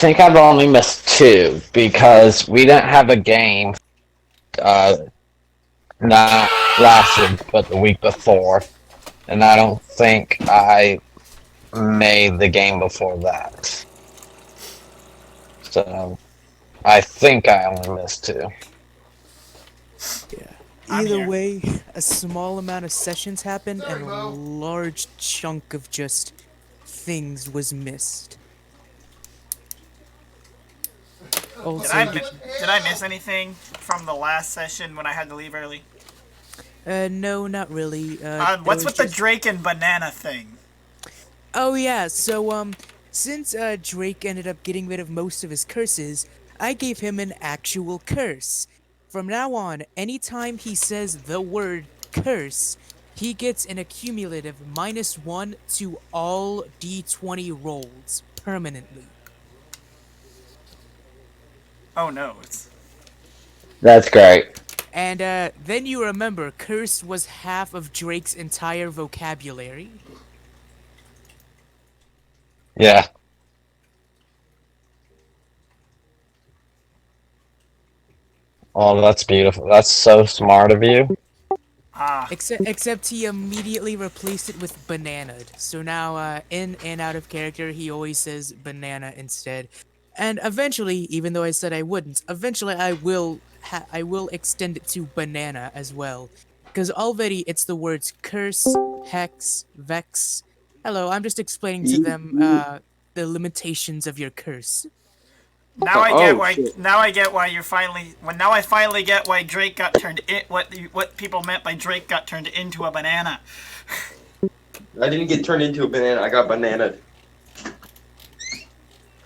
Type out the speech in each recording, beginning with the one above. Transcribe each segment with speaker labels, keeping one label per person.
Speaker 1: think I've only missed two because we didn't have a game, uh, not last week, but the week before, and I don't think I made the game before that. So I think I only missed two.
Speaker 2: Yeah.
Speaker 3: I'm
Speaker 2: Either
Speaker 3: here.
Speaker 2: way, a small amount of sessions happened and a large chunk of just things was missed.
Speaker 3: Did
Speaker 2: Also,
Speaker 3: I
Speaker 2: you,
Speaker 3: mi- did I miss anything from the last session when I had to leave early?
Speaker 2: no, not really. There
Speaker 3: What's
Speaker 2: was
Speaker 3: with the
Speaker 2: just.
Speaker 3: Drake and banana thing?
Speaker 2: Oh yeah, so since Drake ended up getting rid of most of his curses, I gave him an actual curse. From now on, anytime he says the word curse, he gets an accumulative -1 to all d20 rolls permanently.
Speaker 3: Oh no, it's
Speaker 1: That's great.
Speaker 2: And then you remember, curse was half of Drake's entire vocabulary.
Speaker 1: Yeah. Oh, that's beautiful. That's so smart of you.
Speaker 3: ah.
Speaker 2: Except he immediately replaced it with bananaed. So now, in and out of character, he always says banana instead. And eventually, even though I said I wouldn't, eventually I will extend it to banana as well. Because already it's the words curse, hex, vex. Hello, I'm just explaining to them the limitations of your curse.
Speaker 3: Now I get
Speaker 4: Oh
Speaker 3: why.
Speaker 4: shit!
Speaker 3: Now I get why you're finally. When now I finally get why Drake got turned in. What people meant by Drake got turned into a banana.
Speaker 4: I didn't get turned into a banana. I got bananaed.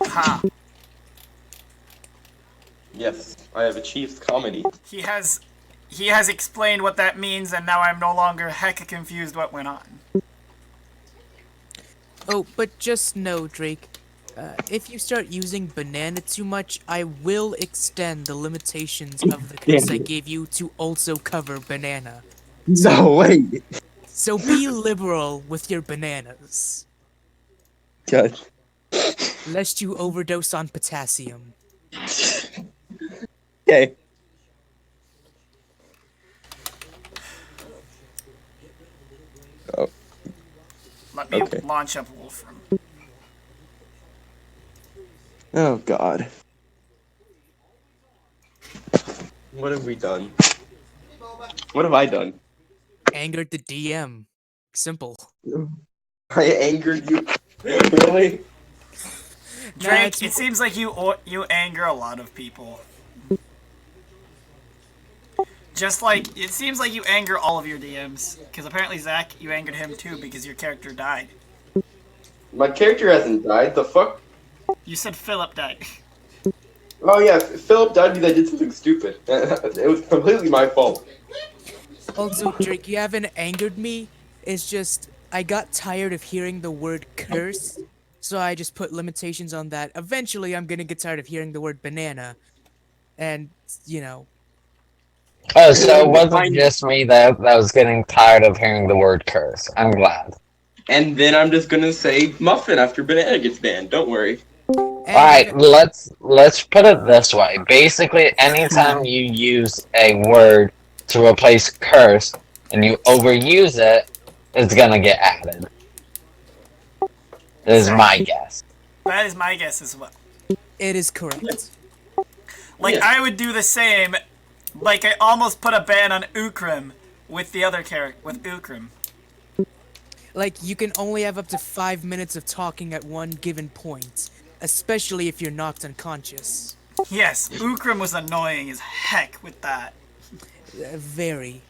Speaker 3: Ha.
Speaker 4: Yes, I have achieved comedy.
Speaker 3: He has. He has explained what that means, and now I'm no longer hecka confused what went on.
Speaker 2: Oh, but just know, Drake, if you start using banana too much, I will extend the limitations of the curse I
Speaker 4: Damn it.
Speaker 2: gave you to also cover banana.
Speaker 4: No, wait.
Speaker 2: So be liberal with your bananas,
Speaker 4: God.
Speaker 2: lest you overdose on potassium.
Speaker 4: Okay. Oh,
Speaker 3: Let me
Speaker 4: Okay.
Speaker 3: launch up Wulfrim.
Speaker 4: oh God. What have we done? What have I done?
Speaker 2: Angered the DM. Simple.
Speaker 4: I angered you. Really?
Speaker 2: Nah,
Speaker 3: Drake, it seems like you anger a lot of people. Just like it seems like you anger all of your DMs, because apparently Zach, you angered him too because your character died.
Speaker 4: My character hasn't died. The fuck?
Speaker 3: You said Philip died.
Speaker 4: Oh yeah, Philip died because I did something stupid. It was completely my fault.
Speaker 2: also, Drake, you haven't angered me. It's just I got tired of hearing the word curse, so I just put limitations on that. Eventually, I'm gonna get tired of hearing the word banana, and you know,
Speaker 1: Oh,
Speaker 4: And
Speaker 1: so it
Speaker 4: then
Speaker 1: wasn't
Speaker 4: I'm
Speaker 1: just me that was getting tired of hearing the word curse. I'm glad.
Speaker 4: and then I'm just gonna say muffin after banana gets banned. Don't worry.
Speaker 2: and
Speaker 1: Alright, let's put it this way. Basically, anytime you use a word to replace curse and you overuse it, it's gonna get added. Is my
Speaker 3: Exactly.
Speaker 1: guess.
Speaker 3: That is my guess as well.
Speaker 2: it is correct.
Speaker 3: Like
Speaker 4: Yeah.
Speaker 3: I would do the same. Like I almost put a ban on Ukrim with the other character with Ukrim.
Speaker 2: Like you can only have up to 5 minutes of talking at one given point, especially if you're knocked unconscious.
Speaker 3: Yes, Ukrim was annoying as heck with that.
Speaker 2: Very.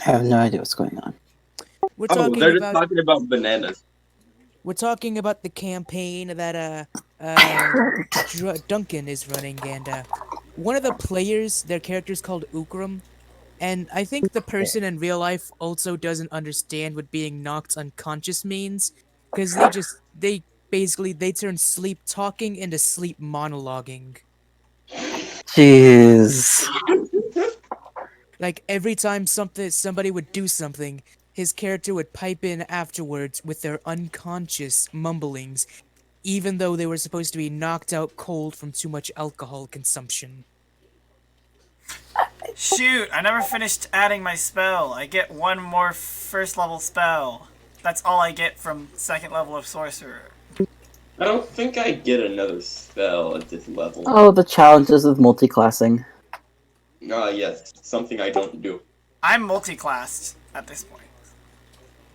Speaker 5: I have no idea what's going on.
Speaker 2: We're
Speaker 4: Oh,
Speaker 2: talking
Speaker 4: they're just
Speaker 2: about
Speaker 4: talking about bananas.
Speaker 2: we're talking about the campaign that Duncan is running, and one of the players, their character's called Ukram, and I think the person in real life also doesn't understand what being knocked unconscious means, because they basically they turn sleep talking into sleep monologuing.
Speaker 5: Jeez.
Speaker 2: Like every time somebody would do something, his character would pipe in afterwards with their unconscious mumblings, even though they were supposed to be knocked out cold from too much alcohol consumption.
Speaker 3: Shoot, I never finished adding my spell. I get one more first level spell. That's all I get from second level of Sorcerer.
Speaker 4: I don't think I get another spell at this level.
Speaker 5: Oh, the challenges with multi-classing.
Speaker 4: Yes, something I don't do.
Speaker 3: I'm multi-classed at this point.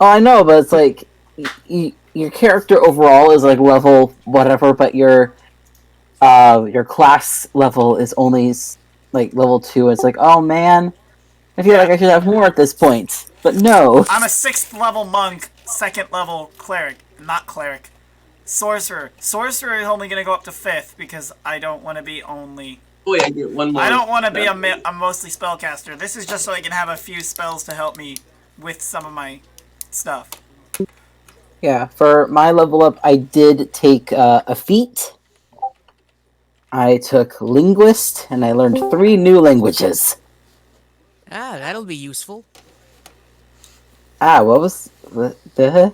Speaker 5: Oh, I know, but it's like your character overall is like level whatever, but your class level is only like level 2. It's like, oh man, I feel like I should have more at this point, but no.
Speaker 3: I'm a 6th level monk, 2nd level cleric, not cleric. Sorcerer. Sorcerer is only gonna go up to 5th because I don't want to be only.
Speaker 4: Oh wait, I get one more.
Speaker 3: I don't want to be a mostly spellcaster. This is just so I can have a few spells to help me with some of my stuff.
Speaker 5: Yeah, for my level up, I did take a feat. I took linguist, and I learned 3 new languages.
Speaker 2: Ah, that'll be useful.
Speaker 5: What was the?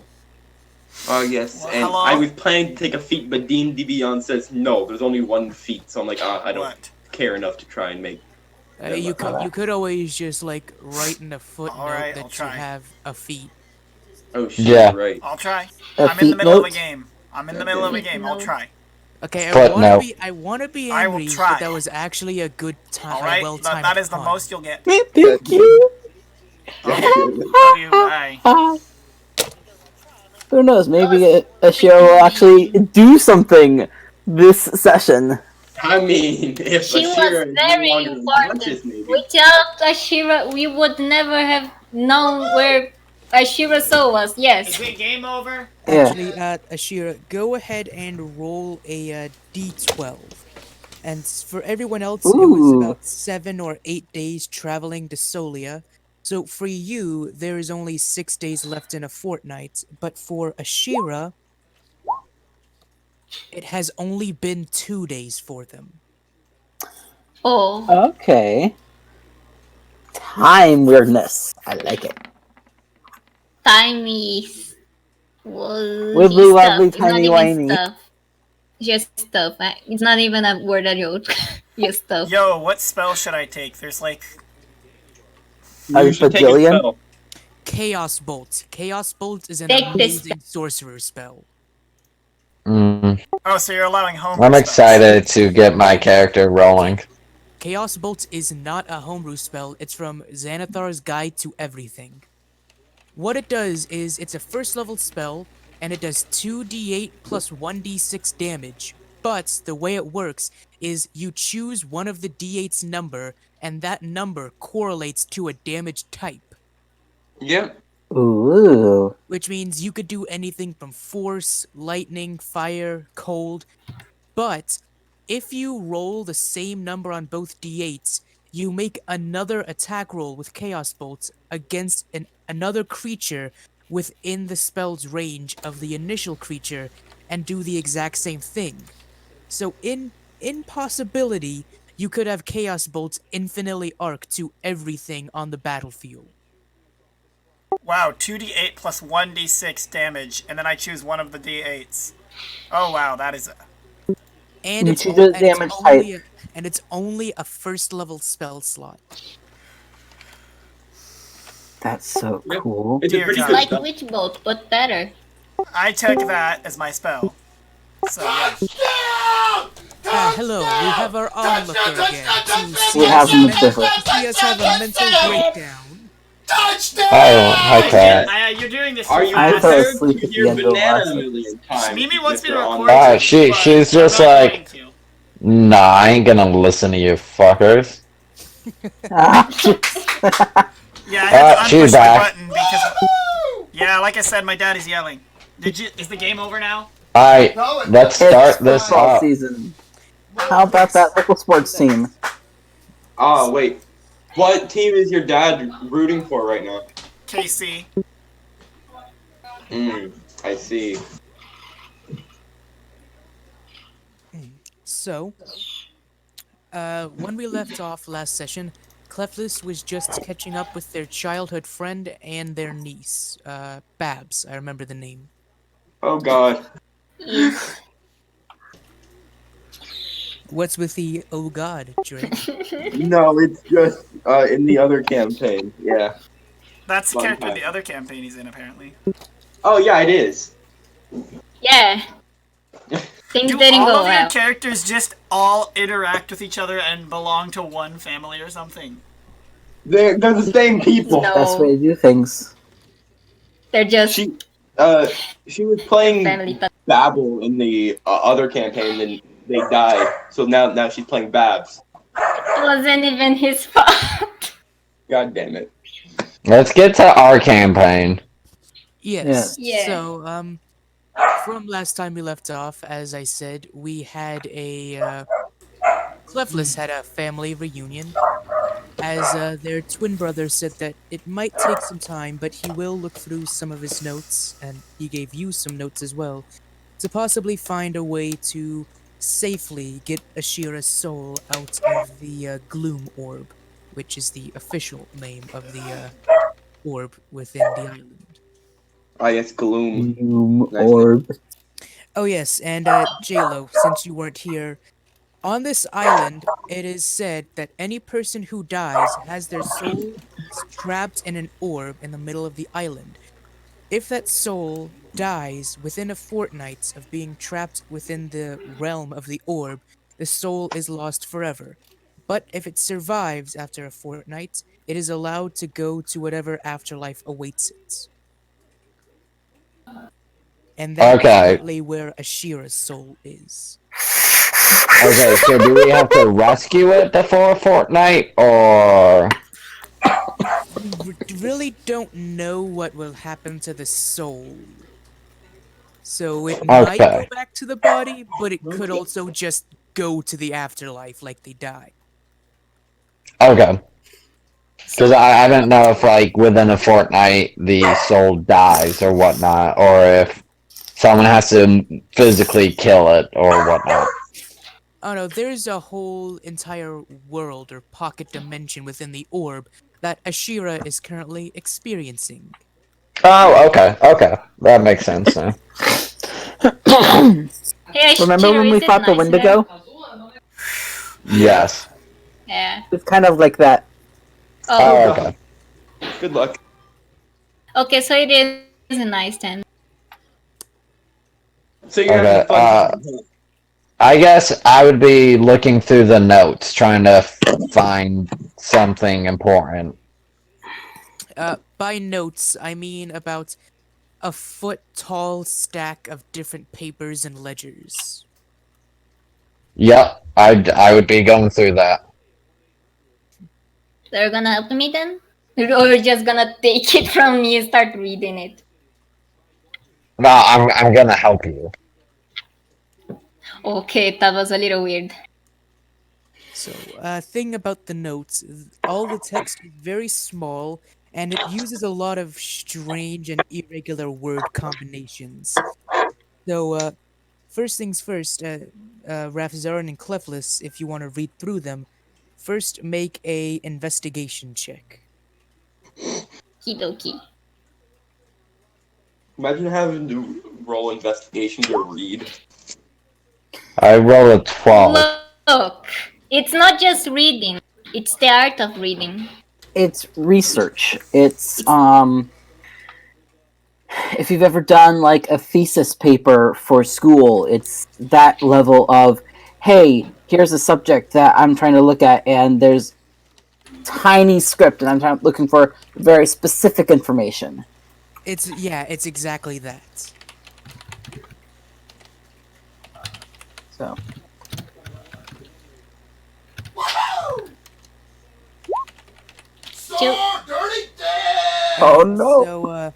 Speaker 4: Oh yes,
Speaker 3: Well,
Speaker 4: and
Speaker 3: hello?
Speaker 4: I was planning to take a feat, but D&D Beyond says no. There's only one feat, so I'm like, I don't
Speaker 3: What?
Speaker 4: care enough to try and make.
Speaker 2: You could always just like write in a footnote
Speaker 3: Alright,
Speaker 2: that
Speaker 3: I'll
Speaker 2: you
Speaker 3: try.
Speaker 2: have a feat.
Speaker 4: Oh shit,
Speaker 1: Yeah.
Speaker 4: right.
Speaker 3: I'll try.
Speaker 5: A
Speaker 3: I'm in the
Speaker 5: feat
Speaker 3: middle of a
Speaker 5: note?
Speaker 3: game. I'm in the middle of a game. I'll try.
Speaker 2: Okay,
Speaker 1: Footnote.
Speaker 2: I wanna be
Speaker 3: I will
Speaker 2: angry,
Speaker 3: try.
Speaker 2: but that was actually a good time.
Speaker 3: Alright,
Speaker 2: well-timed
Speaker 3: that is the
Speaker 2: pun.
Speaker 3: most you'll get.
Speaker 5: Thank you.
Speaker 3: Love you, bye.
Speaker 5: Who knows? Maybe Ashira will actually do something this session.
Speaker 4: I mean, if
Speaker 6: She
Speaker 4: Ashira
Speaker 6: was
Speaker 4: is
Speaker 6: very
Speaker 4: no longer
Speaker 6: important.
Speaker 4: unconscious, maybe.
Speaker 6: Without Ashira, we would never have known where Ashira's soul was.
Speaker 3: Is
Speaker 6: Yes.
Speaker 3: it game over?
Speaker 5: Yeah.
Speaker 2: Actually, Ashira, go ahead and roll a d12. And for everyone else, it was
Speaker 5: Ooh.
Speaker 2: about 7 or 8 days traveling to Solia. So for you, there is only 6 days left in a fortnight. But for Ashira, it has only been 2 days for them.
Speaker 6: Oh.
Speaker 5: Okay. Time weirdness. I like it.
Speaker 6: Timey.
Speaker 5: Wibbly wobbly, timey wimey.
Speaker 6: Stuff. Just stuff. It's not even a word that you just stuff.
Speaker 3: Yo, what spell should I take? There's like...
Speaker 5: A
Speaker 4: You should take a
Speaker 5: bajillion?
Speaker 4: spell.
Speaker 2: Chaos Bolt. Chaos Bolt is an
Speaker 6: Take this
Speaker 2: amazing sorcerer spell.
Speaker 3: Oh, so you're allowing home
Speaker 1: I'm
Speaker 3: spells.
Speaker 1: excited to get my character rolling.
Speaker 2: Chaos Bolt is not a homebrew spell, it's from Xanathar's Guide to Everything. What it does is, it's a first level spell, and it does 2d8 plus 1d6 damage. But the way it works is you choose one of the d8's number, and that number correlates to a damage type.
Speaker 4: Yep.
Speaker 5: Ooh.
Speaker 2: Which means you could do anything from force, lightning, fire, cold. But if you roll the same number on both d8s, you make another attack roll with Chaos Bolts against another creature within the spell's range of the initial creature and do the exact same thing. So in possibility, you could have Chaos Bolts infinitely arc to everything on the battlefield.
Speaker 3: Wow, 2d8 plus 1d6 damage, and then I choose one of the d8s. Oh wow, that is...
Speaker 2: And
Speaker 5: You
Speaker 2: it's,
Speaker 5: choose the damage type.
Speaker 2: and it's only a first level spell slot.
Speaker 5: That's so
Speaker 4: Yep.
Speaker 5: cool.
Speaker 4: It's a
Speaker 3: Dear
Speaker 4: pretty
Speaker 3: God.
Speaker 4: good
Speaker 6: Like
Speaker 4: spell.
Speaker 6: Witch Bolt, but better.
Speaker 3: I took that as my spell. So yeah.
Speaker 2: Hello, we have our onlooker again. To
Speaker 5: We have
Speaker 2: see
Speaker 5: Lucifer.
Speaker 2: us have a mental breakdown.
Speaker 1: Hi, Cat.
Speaker 3: You're doing this.
Speaker 4: Are you
Speaker 5: I fell
Speaker 4: prepared
Speaker 5: asleep
Speaker 4: to
Speaker 5: at the
Speaker 4: hear
Speaker 5: end of the
Speaker 4: banana
Speaker 5: last
Speaker 4: a million times?
Speaker 3: Mimi wants me to
Speaker 4: Mr.
Speaker 3: record.
Speaker 1: Ah,
Speaker 3: it,
Speaker 1: she's
Speaker 3: but
Speaker 1: just
Speaker 3: I'm not
Speaker 1: like-
Speaker 3: going to.
Speaker 1: Nah, I ain't gonna listen to you fuckers.
Speaker 3: Yeah, I had to
Speaker 1: she's
Speaker 3: unpush the
Speaker 1: back.
Speaker 3: button because. Yeah, like I said, my dad is yelling. Is the game over now?
Speaker 1: Alright, let's start
Speaker 5: It's
Speaker 1: this
Speaker 5: football
Speaker 1: up.
Speaker 5: season. How about that local sports team?
Speaker 4: Oh, wait. What team is your dad rooting for right now?
Speaker 3: KC.
Speaker 4: I see.
Speaker 2: So, when we left off last session, Kleflys was just catching up with their childhood friend and their niece, Babs. I remember the name.
Speaker 4: Oh God.
Speaker 6: Eesh.
Speaker 2: What's with the oh god, Drake?
Speaker 4: No, it's just in the other campaign. Yeah.
Speaker 3: That's the
Speaker 4: Fun
Speaker 3: character in
Speaker 4: time.
Speaker 3: the other campaign he's in, apparently.
Speaker 4: Oh yeah, it is.
Speaker 6: Yeah. Things
Speaker 3: Do
Speaker 6: didn't
Speaker 3: all
Speaker 6: go
Speaker 3: of your
Speaker 6: well.
Speaker 3: characters just all interact with each other and belong to one family or something?
Speaker 4: They're the same people.
Speaker 6: No.
Speaker 5: Best way to do things.
Speaker 6: They're just
Speaker 4: She was playing
Speaker 6: family.
Speaker 4: Babel in the other campaign, and they died. So now she's playing Babs.
Speaker 6: It wasn't even his fault.
Speaker 4: God damn it.
Speaker 1: Let's get to our campaign.
Speaker 2: Yes.
Speaker 6: Yeah.
Speaker 2: So, from last time we left off, as I said, we had a Kleflys had a family reunion, as their twin brother said that it might take some time, but he will look through some of his notes, and he gave you some notes as well, to possibly find a way to safely get Ashira's soul out of the Gloom Orb, which is the official name of the orb within the island.
Speaker 4: Ah, yes, Gloom.
Speaker 5: Doom
Speaker 4: Nice.
Speaker 5: orb.
Speaker 2: Oh yes, and Jlow, since you weren't here, on this island, it is said that any person who dies has their soul trapped in an orb in the middle of the island. If that soul dies within a fortnight of being trapped within the realm of the orb, the soul is lost forever. But if it survives after a fortnight, it is allowed to go to whatever afterlife awaits it. And that's
Speaker 1: Okay.
Speaker 2: currently where Ashira's soul is.
Speaker 1: Okay, so do we have to rescue it before a fortnight, or...
Speaker 2: Really don't know what will happen to the soul. So it might go
Speaker 1: Okay.
Speaker 2: back to the body, but it could also just go to the afterlife like they die.
Speaker 1: Okay. Because I don't know if, like, within a fortnight the soul dies or whatnot, or if someone has to physically kill it or whatnot.
Speaker 2: Oh no, there's a whole entire world or pocket dimension within the orb that Ashira is currently experiencing.
Speaker 1: Oh, okay, okay. That makes sense now.
Speaker 6: Hey,
Speaker 5: Remember
Speaker 6: Ashira,
Speaker 5: when we
Speaker 6: is it
Speaker 5: fought the
Speaker 6: nice
Speaker 5: Wendigo?
Speaker 6: there?
Speaker 1: Yes.
Speaker 6: Yeah.
Speaker 5: It's kind of like that.
Speaker 6: Oh.
Speaker 1: Oh, okay.
Speaker 4: Good luck.
Speaker 6: Okay, so it is nice then.
Speaker 4: So you're
Speaker 1: Okay,
Speaker 4: having fun.
Speaker 1: I guess I would be looking through the notes, trying to find something important.
Speaker 2: By notes, I mean about a foot-tall stack of different papers and ledgers.
Speaker 1: Yep, I would be going through that.
Speaker 6: They're gonna help me then? Or you're just gonna take it from me and start reading it?
Speaker 1: No, I'm gonna help you.
Speaker 6: Okay, that was a little weird.
Speaker 2: So, thing about the notes, all the text is very small, and it uses a lot of strange and irregular word combinations. So, first things first, Rafzaren and Kleflys, if you want to read through them, first make a investigation check.
Speaker 6: Kidoki.
Speaker 4: Imagine having to roll investigation to read.
Speaker 1: I roll a 12.
Speaker 6: Look, it's not just reading, it's the art of reading.
Speaker 5: It's research. It's if you've ever done like a thesis paper for school, it's that level of, hey, here's a subject that I'm trying to look at, and there's tiny script, and I'm looking for very specific information.
Speaker 2: It's exactly that.
Speaker 5: So oh no!
Speaker 2: So,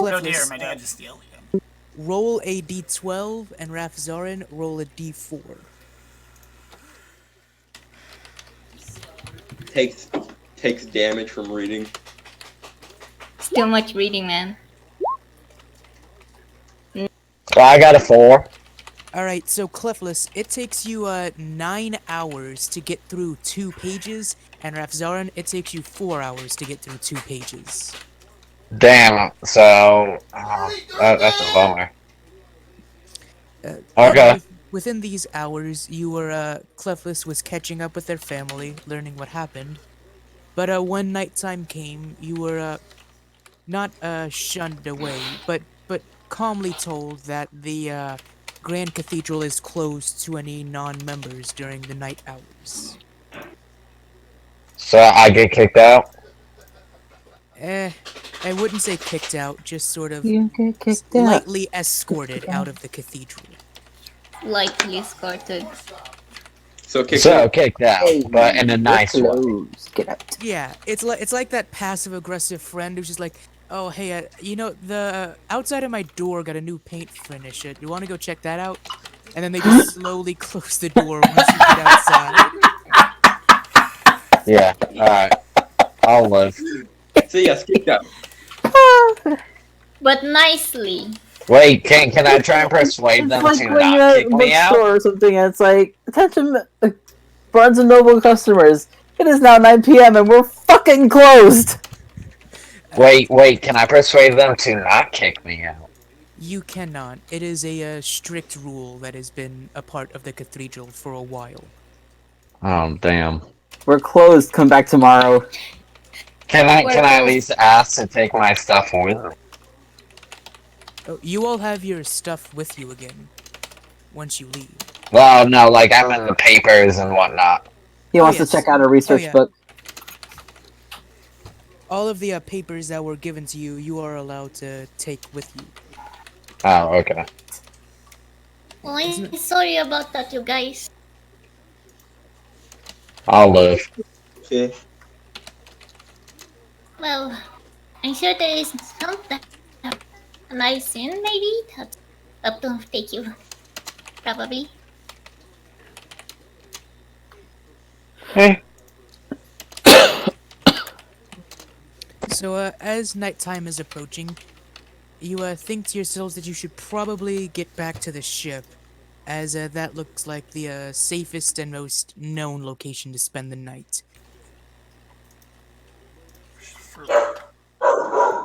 Speaker 3: Oh dear,
Speaker 2: Kleflys,
Speaker 3: my dad just yelled again.
Speaker 2: roll a d12, and Rafzaren, roll a d4.
Speaker 4: Takes damage from reading.
Speaker 6: It's too much reading, man.
Speaker 1: Well, I got a 4.
Speaker 2: Alright, so Kleflys, it takes you 9 hours to get through 2 pages, and Rafzaren, it takes you 4 hours to get through 2 pages.
Speaker 1: Damn. So that's a bummer.
Speaker 2: And
Speaker 1: Okay.
Speaker 2: within these hours, you were Kleflys was catching up with their family, learning what happened. But when nighttime came, you were not shunned away, but calmly told that the Grand Cathedral is closed to any non-members during the night hours.
Speaker 1: So I get kicked out.
Speaker 2: I wouldn't say kicked out, just sort of
Speaker 5: You get kicked out.
Speaker 2: lightly escorted out of the cathedral.
Speaker 6: Lightly escorted.
Speaker 4: So kick
Speaker 1: So
Speaker 4: out.
Speaker 1: kicked out,
Speaker 5: Hey,
Speaker 1: but in a
Speaker 5: you're
Speaker 1: nice way.
Speaker 5: closed. Get out.
Speaker 2: Yeah, it's like that passive aggressive friend who's just like, oh hey, you know the outside of my door got a new paint finish. You want to go check that out? And then they just slowly close the door once you get outside.
Speaker 1: Yeah. All right. I'll live.
Speaker 4: So yes, kicked out.
Speaker 6: But nicely.
Speaker 1: Wait, can I try and persuade them
Speaker 5: It's
Speaker 1: to
Speaker 5: like when
Speaker 1: not
Speaker 5: you're at
Speaker 1: kick
Speaker 5: a
Speaker 1: me out?
Speaker 5: bookstore or something, and it's like, attention, Barnes and Noble customers. It is now 9 p.m. and we're fucking closed.
Speaker 1: Wait, can I persuade them to not kick me out?
Speaker 2: You cannot. It is a strict rule that has been a part of the cathedral for a while.
Speaker 1: Oh, damn.
Speaker 5: We're closed. Come back tomorrow.
Speaker 1: Can I
Speaker 6: We're
Speaker 1: at
Speaker 6: closed.
Speaker 1: least ask to take my stuff with me?
Speaker 2: Oh, you all have your stuff with you again once you leave.
Speaker 1: Well, no, like I'm in the papers and whatnot.
Speaker 5: He
Speaker 2: Oh,
Speaker 5: wants
Speaker 2: yes.
Speaker 5: to check out a research
Speaker 2: yeah.
Speaker 5: book.
Speaker 2: All of the papers that were given to you, you are allowed to take with you.
Speaker 1: Oh, okay.
Speaker 6: Oh, I'm sorry about that, you guys.
Speaker 1: I'll live.
Speaker 4: Okay.
Speaker 6: Well, I'm sure there is something. A nice inn, maybe? That's up to take you. Probably.
Speaker 1: Hey.
Speaker 2: So, as nighttime is approaching, you think to yourselves that you should probably get back to the ship, as that looks like the safest and most known location to spend the night.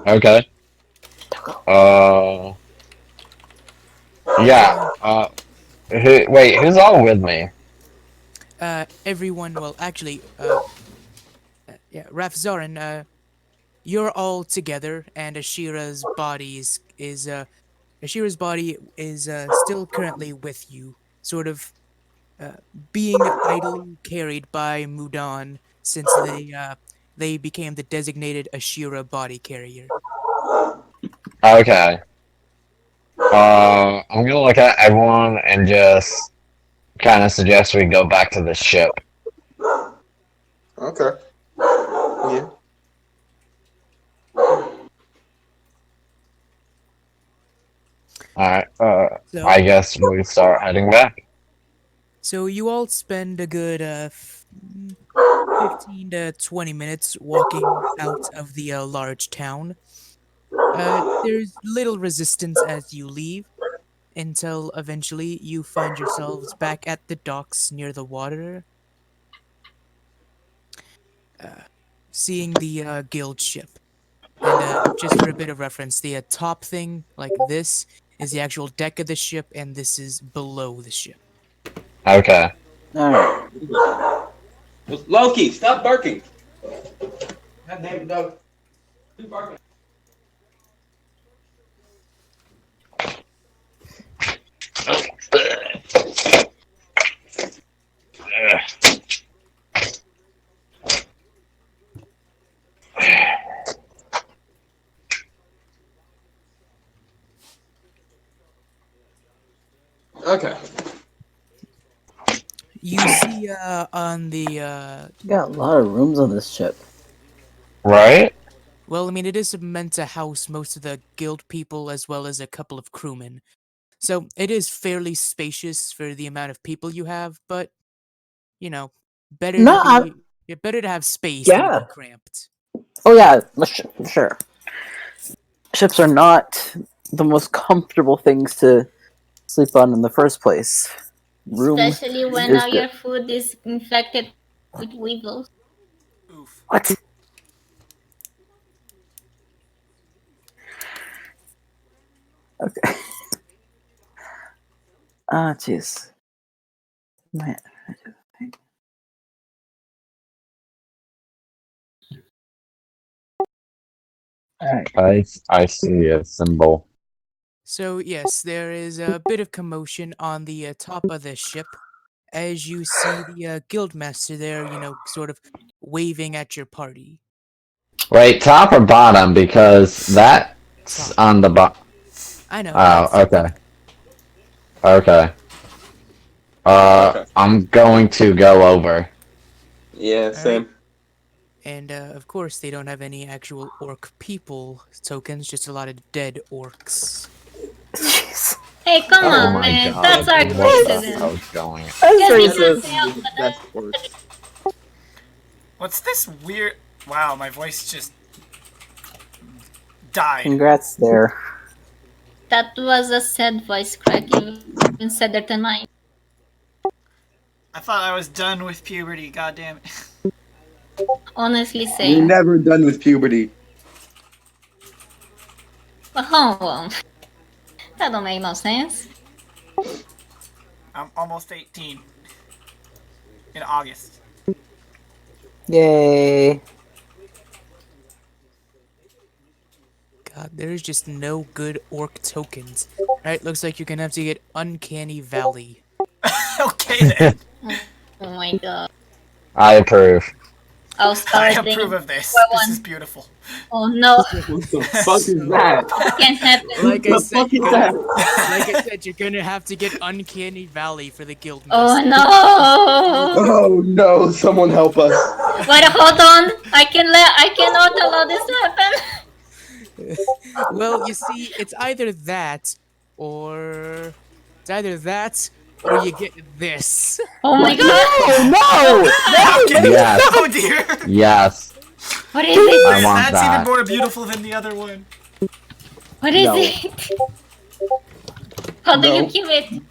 Speaker 1: Okay. Yeah. Who's all with me?
Speaker 2: Everyone, well, actually, yeah, Rafzaren, you're all together, and Ashira's body Ashira's body is still currently with you, sort of being idly carried by Mudan since they became the designated Ashira body carrier.
Speaker 1: Okay. I'm gonna look at everyone and just kind of suggest we go back to the ship.
Speaker 4: Okay. Yeah.
Speaker 1: Alright,
Speaker 2: So,
Speaker 1: I guess we start heading back.
Speaker 2: so you all spend a good 15 to 20 minutes walking out of the large town. There's little resistance as you leave, until eventually you find yourselves back at the docks near the water, seeing the guild ship. And just for a bit of reference, the top thing, like this, is the actual deck of the ship, and this is below the ship.
Speaker 1: Okay.
Speaker 5: Alright.
Speaker 4: Loki, stop barking. God damn it, dog. Keep barking. Okay.
Speaker 2: You see on the
Speaker 5: Got a lot of rooms on this ship.
Speaker 1: Right?
Speaker 2: well, I mean, it is meant to house most of the guild people as well as a couple of crewmen. So it is fairly spacious for the amount of people you have, but you know, better
Speaker 5: No,
Speaker 2: to better to have space than to
Speaker 5: Yeah.
Speaker 2: be cramped.
Speaker 5: Oh yeah, sure. Ships are not the most comfortable things to sleep on in the first place. Room
Speaker 6: Especially when
Speaker 5: is
Speaker 6: now
Speaker 5: good.
Speaker 6: your food is infected with weevils.
Speaker 3: Oof.
Speaker 5: What? Okay. Ah, jeez. Man. Alright.
Speaker 1: I see a symbol.
Speaker 2: So yes, there is a bit of commotion on the top of the ship as you see the guildmaster there, sort of waving at your party.
Speaker 1: Wait, top or bottom? Because that's
Speaker 2: Top.
Speaker 1: on the bottom.
Speaker 2: I know.
Speaker 1: Oh,
Speaker 2: That's
Speaker 1: okay. Okay.
Speaker 4: Okay.
Speaker 1: I'm going to go over.
Speaker 4: Yeah, same.
Speaker 2: And of course, they don't have any actual orc people tokens, just a lot of dead orcs.
Speaker 5: Jeez.
Speaker 6: Hey, come
Speaker 1: Oh
Speaker 6: on,
Speaker 1: my
Speaker 6: man.
Speaker 1: god.
Speaker 6: That's our
Speaker 1: What the
Speaker 6: criticism.
Speaker 1: hell's going on?
Speaker 5: That's
Speaker 6: Because we
Speaker 5: racist.
Speaker 6: can't help but
Speaker 4: Best works.
Speaker 3: What's this weird? Wow, my voice just died.
Speaker 5: Congrats there.
Speaker 6: that was a sad voice crack, even sadder than mine.
Speaker 3: I thought I was done with puberty. God damn it.
Speaker 6: Honestly
Speaker 4: You're
Speaker 6: saying.
Speaker 4: never done with puberty.
Speaker 6: Oh, that don't make no sense.
Speaker 3: I'm almost 18. In August.
Speaker 5: Yay.
Speaker 2: God, there's just no good orc tokens. Alright, looks like you're gonna have to get Uncanny Valley.
Speaker 3: Okay then.
Speaker 6: Oh my god.
Speaker 1: I approve.
Speaker 6: I'll
Speaker 3: I
Speaker 6: start
Speaker 3: approve
Speaker 6: thinking.
Speaker 3: of this.
Speaker 6: For
Speaker 3: This
Speaker 6: one.
Speaker 3: is beautiful.
Speaker 6: Oh no,
Speaker 4: What the fuck is that?
Speaker 6: it can't happen.
Speaker 2: Like I
Speaker 4: The
Speaker 2: said,
Speaker 4: fuck is
Speaker 2: you're
Speaker 4: that?
Speaker 2: like I said, you're gonna have to get Uncanny Valley for the guildmaster.
Speaker 6: Oh no!
Speaker 4: Oh no, someone help us.
Speaker 6: Wait, hold on. I cannot allow this to happen.
Speaker 2: Well, you see, it's either that or you get this.
Speaker 6: Oh my god!
Speaker 5: Oh no!
Speaker 1: Yes.
Speaker 3: Oh dear.
Speaker 1: Yes.
Speaker 6: What is it?
Speaker 1: I want
Speaker 3: That's
Speaker 1: that.
Speaker 3: even more beautiful than the other one.
Speaker 6: What is
Speaker 4: No.
Speaker 6: it? How do
Speaker 4: No.
Speaker 6: you kill it?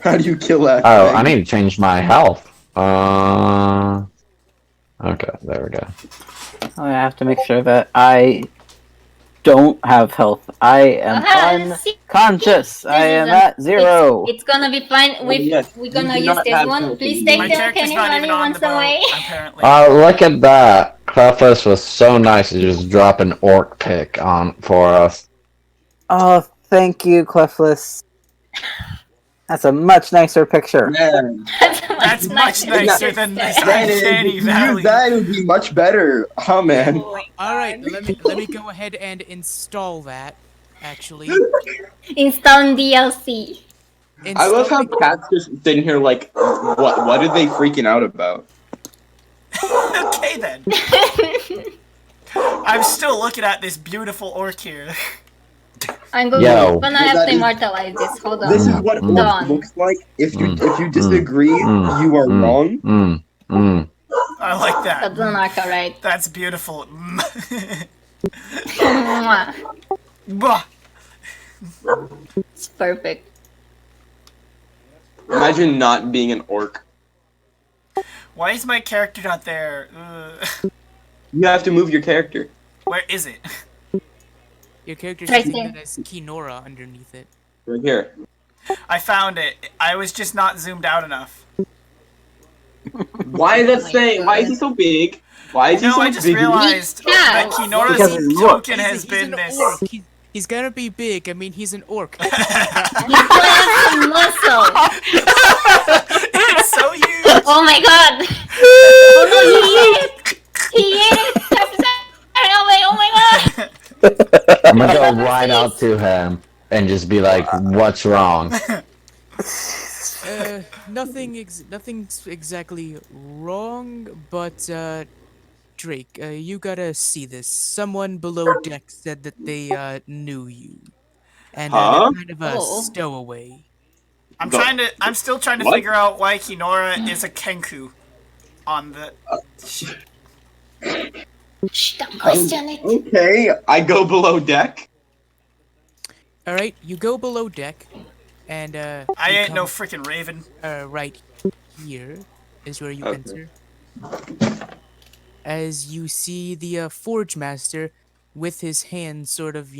Speaker 4: How do you kill that?
Speaker 1: Oh,
Speaker 4: thing?
Speaker 1: I need to change my health. Okay, there we go.
Speaker 5: I have to make sure that I don't have health. I am
Speaker 6: See,
Speaker 5: unconscious. I
Speaker 6: is
Speaker 5: am
Speaker 6: a-
Speaker 5: at 0.
Speaker 6: It's gonna be fine.
Speaker 4: yes,
Speaker 6: We're
Speaker 4: you
Speaker 6: gonna
Speaker 4: do
Speaker 6: use
Speaker 4: not
Speaker 6: this
Speaker 4: have
Speaker 6: one.
Speaker 4: health
Speaker 6: Please
Speaker 4: in
Speaker 6: take
Speaker 3: My
Speaker 6: the
Speaker 3: character's
Speaker 6: Uncanny
Speaker 3: not
Speaker 6: Valley
Speaker 3: even on
Speaker 6: once
Speaker 3: the boat,
Speaker 6: away.
Speaker 3: apparently.
Speaker 1: Look at that. Kleflys was so nice to just drop an orc pick on for us.
Speaker 5: Oh, thank you, Kleflys. That's a much nicer picture.
Speaker 4: Man,
Speaker 3: That's much nicer than this
Speaker 4: man,
Speaker 3: Uncanny
Speaker 4: if you
Speaker 3: Valley.
Speaker 4: use that, it would be much better. Oh man.
Speaker 2: All right, let me go ahead and install that. Actually,
Speaker 6: Install DLC.
Speaker 4: I love how
Speaker 2: Installing-
Speaker 4: Cat's just sitting here like, what are they freaking out about?
Speaker 3: Okay then. I'm still looking at this beautiful orc here.
Speaker 6: I'm
Speaker 1: Yo.
Speaker 6: gonna have
Speaker 4: That
Speaker 6: to
Speaker 4: is-
Speaker 6: immortalize this. Hold on.
Speaker 4: This is what
Speaker 1: Mm.
Speaker 4: orc looks like. If you
Speaker 1: Mm.
Speaker 4: disagree, you are wrong.
Speaker 3: I like
Speaker 6: That
Speaker 3: that.
Speaker 6: doesn't work alright.
Speaker 3: That's beautiful.
Speaker 6: Mwah.
Speaker 3: Bah.
Speaker 6: It's perfect.
Speaker 4: Imagine not being an orc.
Speaker 3: Why is my character not there?
Speaker 4: You have to move your character.
Speaker 3: Where is it?
Speaker 2: your character's
Speaker 6: Right
Speaker 2: listed
Speaker 6: there.
Speaker 2: as Kiinora underneath it.
Speaker 4: Right here.
Speaker 3: I found it. I was just not zoomed out enough.
Speaker 4: Why is that
Speaker 6: Oh my
Speaker 4: saying? Why is
Speaker 6: God.
Speaker 4: he so big? Why is he
Speaker 3: No,
Speaker 4: so
Speaker 3: I just
Speaker 4: big?
Speaker 3: realized
Speaker 6: Yeah.
Speaker 3: that
Speaker 5: Because
Speaker 3: Kiinora's
Speaker 5: he's an orc.
Speaker 3: token has
Speaker 2: He's
Speaker 3: been
Speaker 2: an
Speaker 3: this.
Speaker 2: orc. He's gonna be big. I mean, he's an orc.
Speaker 6: He's gonna have some muscle.
Speaker 3: It's so huge.
Speaker 6: Oh my god! Oh no, he ate it! He ate it! Away! Oh my god!
Speaker 1: I'm gonna go right out to him and just be like, "What's wrong?"
Speaker 2: Nothing's exactly wrong, but Drake, you gotta see this. Someone below deck said that they knew you, and
Speaker 4: Huh?
Speaker 2: they're kind of a
Speaker 6: Oh.
Speaker 2: stowaway.
Speaker 3: I'm still trying to
Speaker 4: What?
Speaker 3: figure out why Kiinora is a Kenku on the.
Speaker 6: Shh, don't question it.
Speaker 4: Okay, I go below deck.
Speaker 2: All right, you go below deck, And
Speaker 3: I
Speaker 2: you
Speaker 3: ain't no
Speaker 2: come,
Speaker 3: freaking raven.
Speaker 2: right here is where you
Speaker 4: Okay.
Speaker 2: enter. As you see the Forge Master with his hand sort of,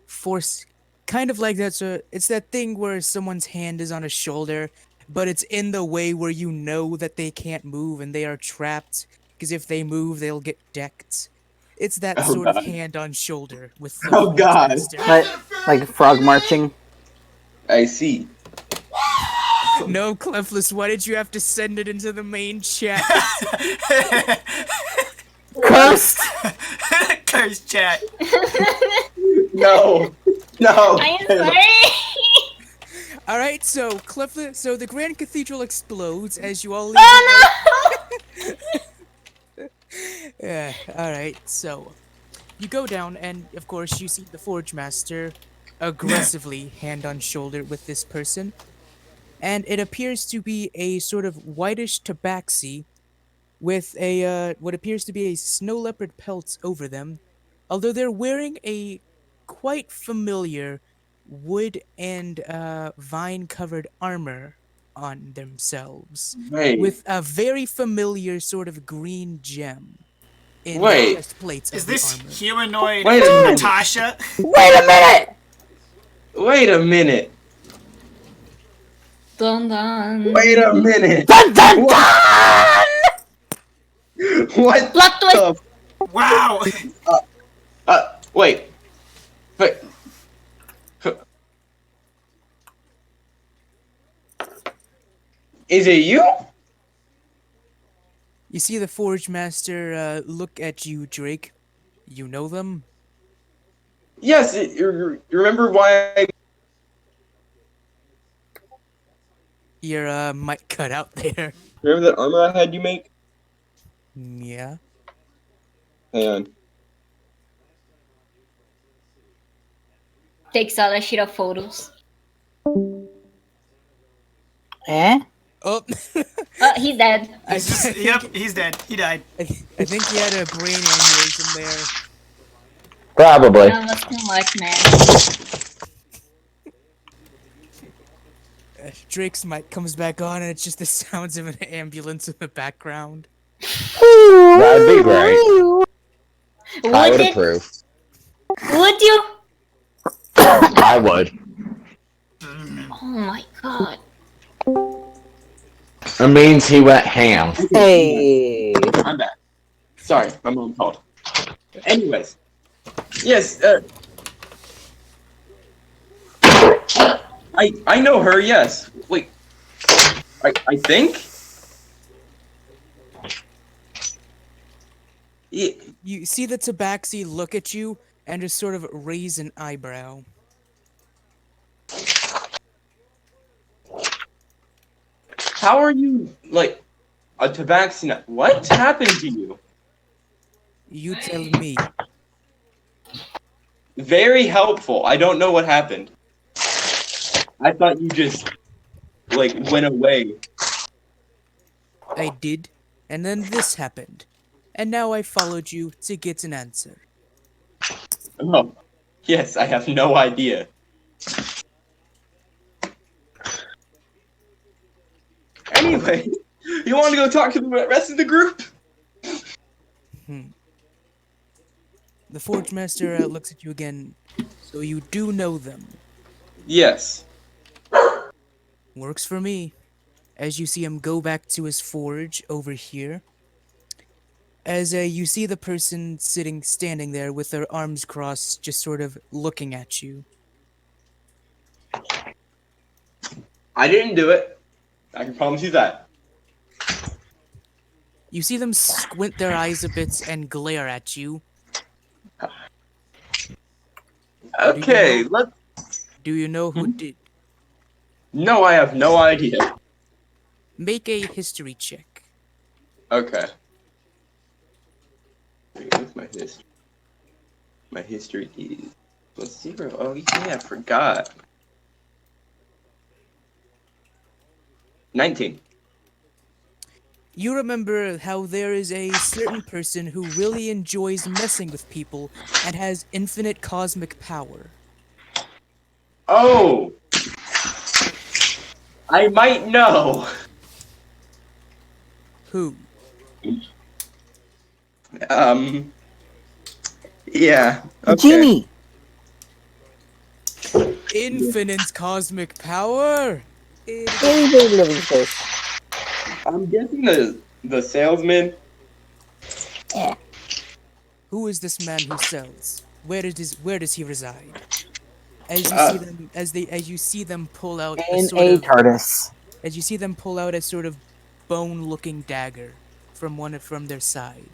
Speaker 2: force, kind of like that. So it's that thing where someone's hand is on a shoulder, but it's in the way where you know that they can't move and they are trapped, because if they move, they'll get decked. It's that
Speaker 4: Oh
Speaker 2: sort of
Speaker 4: god.
Speaker 2: hand on shoulder with the
Speaker 4: Oh
Speaker 2: Forge
Speaker 4: god.
Speaker 2: Master.
Speaker 5: Like frog marching.
Speaker 4: I see.
Speaker 2: No, Kleflys, why did you have to send it into the main chat?
Speaker 5: Cursed!
Speaker 3: Curse chat.
Speaker 4: No. No.
Speaker 6: I am sorry.
Speaker 2: All right, so Kleflys, so the Grand Cathedral explodes as you all leave.
Speaker 6: Oh
Speaker 2: Yeah, all right. So you go down, and of course, you see the Forge Master aggressively hand on shoulder with this person, and it appears to be a sort of whitish tabaxi with a what appears to be a snow leopard pelt over them, although they're wearing a quite familiar wood and vine-covered armor on themselves,
Speaker 4: Wait.
Speaker 2: with a very familiar sort of green gem in the
Speaker 4: Wait.
Speaker 2: chest plates
Speaker 3: Is
Speaker 2: of the
Speaker 3: this
Speaker 2: armor.
Speaker 3: humanoid
Speaker 4: Wait a minute.
Speaker 3: Natasha?
Speaker 5: Wait a minute!
Speaker 4: Wait a minute.
Speaker 6: Dun dun.
Speaker 4: Wait a minute.
Speaker 5: Dun dun dun!
Speaker 4: What
Speaker 6: Plot twist.
Speaker 4: the
Speaker 3: Wow.
Speaker 4: wait. But is it you?
Speaker 2: You see the Forge Master look at you, Drake. You know them?
Speaker 4: Yes, you remember why I...
Speaker 2: Your mic cut out there.
Speaker 4: Remember that armor I had you make?
Speaker 2: Yeah.
Speaker 4: Hang on.
Speaker 6: Takes out a shit of photos.
Speaker 5: Eh?
Speaker 2: Oh,
Speaker 6: Oh, he's dead.
Speaker 3: Yep, he's dead. He died.
Speaker 2: I think he had a brain aneurysm there.
Speaker 1: Probably.
Speaker 6: That was too much, man.
Speaker 2: Drake's mic comes back on, and it's just the sounds of an ambulance in the background.
Speaker 1: That'd be great. I would
Speaker 6: Would it?
Speaker 1: approve.
Speaker 6: Would you?
Speaker 1: I would.
Speaker 6: Oh my god.
Speaker 1: It means he went ham.
Speaker 5: Hey.
Speaker 4: I'm back. Sorry, my mom called. Anyways. Yes, I know her, yes. Wait. I think? Yeah.
Speaker 2: You see the Tabaxi look at you and just sort of raise an eyebrow.
Speaker 4: How are you, like, a tabaxi? What happened to you?
Speaker 2: You tell me.
Speaker 4: Very helpful. I don't know what happened. I thought you just, like, went away.
Speaker 2: I did, and then this happened. And now I followed you to get an answer.
Speaker 4: Oh, yes, I have no idea. Anyway, you want to go talk to the rest of the group?
Speaker 2: The Forge Master looks at you again. So you do know them.
Speaker 4: Yes.
Speaker 2: Works for me. As you see him go back to his forge over here. As you see the person standing there with their arms crossed, just sort of looking at you.
Speaker 4: I didn't do it. I can promise you that.
Speaker 2: You see them squint their eyes a bit and glare at you.
Speaker 4: Okay, let's...
Speaker 2: Do you know who did?
Speaker 4: No, I have no idea.
Speaker 2: Make a history check.
Speaker 4: Okay. What's my history? My history is... What's 0? Oh, yeah, I forgot. 19.
Speaker 2: You remember how there is a certain person who really enjoys messing with people and has infinite cosmic power.
Speaker 4: Oh! I might know.
Speaker 2: Who?
Speaker 4: Yeah. Okay.
Speaker 5: Genie!
Speaker 2: Infinite cosmic power.
Speaker 4: I'm guessing the salesman.
Speaker 2: Who is this man who sells? Where does he reside? As you
Speaker 4: Uh,
Speaker 2: see them, as you see them pull out a
Speaker 5: In
Speaker 2: sort
Speaker 5: a
Speaker 2: of,
Speaker 5: TARDIS.
Speaker 2: as you see them pull out a sort of bone-looking dagger from their side.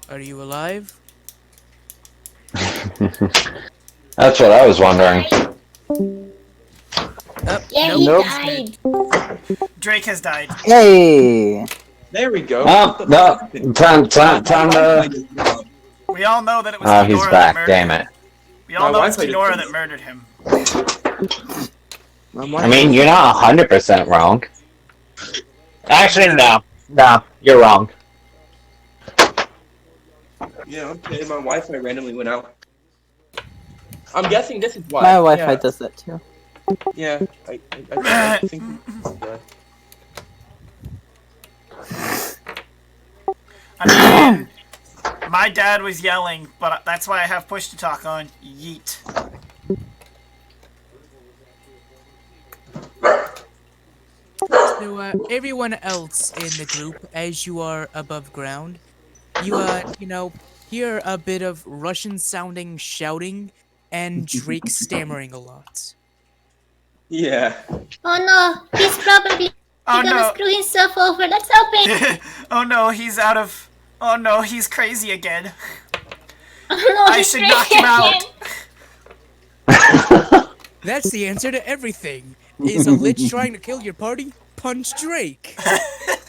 Speaker 2: Are you alive?
Speaker 1: That's what I was wondering.
Speaker 6: Yeah,
Speaker 2: nope.
Speaker 6: he
Speaker 5: Nope.
Speaker 6: died.
Speaker 3: Drake has died.
Speaker 5: Hey!
Speaker 4: There we go.
Speaker 1: Oh, no. Time to...
Speaker 3: We all know that it was
Speaker 1: Oh,
Speaker 3: Kiinora
Speaker 1: he's
Speaker 3: that
Speaker 1: back.
Speaker 3: murdered
Speaker 1: Damn
Speaker 3: him.
Speaker 1: it.
Speaker 3: We all
Speaker 4: My
Speaker 3: know it's
Speaker 4: Wi-Fi
Speaker 3: Kiinora
Speaker 4: just-
Speaker 3: that murdered him.
Speaker 1: I mean, you're not 100% wrong. Actually, no. No, you're wrong.
Speaker 4: Yeah, okay, my Wi-Fi randomly went out. I'm guessing this is why.
Speaker 5: My Wi-Fi does that too.
Speaker 4: Yeah, I think
Speaker 3: I mean, my dad was yelling, but that's why I have push to talk on. Yeet.
Speaker 2: So, everyone else in the group, as you are above ground, you hear a bit of Russian-sounding shouting and Drake stammering a lot.
Speaker 4: Yeah.
Speaker 6: Oh no, he's probably
Speaker 3: Oh
Speaker 6: gonna
Speaker 3: no.
Speaker 6: screw himself over. Let's open.
Speaker 3: Oh no, he's out of... Oh no, he's crazy again.
Speaker 6: Oh no,
Speaker 3: I
Speaker 6: he's
Speaker 3: should knock him
Speaker 6: crazy
Speaker 3: out.
Speaker 6: again.
Speaker 2: That's the answer to everything. Is a lich trying to kill your party? Punch Drake.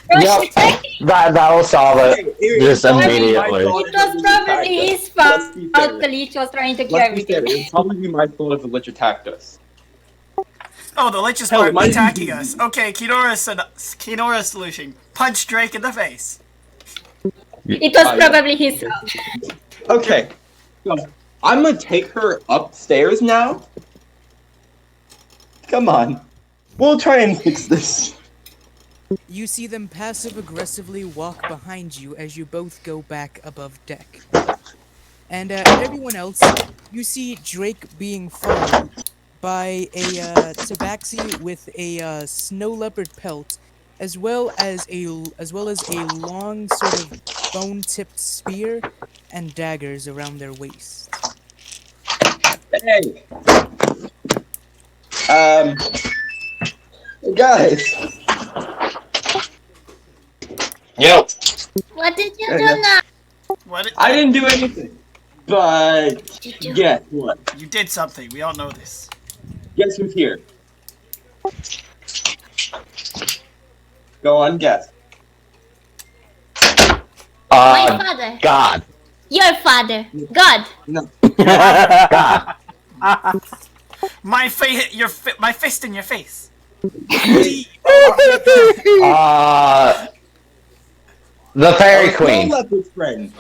Speaker 1: Yep. That will solve it. Just immediately.
Speaker 6: It was probably his fault. The leech was trying to kill
Speaker 4: Let's be fair,
Speaker 6: everything.
Speaker 4: it would probably be my fault if the lich attacked us.
Speaker 3: Oh, the lich is
Speaker 4: Hell, it might
Speaker 3: attacking
Speaker 4: be-
Speaker 3: us. Okay, Kiinora's solution. Punch Drake in the face.
Speaker 6: It was probably his fault.
Speaker 4: Okay, so I'm gonna take her upstairs now. Come on. We'll try and fix this.
Speaker 2: You see them passive-aggressively walk behind you as you both go back above deck. And everyone else, you see Drake being followed by a tabaxi with a snow leopard pelt, as well as a long sort of bone-tipped spear and daggers around their waist.
Speaker 4: Hey. Guys.
Speaker 1: Yep.
Speaker 6: What did you
Speaker 4: Yeah,
Speaker 6: do
Speaker 4: yeah.
Speaker 6: now?
Speaker 3: What?
Speaker 4: I didn't do anything. But
Speaker 6: Did you?
Speaker 4: guess what?
Speaker 3: You did something. We all know this.
Speaker 4: Guess who's here? Go on, guess.
Speaker 6: My father.
Speaker 1: God.
Speaker 6: Your father. God.
Speaker 4: No.
Speaker 1: God.
Speaker 3: My my fist in your face.
Speaker 1: The Fairy
Speaker 4: Our
Speaker 1: Queen.
Speaker 4: leopard friend.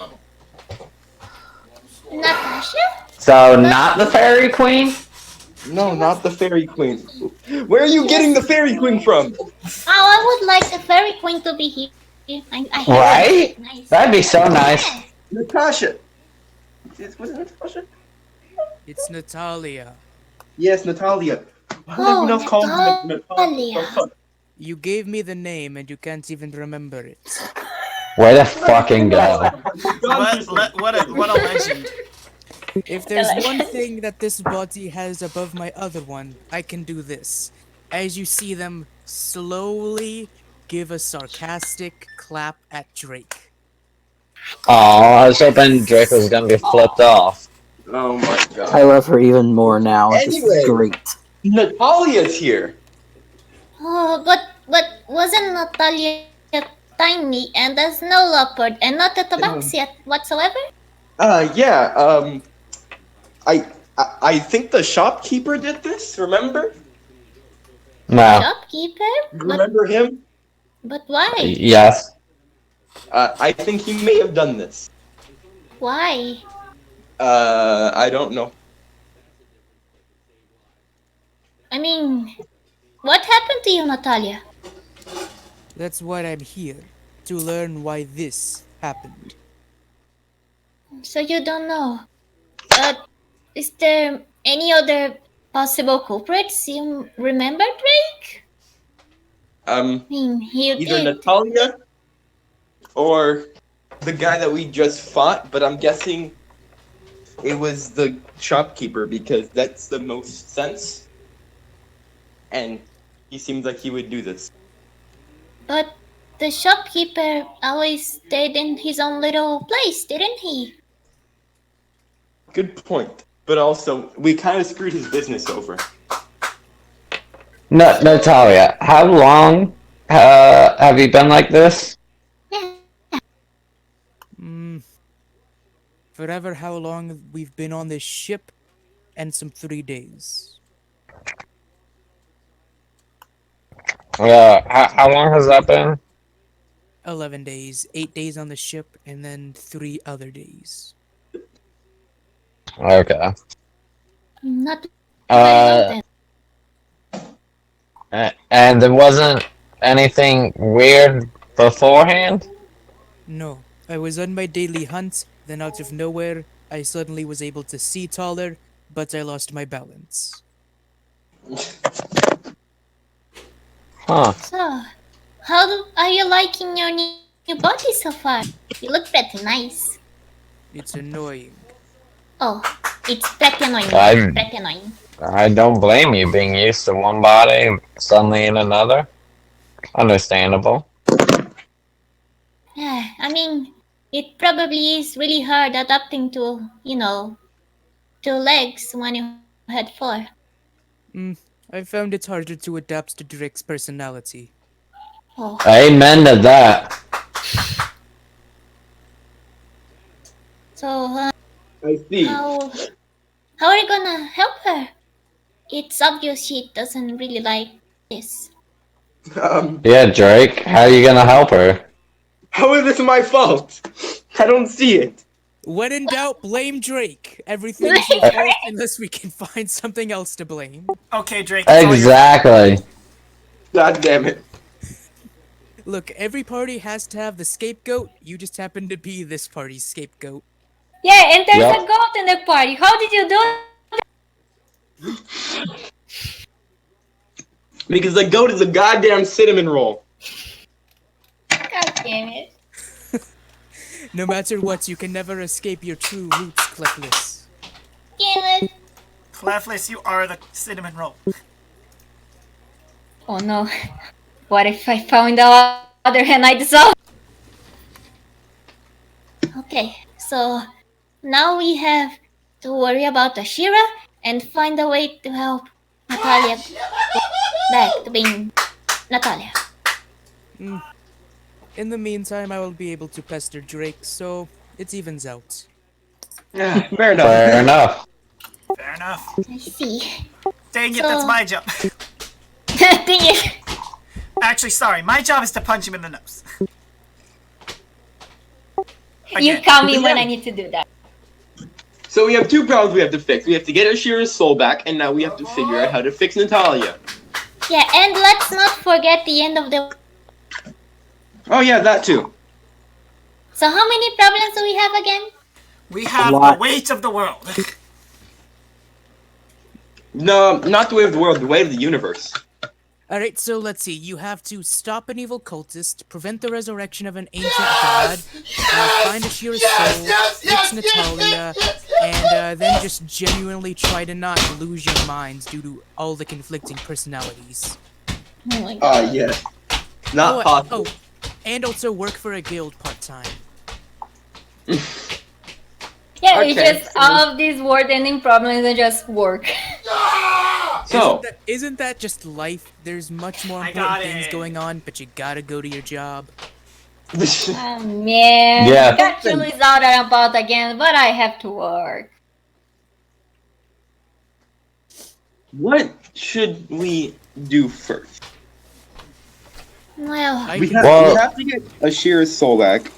Speaker 6: Natasha?
Speaker 1: So, not the Fairy Queen?
Speaker 4: No, not the fairy queen. Where are you getting the fairy queen from?
Speaker 6: Oh, I would like the fairy queen to be here. I heard
Speaker 1: Right?
Speaker 6: it. Nice.
Speaker 1: That'd be so nice.
Speaker 4: Natasha. Was it Natasha?
Speaker 2: It's Natalia.
Speaker 4: Yes, Natalia. Why do
Speaker 6: Oh,
Speaker 4: everyone else call her
Speaker 6: Natalia.
Speaker 4: Natalia?
Speaker 2: You gave me the name and you can't even remember it.
Speaker 1: Where the fucking go?
Speaker 3: What a legend.
Speaker 2: If there's one thing that this body has above my other one, I can do this. As you see them slowly give a sarcastic clap at Drake.
Speaker 1: Oh, I was hoping Drake was gonna be flipped off.
Speaker 4: Oh my god.
Speaker 5: I love her even more now. This
Speaker 4: Anyway.
Speaker 5: is great.
Speaker 4: Natalia's here.
Speaker 6: Oh, but wasn't Natalia tiny and a snow leopard and not a tabaxi whatsoever?
Speaker 4: Yeah, I think the shopkeeper did this. Remember?
Speaker 1: No.
Speaker 6: Shopkeeper?
Speaker 4: Remember him?
Speaker 6: But why?
Speaker 1: Yes.
Speaker 4: I think he may have done this.
Speaker 6: Why?
Speaker 4: I don't know.
Speaker 6: I mean, what happened to you, Natalia?
Speaker 2: That's what I'm here, to learn why this happened.
Speaker 6: So you don't know. Is there any other possible culprits you remember, Drake? I mean, you
Speaker 4: Either
Speaker 6: did.
Speaker 4: Natalia or the guy that we just fought, but I'm guessing it was the shopkeeper because that's the most sense. And he seems like he would do this.
Speaker 6: But the shopkeeper always stayed in his own little place, didn't he?
Speaker 4: Good point. But also, we kind of screwed his business over.
Speaker 1: No, Natalia, how long have you been like this?
Speaker 2: Forever how long we've been on this ship, and some 3 days.
Speaker 1: How long has that been?
Speaker 2: 11 days, 8 days on the ship, and then 3 other days.
Speaker 1: Okay.
Speaker 6: Not very long then.
Speaker 1: And there wasn't anything weird beforehand?
Speaker 2: No, I was on my daily hunt, then out of nowhere, I suddenly was able to see taller, but I lost my balance.
Speaker 1: Huh.
Speaker 6: So, are you liking your new body so far? You look pretty nice.
Speaker 2: It's annoying.
Speaker 6: Oh, it's pretty annoying.
Speaker 1: I-
Speaker 6: Pretty annoying.
Speaker 1: I don't blame you being used to one body, suddenly in another. Understandable.
Speaker 6: Yeah, I mean, it probably is really hard adapting to, 2 legs when you had 4.
Speaker 2: I found it harder to adapt to Drake's personality.
Speaker 6: Oh,
Speaker 1: Amen to that.
Speaker 6: so
Speaker 4: I see.
Speaker 6: how are you gonna help her? It's obvious she doesn't really like this.
Speaker 1: Yeah, Drake, how are you gonna help her?
Speaker 4: How is this my fault? I don't see it.
Speaker 2: When in doubt, blame Drake. Everything's your fault unless we can find something else to blame.
Speaker 3: Okay, Drake. It's all your-
Speaker 1: Exactly.
Speaker 4: God damn it.
Speaker 2: Look, every party has to have the scapegoat. You just happen to be this party's scapegoat.
Speaker 7: Yeah, and there's
Speaker 1: Yep.
Speaker 7: a goat in the party. How did you do it?
Speaker 4: Because the goat is a goddamn cinnamon roll.
Speaker 7: God damn it.
Speaker 2: No matter what, you can never escape your true roots, Kleflys.
Speaker 6: Damn it.
Speaker 3: Kleflys, you are the cinnamon roll.
Speaker 7: Oh no. What if I found the other hand I dissolved?
Speaker 6: Okay, so now we have to worry about Ashira and find a way to help Natalia go back to being Natalia.
Speaker 2: In the meantime, I will be able to pester Drake, so it evens out.
Speaker 4: Yeah, fair enough.
Speaker 1: Fair enough.
Speaker 3: Fair enough.
Speaker 6: I see.
Speaker 3: Dang it,
Speaker 6: So-
Speaker 3: that's my job.
Speaker 6: Dang it.
Speaker 3: Actually, sorry, my job is to punch him in the nose.
Speaker 7: You
Speaker 3: Again.
Speaker 7: tell me when I need to do that.
Speaker 4: So we have 2 problems we have to fix. We have to get Ashira's soul back, and now we have to figure out how to fix Natalia.
Speaker 6: Yeah, and let's not forget the end of the.
Speaker 4: Oh yeah, that too.
Speaker 6: So how many problems do we have again?
Speaker 3: We have
Speaker 5: lot.
Speaker 3: the weight of the world.
Speaker 4: No, not the way of the world, the way of the universe.
Speaker 2: Alright, so let's see. You have to stop an evil cultist, prevent the resurrection of an ancient god, find Ashira's soul, fix Natalia, and then just genuinely try to not lose your minds due to all the conflicting personalities.
Speaker 6: Oh my god.
Speaker 4: Yes. Not possible.
Speaker 2: And also work for a guild part-time.
Speaker 7: Yeah, it's
Speaker 4: Okay.
Speaker 7: just all of these word-ending problems and just work.
Speaker 4: So,
Speaker 2: Isn't that just life? There's much more
Speaker 3: I
Speaker 2: important
Speaker 3: got
Speaker 2: things
Speaker 3: it.
Speaker 2: going on, but you gotta go to your job.
Speaker 7: Oh man.
Speaker 1: Yeah.
Speaker 7: I got Julie's out and about again, but I have to work.
Speaker 4: What should we do first?
Speaker 6: Well,
Speaker 4: We
Speaker 1: Well-
Speaker 4: have to get Ashira's soul back.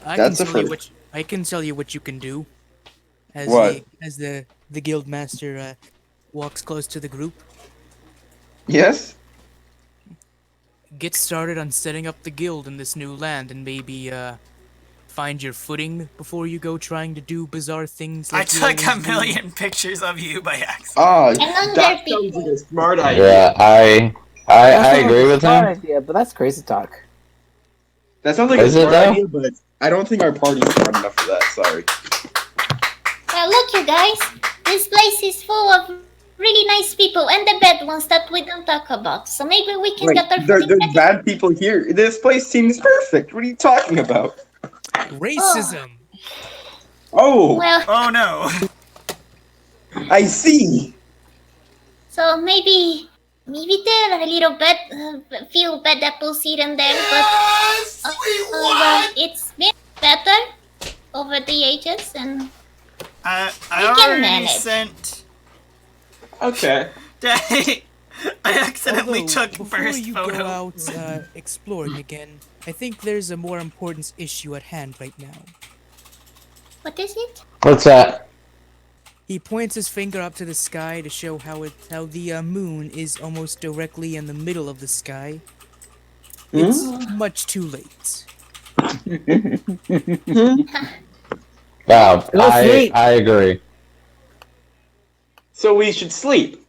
Speaker 2: I
Speaker 4: That's
Speaker 2: can
Speaker 4: the
Speaker 2: tell you
Speaker 4: first.
Speaker 2: what I can tell you what you can do. As
Speaker 4: What?
Speaker 2: the guild master walks close to the group.
Speaker 4: Yes?
Speaker 2: Get started on setting up the guild in this new land, and maybe find your footing before you go trying to do bizarre things.
Speaker 3: I
Speaker 2: Like you
Speaker 3: took a
Speaker 2: always do.
Speaker 3: million pictures of you by accident.
Speaker 4: Ah,
Speaker 6: And then there
Speaker 4: that
Speaker 6: are people.
Speaker 4: sounds like a smart idea.
Speaker 1: Yeah, I
Speaker 5: That sounds
Speaker 1: agree
Speaker 5: like a
Speaker 1: with
Speaker 5: smart
Speaker 1: him.
Speaker 5: idea, but that's crazy talk.
Speaker 4: That sounds like
Speaker 1: Is
Speaker 4: a
Speaker 1: it
Speaker 4: smart
Speaker 1: though?
Speaker 4: idea, but I don't think our party's smart enough for that. Sorry.
Speaker 6: Well, look, you guys. This place is full of really nice people and the bad ones that we don't talk about. So maybe we can
Speaker 4: Wait,
Speaker 6: get our
Speaker 4: there's
Speaker 6: footing back.
Speaker 4: bad people here. This place seems perfect. What are you talking about?
Speaker 2: Racism.
Speaker 4: Oh,
Speaker 6: Well,
Speaker 3: Oh no.
Speaker 4: I see.
Speaker 6: so maybe there are a little bad, few bad apples here and there, but well, it's been better over the ages, and
Speaker 3: I
Speaker 6: We can
Speaker 3: already
Speaker 6: manage.
Speaker 3: sent.
Speaker 4: Okay.
Speaker 3: I accidentally
Speaker 2: Although,
Speaker 3: took
Speaker 2: before
Speaker 3: burst
Speaker 2: you
Speaker 3: photo.
Speaker 2: go out exploring again, I think there's a more important issue at hand right now.
Speaker 6: what is it?
Speaker 1: What's that?
Speaker 2: He points his finger up to the sky to show how the moon is almost directly in the middle of the sky. It's much too late.
Speaker 1: Wow,
Speaker 5: Go sleep.
Speaker 1: I agree.
Speaker 4: So we should sleep.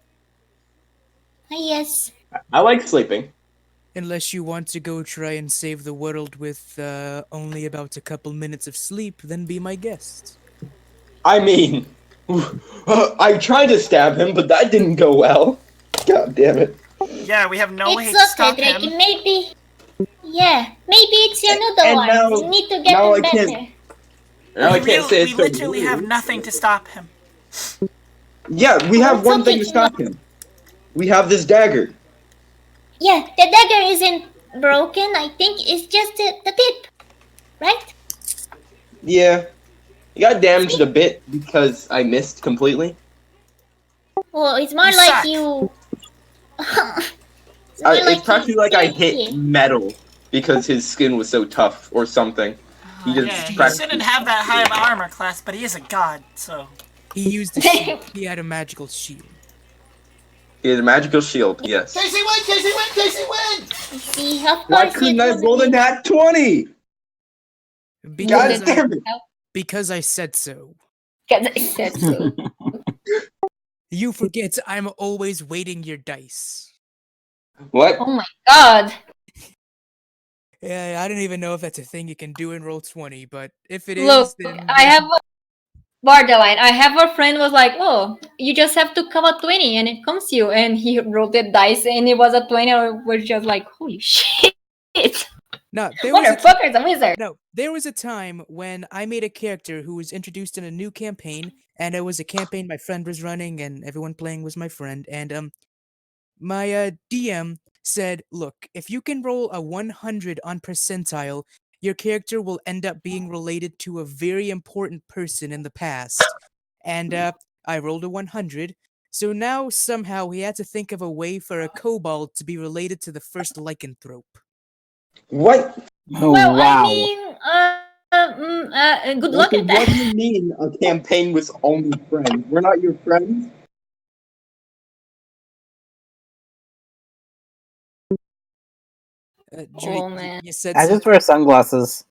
Speaker 6: Yes.
Speaker 4: I like sleeping.
Speaker 2: Unless you want to go try and save the world with only about a couple minutes of sleep, then be my guest.
Speaker 4: I mean, I tried to stab him, but that didn't go well. God damn it.
Speaker 3: Yeah, we have no way to
Speaker 6: It's
Speaker 3: stop
Speaker 6: okay, Drake.
Speaker 3: him.
Speaker 6: Maybe. Yeah, maybe it's your noodle
Speaker 4: And
Speaker 6: arms.
Speaker 4: now-
Speaker 6: You need to get
Speaker 4: now
Speaker 6: them
Speaker 4: I can't-
Speaker 6: better.
Speaker 4: Now I can't say
Speaker 3: We
Speaker 4: it's so
Speaker 3: literally have
Speaker 4: rude.
Speaker 3: nothing to stop him.
Speaker 4: Yeah, we have
Speaker 6: It's
Speaker 4: one
Speaker 6: okay
Speaker 4: thing to
Speaker 6: to
Speaker 4: stop him. We have this dagger.
Speaker 6: Yeah, the dagger isn't broken. I think it's just the tip, right?
Speaker 4: Yeah. It got damaged a bit because I missed completely.
Speaker 6: Well, it's more
Speaker 3: You
Speaker 6: like
Speaker 3: suck.
Speaker 6: you. It's more
Speaker 4: It's practically like I
Speaker 6: hit
Speaker 4: hit metal because his skin was so tough or something. He just
Speaker 3: Yeah, he
Speaker 4: practically-
Speaker 3: shouldn't have that high of armor class, but he is a god, so.
Speaker 2: He used a shield. He had a magical shield.
Speaker 4: He has a magical shield, yes.
Speaker 8: Casey win! Casey win! Casey win!
Speaker 6: See, of
Speaker 4: Why
Speaker 6: course
Speaker 4: couldn't
Speaker 6: it
Speaker 4: I
Speaker 6: wouldn't
Speaker 4: roll a
Speaker 6: be-
Speaker 4: nat 20?
Speaker 2: Because,
Speaker 4: God damn it.
Speaker 2: because I said so.
Speaker 7: Because I said so.
Speaker 2: You forget I'm always weighting your dice.
Speaker 4: What?
Speaker 7: Oh my god.
Speaker 2: Yeah, I don't even know if that's a thing you can do in Roll20, but if it is,
Speaker 7: Look,
Speaker 2: then
Speaker 7: I have a Bardbarain. I have a friend was like, oh, you just have to cover 20 and it comes to you. And he rolled the dice and it was a 20 and we're just like, holy shit.
Speaker 2: No, there was a
Speaker 7: Motherfucker's a wizard.
Speaker 2: No, there was a time when I made a character who was introduced in a new campaign, and it was a campaign my friend was running, and everyone playing was my friend. And my DM said, "Look, if you can roll a 100 on percentile, your character will end up being related to a very important person in the past." And I rolled a 100. So now somehow he had to think of a way for a kobold to be related to the first lycanthrope.
Speaker 4: What?
Speaker 5: Oh,
Speaker 7: Well,
Speaker 5: wow.
Speaker 7: I mean, good luck at
Speaker 4: What
Speaker 7: that.
Speaker 4: do you mean a campaign was only friends? We're not your friends?
Speaker 2: Drake,
Speaker 7: man.
Speaker 2: you said
Speaker 5: I
Speaker 2: something.
Speaker 5: just wear sunglasses.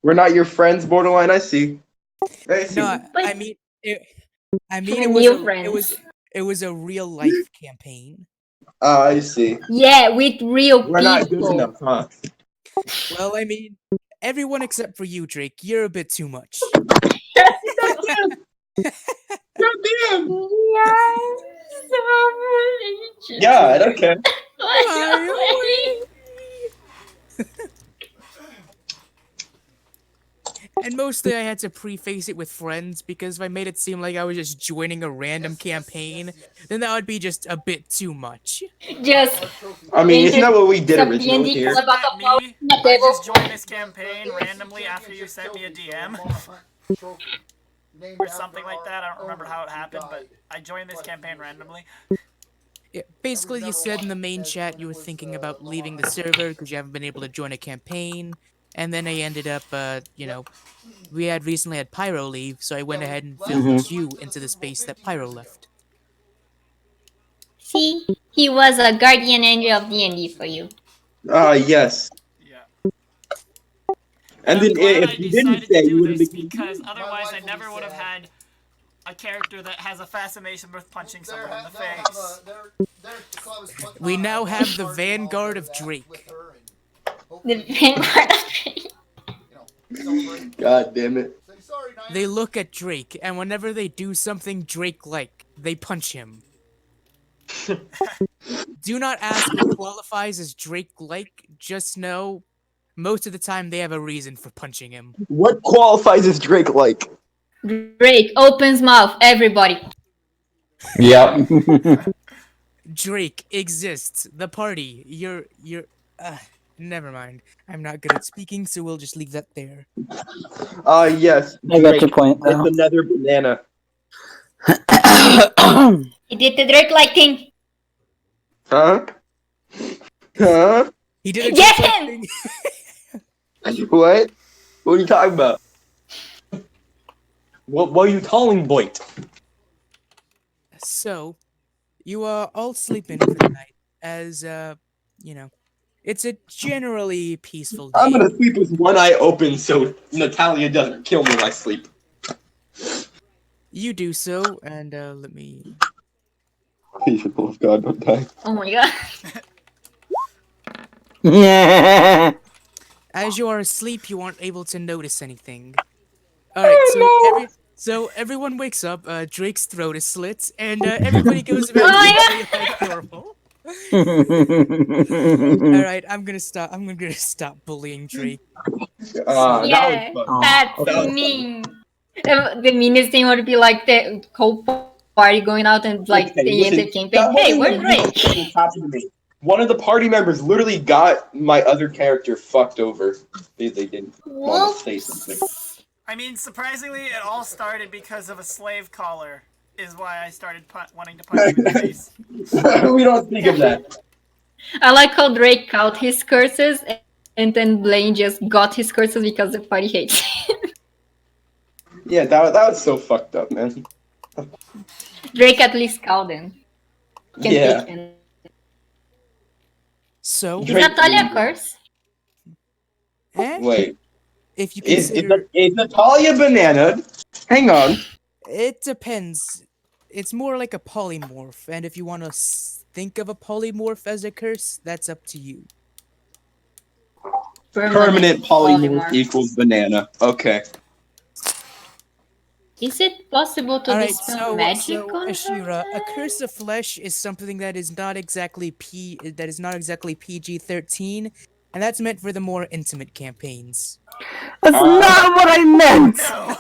Speaker 4: We're not your friends, Borderline, I see. I see.
Speaker 2: No, I
Speaker 6: But-
Speaker 2: mean, it
Speaker 7: New
Speaker 2: it was a real life campaign.
Speaker 4: I see.
Speaker 7: Yeah, with real
Speaker 4: We're not good
Speaker 7: people.
Speaker 4: enough, huh?
Speaker 2: Well, I mean, everyone except for you, Drake. You're a bit too much.
Speaker 4: God damn! Yeah, okay.
Speaker 2: And mostly I had to preface it with friends because if I made it seem like I was just joining a random campaign, then that would be just a bit too much.
Speaker 7: Just
Speaker 4: I mean, isn't that what we did
Speaker 7: some
Speaker 4: originally
Speaker 7: D&D
Speaker 4: here?
Speaker 3: Isn't
Speaker 7: about
Speaker 3: that
Speaker 7: the power
Speaker 3: me?
Speaker 7: in the
Speaker 3: I
Speaker 7: table.
Speaker 3: just joined this campaign randomly after you sent me a DM or something like that. I don't remember how it happened, but I joined this campaign randomly.
Speaker 2: Yeah, basically, you said in the main chat you were thinking about leaving the server because you haven't been able to join a campaign, and then I ended up, we had recently had Pyro leave, so I went ahead and filled you into the space that Pyro left.
Speaker 7: See, he was a guardian angel of D&D for you.
Speaker 4: Yes.
Speaker 3: Yeah.
Speaker 4: And
Speaker 3: I'm
Speaker 4: then
Speaker 3: glad
Speaker 4: if
Speaker 3: I
Speaker 4: you didn't
Speaker 3: decided to
Speaker 4: say, you
Speaker 3: do
Speaker 4: would have
Speaker 3: this
Speaker 4: been.
Speaker 3: because otherwise I never would have had a character that has a fascination with punching someone in the face.
Speaker 2: We now have the Vanguard of Drake.
Speaker 7: The Vanguard of Drake.
Speaker 4: God damn it.
Speaker 2: They look at Drake, and whenever they do something Drake-like, they punch him. Do not ask what qualifies as Drake-like, just know most of the time they have a reason for punching him.
Speaker 4: What qualifies as Drake like?
Speaker 7: Drake opens mouth, everybody.
Speaker 1: Yep.
Speaker 2: Drake exists. The party. Never mind. I'm not good at speaking, so we'll just leave that there.
Speaker 4: Yes.
Speaker 5: I got your point,
Speaker 4: It's
Speaker 5: though.
Speaker 4: another banana.
Speaker 7: He did the Drake-like thing.
Speaker 4: Huh? Huh?
Speaker 2: He did a
Speaker 7: Get
Speaker 2: Drake-like
Speaker 7: him!
Speaker 2: thing.
Speaker 4: What? What are you talking about? What are you calling Boyd?
Speaker 2: So, you are all sleeping for the night, as, it's a generally peaceful day.
Speaker 4: I'm gonna sleep with one eye open so Natalia doesn't kill me when I sleep.
Speaker 2: You do so, and, let me...
Speaker 4: People of God, don't die.
Speaker 7: Oh my god.
Speaker 5: Yeah.
Speaker 2: As you are asleep, you aren't able to notice anything. Alright, so everyone wakes up, Drake's throat is slit, and everybody goes about
Speaker 7: Oh
Speaker 2: like normal. Alright, I'm gonna stop bullying Drake.
Speaker 7: Yeah, that's mean. The meanest thing would be like the whole party going out and like the end of campaign. Hey, where's Drake?
Speaker 4: One of the party members literally got my other character fucked over. They didn't want to say something.
Speaker 3: I mean, surprisingly, it all started because of a slave collar, is why I started wanting to punch him in the face.
Speaker 4: We don't speak of that.
Speaker 7: I like how Drake caught his curses and then Blaine just got his curses because the party hates him.
Speaker 4: Yeah, that was so fucked up, man.
Speaker 7: Drake at least caught him. Can
Speaker 4: Yeah.
Speaker 7: take him.
Speaker 2: So,
Speaker 7: Is Natalia a curse?
Speaker 4: Wait,
Speaker 2: if you
Speaker 4: is
Speaker 2: consider...
Speaker 4: Natalia banana? Hang on.
Speaker 2: It depends. It's more like a polymorph, and if you want to think of a polymorph as a curse, that's up to you.
Speaker 4: Permanent polymorph equals banana. Okay.
Speaker 7: Is it possible to
Speaker 2: Alright,
Speaker 7: dispel magic on
Speaker 2: Ashira,
Speaker 7: her?
Speaker 2: a curse of flesh is something that is not exactly PG-13, and that's meant for the more intimate campaigns.
Speaker 5: That's not what I meant!
Speaker 3: No.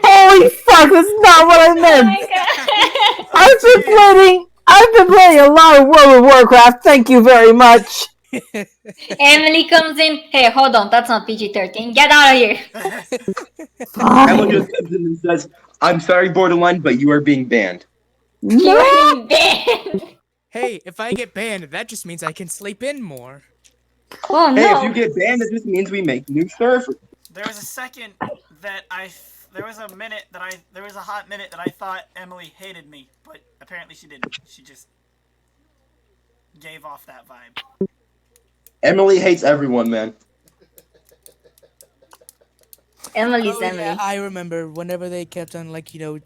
Speaker 5: Holy fuck, that's not what I
Speaker 7: Oh
Speaker 5: meant!
Speaker 7: my god.
Speaker 5: I've been playing a lot of World of Warcraft, thank you very much!
Speaker 7: Emily comes in. Hey, hold on, that's not PG-13. Get out of here.
Speaker 4: Emily just comes in and says, "I'm sorry, Borderline, but you are being banned."
Speaker 7: You're being banned.
Speaker 2: Hey, if I get banned, that just means I can sleep in more.
Speaker 7: Oh
Speaker 4: Hey, if
Speaker 7: no.
Speaker 4: you get banned, it just means we make new servers.
Speaker 3: There was a second that there was a hot minute that I thought Emily hated me, but apparently she didn't. She just gave off that vibe.
Speaker 4: Emily hates everyone, man.
Speaker 7: Emily's
Speaker 2: Oh,
Speaker 7: Emily.
Speaker 2: yeah, I remember whenever they kept on,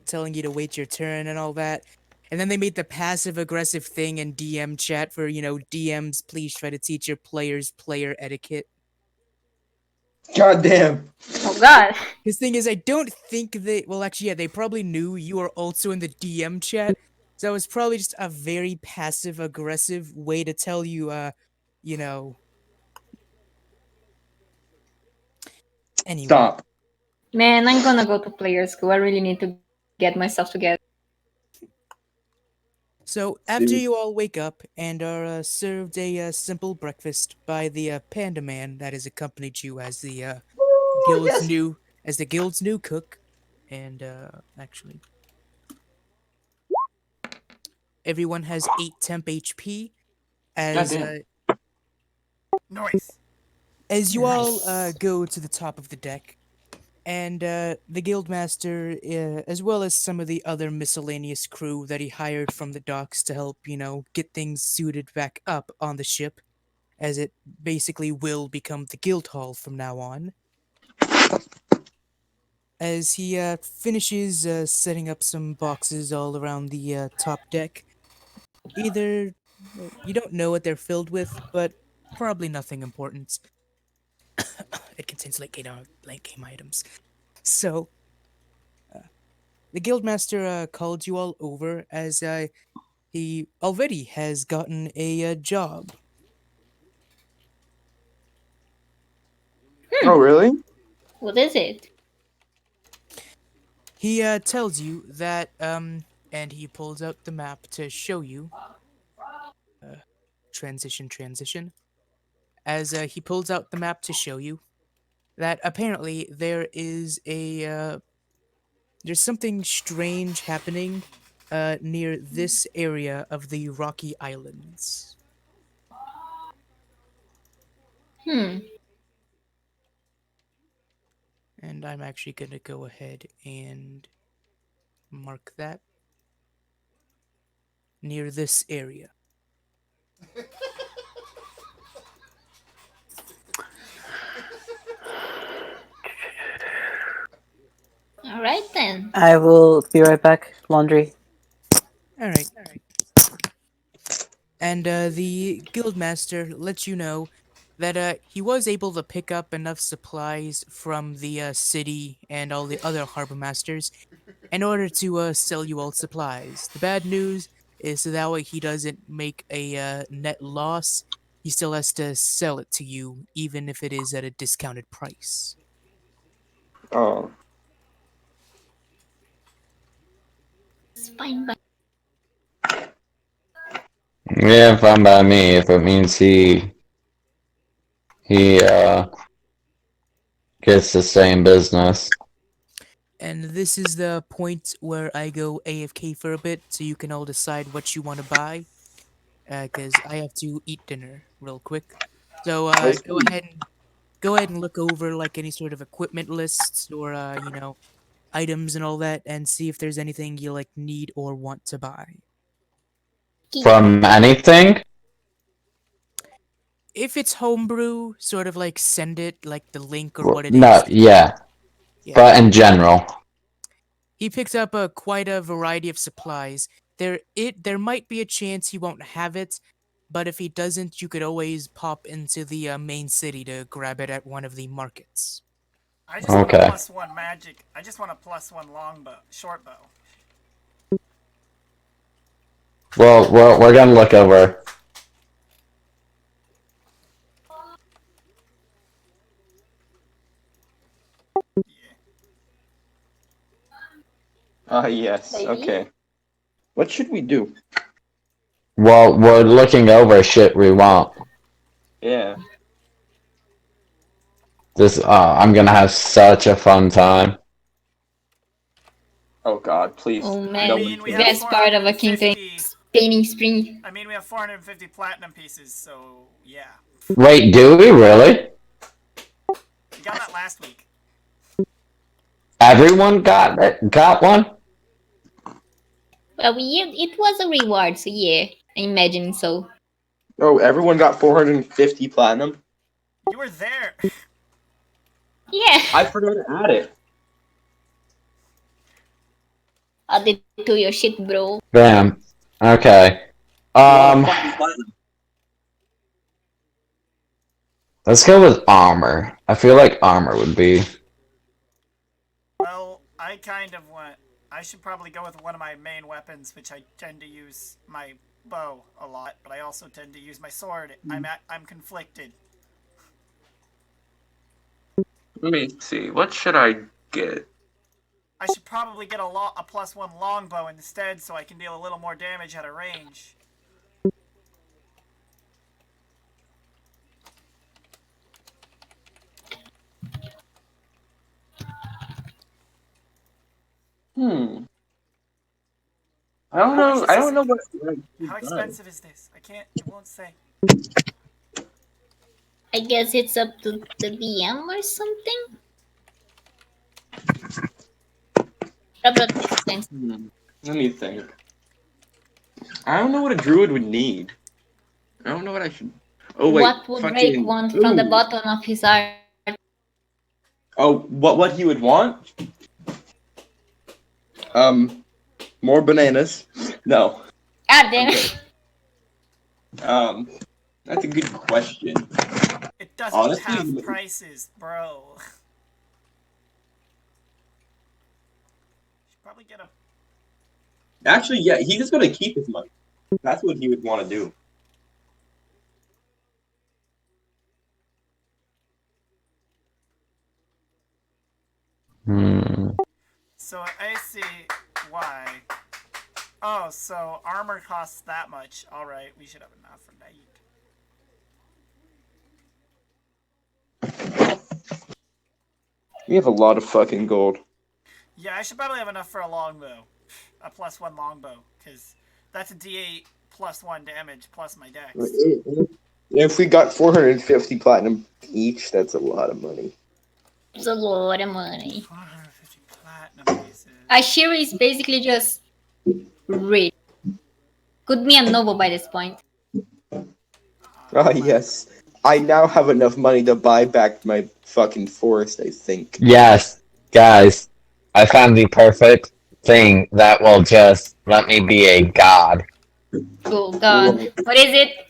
Speaker 2: telling you to wait your turn and all that. And then they made the passive-aggressive thing in DM chat for, DMs, please try to teach your players player etiquette.
Speaker 4: God damn.
Speaker 7: Oh god.
Speaker 2: His thing is, I don't think they... Well, actually, yeah, they probably knew you were also in the DM chat. So it was probably just a very passive-aggressive way to tell you, Anyway.
Speaker 4: Stop.
Speaker 7: Man, I'm gonna go to player school. I really need to get myself together.
Speaker 2: So, after you all wake up and are served a simple breakfast by the Panda Man that has accompanied you as the guild's new cook, and actually, everyone has 8 temp HP. As
Speaker 4: Goddamn.
Speaker 3: Noise.
Speaker 2: as you all go to the top of the deck, and the guildmaster, as well as some of the other miscellaneous crew that he hired from the docks to help, get things suited back up on the ship, as it basically will become the guild hall from now on. As he finishes setting up some boxes all around the top deck, either you don't know what they're filled with, but probably nothing important. It contains late game items. So, the guildmaster called you all over as he already has gotten a job.
Speaker 4: Oh, really?
Speaker 7: What is it?
Speaker 2: He tells you that, and he pulls out the map to show you. Transition. As he pulls out the map to show you that apparently there is there's something strange happening near this area of the Rocky Islands.
Speaker 7: Hmm.
Speaker 2: And I'm actually going to go ahead and mark that near this area.
Speaker 6: All right then.
Speaker 5: I will be right back. Laundry.
Speaker 2: All right. And the guildmaster lets you know that he was able to pick up enough supplies from the city and all the other harbor masters in order to sell you all supplies. The bad news is so that way he doesn't make a net loss. He still has to sell it to you, even if it is at a discounted price.
Speaker 4: Oh.
Speaker 6: It's fine, but
Speaker 1: Yeah, fine by me if it means he gets the same business.
Speaker 2: And this is the point where I go AFK for a bit, so you can all decide what you want to buy. Because I have to eat dinner real quick. So go ahead and look over like any sort of equipment lists or items and all that, and see if there's anything you like need or want to buy.
Speaker 1: From anything?
Speaker 2: If it's homebrew, sort of like send it like the link or what it
Speaker 1: No,
Speaker 2: is.
Speaker 1: yeah.
Speaker 2: Yeah.
Speaker 1: But in general.
Speaker 2: He picks up quite a variety of supplies. There might be a chance he won't have it, but if he doesn't, you could always pop into the main city to grab it at one of the markets.
Speaker 3: I just want a
Speaker 1: Okay.
Speaker 3: +1 magic. I just want a +1 longbow, short bow.
Speaker 1: Well, we're gonna look over.
Speaker 4: Ah, yes.
Speaker 7: Maybe.
Speaker 4: Okay. What should we do?
Speaker 1: Well, we're looking over shit we want.
Speaker 4: Yeah.
Speaker 1: I'm gonna have such a fun time.
Speaker 4: Oh God, please.
Speaker 7: Oh
Speaker 3: I
Speaker 7: man,
Speaker 3: mean, we have
Speaker 7: best part of a
Speaker 3: 450
Speaker 7: campaign, painting spree.
Speaker 3: I mean, we have 450 platinum pieces, so yeah.
Speaker 1: Wait, do we really?
Speaker 3: We got that last week.
Speaker 1: Everyone got one?
Speaker 6: well, it was a reward, so yeah, I imagine so.
Speaker 4: Oh, everyone got 450 platinum.
Speaker 3: You were there.
Speaker 6: Yeah,
Speaker 4: I forgot to add it.
Speaker 6: add it to your shit, bro.
Speaker 1: Bam. Okay. Let's go with armor. I feel like armor would be.
Speaker 3: Well, I kind of want. I should probably go with one of my main weapons, which I tend to use my bow a lot, but I also tend to use my sword. I'm conflicted.
Speaker 4: Let me see. What should I get?
Speaker 3: I should probably get a +1 longbow instead, so I can deal a little more damage at a range.
Speaker 4: I don't know. I don't know what.
Speaker 3: How expensive is this? I can't. It won't say.
Speaker 6: I guess it's up to the DM or something. Probably expensive.
Speaker 4: Let me think. I don't know what a druid would need. I don't know what I should. Oh wait.
Speaker 7: What would Drake want from the bottom of his heart?
Speaker 4: Oh, what he would want? More bananas. No.
Speaker 7: God damn it.
Speaker 4: That's a good question.
Speaker 3: It doesn't
Speaker 4: Honestly,
Speaker 3: have prices, bro. Should probably get a.
Speaker 4: Actually, yeah, he's just gonna keep his money. That's what he would want to do.
Speaker 3: So I see why. Oh, so armor costs that much. All right, we should have enough for that.
Speaker 4: We have a lot of fucking gold.
Speaker 3: Yeah, I should probably have enough for a longbow, a +1 longbow, because that's a D8 +1 damage plus my dex.
Speaker 4: If we got 450 platinum each, that's a lot of money.
Speaker 6: It's a lot of money.
Speaker 3: 450 platinum pieces.
Speaker 7: Ashira is basically just rich. Could be a noble by this point.
Speaker 4: Ah, yes. I now have enough money to buy back my fucking forest, I think.
Speaker 1: Yes, guys, I found the perfect thing that will just let me be a god.
Speaker 7: Oh god. What is it?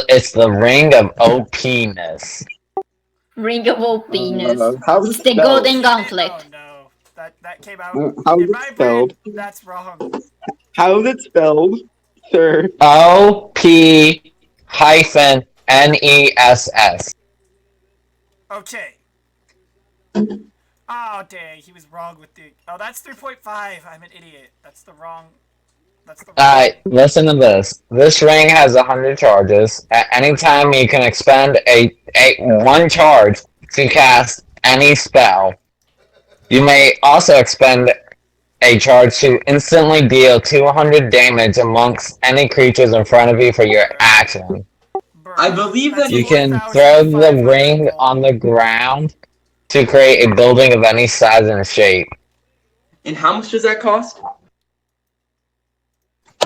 Speaker 1: It's the Ring of OP-ness.
Speaker 7: Ring of all penis.
Speaker 4: How's
Speaker 7: It's
Speaker 4: it
Speaker 7: the
Speaker 4: spelled?
Speaker 7: golden gauntlet.
Speaker 3: Oh no, that came out.
Speaker 4: How's
Speaker 3: In
Speaker 4: it
Speaker 3: my
Speaker 4: spelled?
Speaker 3: brain, that's wrong.
Speaker 4: How's it spelled, sir?
Speaker 1: OP-NESS.
Speaker 3: Okay. Oh dang, he was wrong with the. Oh, that's 3.5. I'm an idiot. That's the wrong.
Speaker 1: Alright, listen to this. This ring has 100 charges. At any time, you can expend a one charge to cast any spell. You may also expend a charge to instantly deal 200 damage amongst any creatures in front of you for your action.
Speaker 4: I believe that
Speaker 1: You can throw the ring on the ground to create a building of any size and shape.
Speaker 4: And how much does that cost?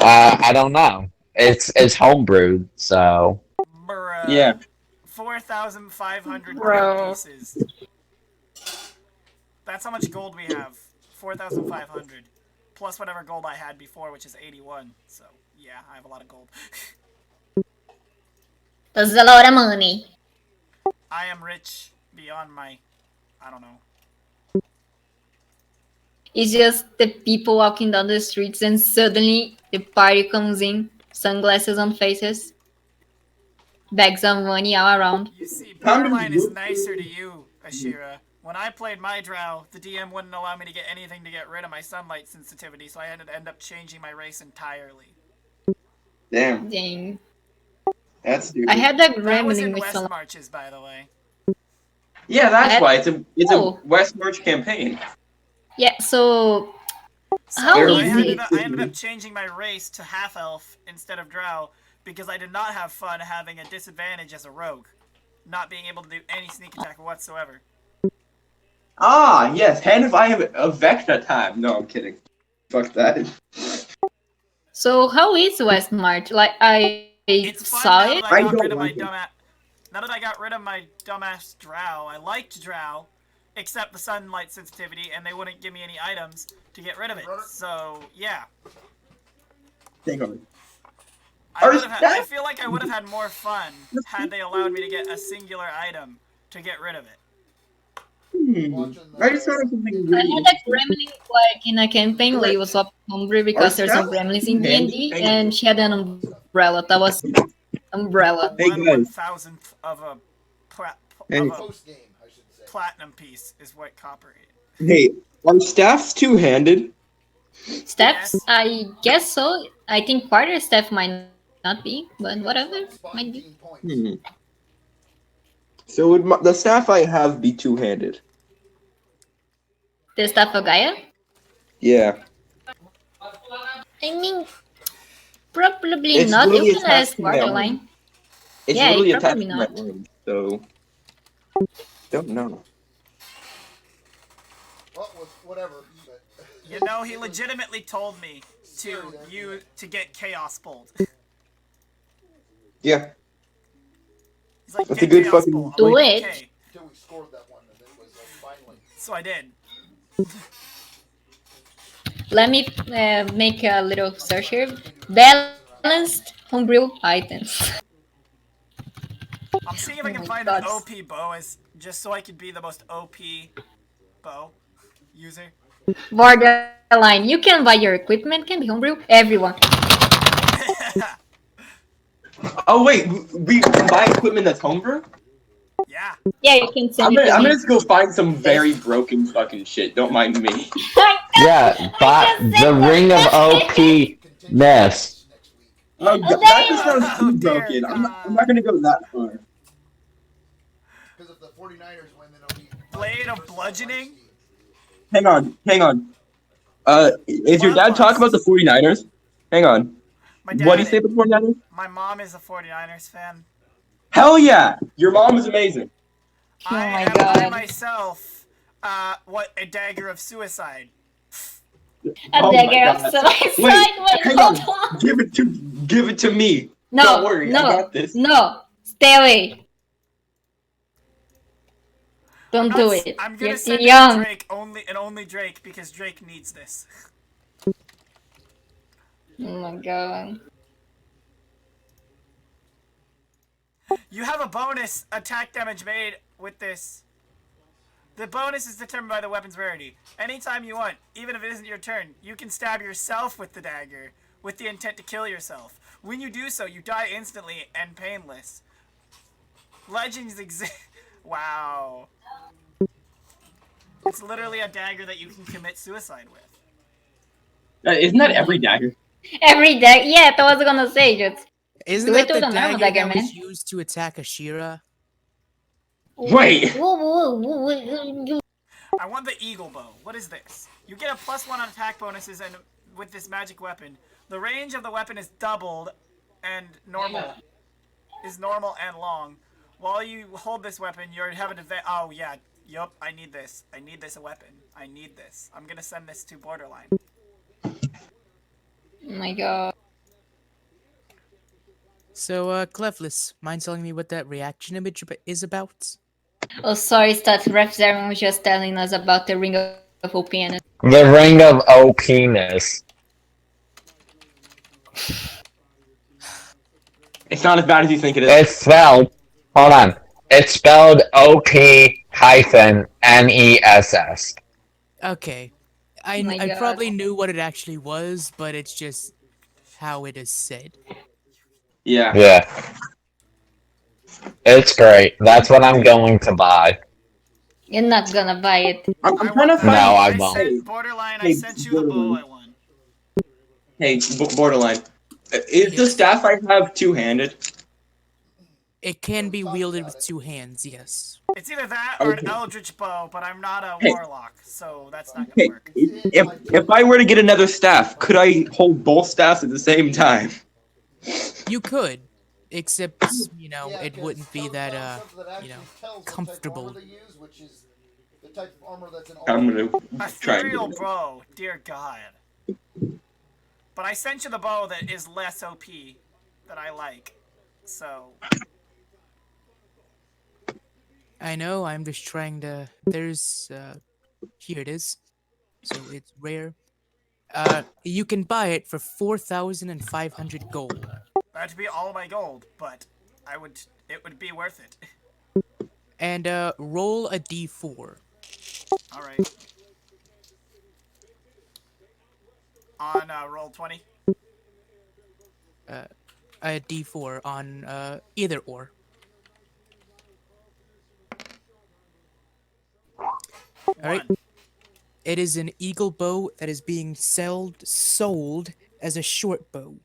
Speaker 1: I don't know. It's homebrewed, so.
Speaker 3: Bruh.
Speaker 4: Yeah.
Speaker 3: 4,500
Speaker 7: Bro.
Speaker 3: pieces. That's how much gold we have. 4,500. Plus whatever gold I had before, which is 81. So, yeah, I have a lot of gold.
Speaker 6: That's a lot of money.
Speaker 3: I am rich beyond my... I don't know.
Speaker 7: It's just the people walking down the streets and suddenly the party comes in, sunglasses on faces, bags of money all around.
Speaker 3: You see, Borderline is nicer to you, Ashira. When I played my Drow, the DM wouldn't allow me to get anything to get rid of my sunlight sensitivity, so I had to end up changing my race entirely.
Speaker 4: Damn.
Speaker 7: Dang.
Speaker 4: That's stupid.
Speaker 7: I had that
Speaker 3: That was
Speaker 7: gremlin
Speaker 3: in
Speaker 7: with
Speaker 3: West
Speaker 7: some.
Speaker 3: Marches, by the way.
Speaker 4: Yeah, that's why it's a
Speaker 7: Oh.
Speaker 4: West March campaign.
Speaker 7: Yeah, so
Speaker 3: So
Speaker 7: how
Speaker 3: I
Speaker 7: easy?
Speaker 3: ended up changing my race to half-elf instead of Drow because I did not have fun having a disadvantage as a rogue. Not being able to do any sneak attack whatsoever.
Speaker 4: Ah, yes. And if I have a Vecna time. No, I'm kidding. Fuck that.
Speaker 7: So how is West March? Like I
Speaker 3: It's fun
Speaker 7: saw
Speaker 3: now
Speaker 7: it.
Speaker 3: that I got
Speaker 4: don't
Speaker 3: rid of my
Speaker 4: like it.
Speaker 3: dumbass. Now that I got rid of my dumbass Drow, I liked Drow, except the sunlight sensitivity, and they wouldn't give me any items to get rid of it. So yeah,
Speaker 4: Hang on.
Speaker 3: I feel like I would have had more fun had they allowed me to get a singular item to get rid of it.
Speaker 4: I just thought of something
Speaker 7: I
Speaker 4: really
Speaker 7: had a gremlin like in a campaign where it was up homebrew because there's some gremlins in D&D, and she had an umbrella. That was umbrella.
Speaker 4: Hey,
Speaker 3: One
Speaker 4: guys.
Speaker 3: 1,000th of a,
Speaker 4: Hey.
Speaker 8: Post game, I should say.
Speaker 3: platinum piece is what copper is.
Speaker 4: Hey, are staffs two-handed?
Speaker 7: Steps?
Speaker 3: Yes.
Speaker 7: I guess so. I think quarter staff might not be, but whatever. Might be.
Speaker 8: 15 points.
Speaker 4: So would the staff I have be two-handed?
Speaker 7: The staff of Gaia?
Speaker 4: Yeah.
Speaker 6: I mean, probably
Speaker 4: It's
Speaker 6: not. You
Speaker 4: literally
Speaker 6: can ask
Speaker 4: attached to my arm.
Speaker 6: borderline.
Speaker 4: It's
Speaker 6: Yeah,
Speaker 4: literally
Speaker 6: it's
Speaker 4: attached
Speaker 6: probably
Speaker 4: to my
Speaker 6: not.
Speaker 4: arm, so don't know.
Speaker 8: Well, whatever. But
Speaker 3: You know, he legitimately told me to get Chaos Bolt.
Speaker 4: Yeah,
Speaker 3: He's like,
Speaker 4: That's
Speaker 3: get
Speaker 4: a good
Speaker 3: Chaos
Speaker 4: fucking-
Speaker 3: Bolt. I'm
Speaker 6: Do
Speaker 3: like,
Speaker 6: it.
Speaker 3: okay.
Speaker 8: until we scored that one, and it was finally.
Speaker 3: So I did.
Speaker 7: Let me make a little search here. Balanced homebrew items.
Speaker 3: I'm seeing if I can
Speaker 7: my
Speaker 3: find
Speaker 7: God.
Speaker 3: an OP bow just so I can be the most OP bow user.
Speaker 7: Borderline. You can buy your equipment, can be homebrew. Everyone.
Speaker 4: Oh wait, we can buy equipment that's homebrew?
Speaker 3: Yeah.
Speaker 7: Yeah, you can send
Speaker 4: I'm
Speaker 7: it
Speaker 4: gonna,
Speaker 7: to
Speaker 4: I'm
Speaker 7: me.
Speaker 4: gonna just go find some very broken fucking shit. Don't mind me.
Speaker 1: Yeah, but the Ring of OP-ness.
Speaker 8: Next week.
Speaker 4: That just sounds
Speaker 3: Oh,
Speaker 4: too
Speaker 3: dear
Speaker 4: broken. I'm
Speaker 3: God.
Speaker 4: not gonna go that far.
Speaker 8: Because if the 49ers win, then it'll be
Speaker 3: Blade of Bludgeoning?
Speaker 4: Hang on. Is your dad talking about the 49ers? Hang on.
Speaker 3: My
Speaker 4: What do you
Speaker 3: dad,
Speaker 4: say about the 49ers?
Speaker 3: my mom is a 49ers fan.
Speaker 4: Hell yeah! Your mom is amazing.
Speaker 7: Oh
Speaker 3: I
Speaker 7: my
Speaker 3: am
Speaker 7: God.
Speaker 3: I myself, a dagger of suicide.
Speaker 7: A
Speaker 4: Oh my
Speaker 7: dagger of
Speaker 4: God.
Speaker 7: suicide.
Speaker 4: Wait, hang
Speaker 7: hold
Speaker 4: on.
Speaker 7: on.
Speaker 4: Give it to me.
Speaker 7: No,
Speaker 4: Don't worry,
Speaker 7: no,
Speaker 4: I got this.
Speaker 7: no. Stay away. Don't do it.
Speaker 3: I'm
Speaker 7: You're
Speaker 3: gonna
Speaker 7: too
Speaker 3: send it to
Speaker 7: young.
Speaker 3: Drake only Drake because Drake needs this.
Speaker 7: Oh my God.
Speaker 3: You have a bonus attack damage made with this. The bonus is determined by the weapon's rarity. Anytime you want, even if it isn't your turn, you can stab yourself with the dagger with the intent to kill yourself. When you do so, you die instantly and painless. Legends exist. Wow. It's literally a dagger that you can commit suicide with.
Speaker 4: Isn't that every dagger?
Speaker 7: Every day. Yeah, I was gonna say just
Speaker 2: Isn't
Speaker 7: do it
Speaker 2: that
Speaker 7: to
Speaker 2: the
Speaker 7: the normal
Speaker 2: dagger
Speaker 7: dagger,
Speaker 2: that
Speaker 7: man.
Speaker 2: was used to attack Ashira?
Speaker 4: Wait.
Speaker 3: I want the eagle bow. What is this? You get a +1 on attack bonuses, and with this magic weapon, the range of the weapon is doubled, and normal and long. While you hold this weapon, you have an advantage. Oh yeah, yup. I need this. I need this weapon. I need this. I'm gonna send this to Borderline.
Speaker 7: Oh my God.
Speaker 2: So, Kleflys, mind telling me what that reaction image is about?
Speaker 7: Oh, sorry, Stat. Rafzaren was just telling us about the Ring of OPN.
Speaker 1: The Ring of OP-ness.
Speaker 4: It's not as bad as you think it is.
Speaker 1: It's spelled, hold on, it's spelled OP-NESS.
Speaker 2: Okay.
Speaker 7: Oh my
Speaker 2: I
Speaker 7: God.
Speaker 2: probably knew what it actually was, but it's just how it is said.
Speaker 4: Yeah.
Speaker 1: Yeah. It's great. That's what I'm going to buy.
Speaker 7: You're not gonna buy it.
Speaker 4: I'm
Speaker 3: I
Speaker 4: trying to
Speaker 3: want
Speaker 4: find.
Speaker 1: No, I
Speaker 3: I
Speaker 1: won't.
Speaker 3: sent Borderline. I
Speaker 4: Hey,
Speaker 3: sent you the bow
Speaker 4: Borderline.
Speaker 3: I want.
Speaker 4: Hey, Borderline. Is the
Speaker 2: Yes.
Speaker 4: staff I have two-handed?
Speaker 2: It can be wielded with two hands, yes.
Speaker 3: It's either that or an
Speaker 4: Okay.
Speaker 3: Eldritch bow, but I'm not a
Speaker 4: Hey.
Speaker 3: warlock, so that's not gonna
Speaker 4: Hey,
Speaker 3: work.
Speaker 4: if I were to get another staff, could I hold both staffs at the same time?
Speaker 2: You could, except, you know,
Speaker 8: Yeah,
Speaker 2: it
Speaker 8: 'cause
Speaker 2: wouldn't be
Speaker 8: comes
Speaker 2: that,
Speaker 8: down to something that
Speaker 2: you know,
Speaker 8: actually tells what type of
Speaker 2: comfortable.
Speaker 8: armor they use, which is the type of armor that's in all
Speaker 4: I'm gonna try and
Speaker 3: Ethereal
Speaker 4: get it.
Speaker 3: bow, dear God. But I sent you the bow that is less OP that I like. So
Speaker 2: I know, I'm just trying to... There's, here it is. So it's rare. You can buy it for 4,500 gold.
Speaker 3: that'd be all my gold, but it would be worth it.
Speaker 2: And, roll a d4.
Speaker 3: Alright. On roll 20.
Speaker 2: A d4 on, either or. Alright.
Speaker 3: One.
Speaker 2: It is an eagle bow that is being sold as a short bow.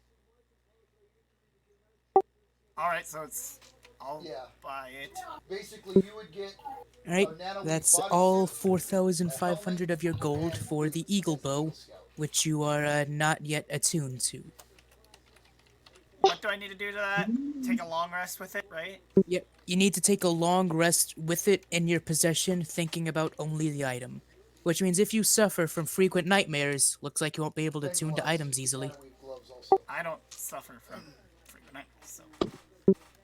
Speaker 3: Alright, so it's I'll
Speaker 8: Yeah.
Speaker 3: buy it.
Speaker 8: Basically, you would get
Speaker 2: All right,
Speaker 8: a nano
Speaker 2: that's
Speaker 8: bodysuit,
Speaker 2: all
Speaker 8: a
Speaker 2: 4,500 of your
Speaker 8: helmet,
Speaker 2: gold
Speaker 8: and
Speaker 2: for the
Speaker 8: boots
Speaker 2: Eagle
Speaker 8: as an
Speaker 2: Bow,
Speaker 8: Eagle Scout.
Speaker 2: which you are not yet attuned to.
Speaker 3: What do I need to do to that? Take a long rest with it, right?
Speaker 2: Yep, you need to take a long rest with it in your possession, thinking about only the item. Which means if you suffer from frequent nightmares, looks like you won't be able to
Speaker 8: And
Speaker 2: tune to
Speaker 8: gloves.
Speaker 2: items easily.
Speaker 8: Nano weave gloves also.
Speaker 3: I don't suffer from frequent night, so.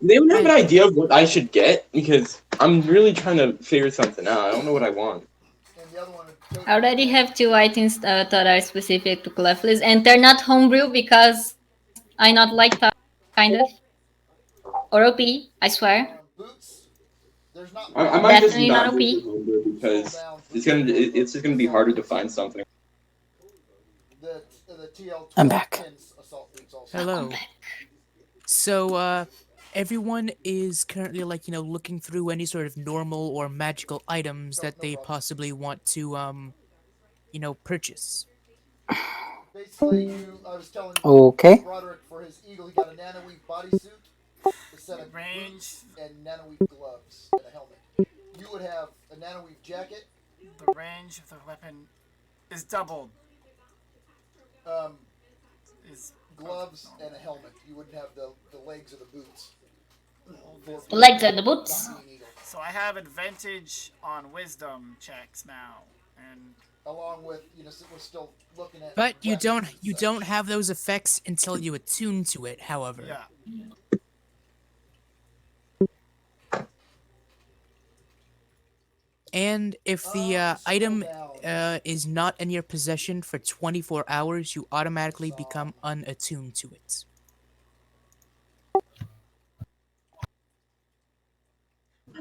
Speaker 4: They don't have an
Speaker 2: Right.
Speaker 4: idea of what I should get because I'm really trying to figure something out. I don't know what I want.
Speaker 8: And the other one would
Speaker 7: I already have 2 items that are specific to Kleflys, and they're not homebrew because I not like that kind of. Or OP, I swear.
Speaker 8: boots. There's not.
Speaker 4: I might just
Speaker 7: Definitely
Speaker 4: not
Speaker 7: not
Speaker 4: go
Speaker 7: OP.
Speaker 4: for homebrew because it's just gonna be harder to find something.
Speaker 8: The TL12
Speaker 5: I'm back.
Speaker 8: pins assault boots also.
Speaker 2: Hello. So, everyone is currently, like, looking through any sort of normal or magical items that they possibly want to, purchase.
Speaker 8: Basically, I was telling
Speaker 5: Okay.
Speaker 8: Broderick for his eagle, he got a nano weave bodysuit, a set of
Speaker 3: Range.
Speaker 8: boots, and nano weave gloves, and a helmet. You would have a nano weave jacket,
Speaker 3: The range of the weapon is doubled. Is
Speaker 8: gloves, and a helmet. You wouldn't have the legs or the boots.
Speaker 7: The legs are the boots.
Speaker 8: Not being eagle.
Speaker 3: So I have advantage on wisdom checks now, and
Speaker 8: Along with, we're still looking at.
Speaker 2: But you
Speaker 8: weapons and such.
Speaker 2: don't have those effects until you attune to it, however.
Speaker 3: yeah.
Speaker 2: And if the item
Speaker 8: down.
Speaker 2: is not in your possession for 24 hours, you automatically become unattuned to it.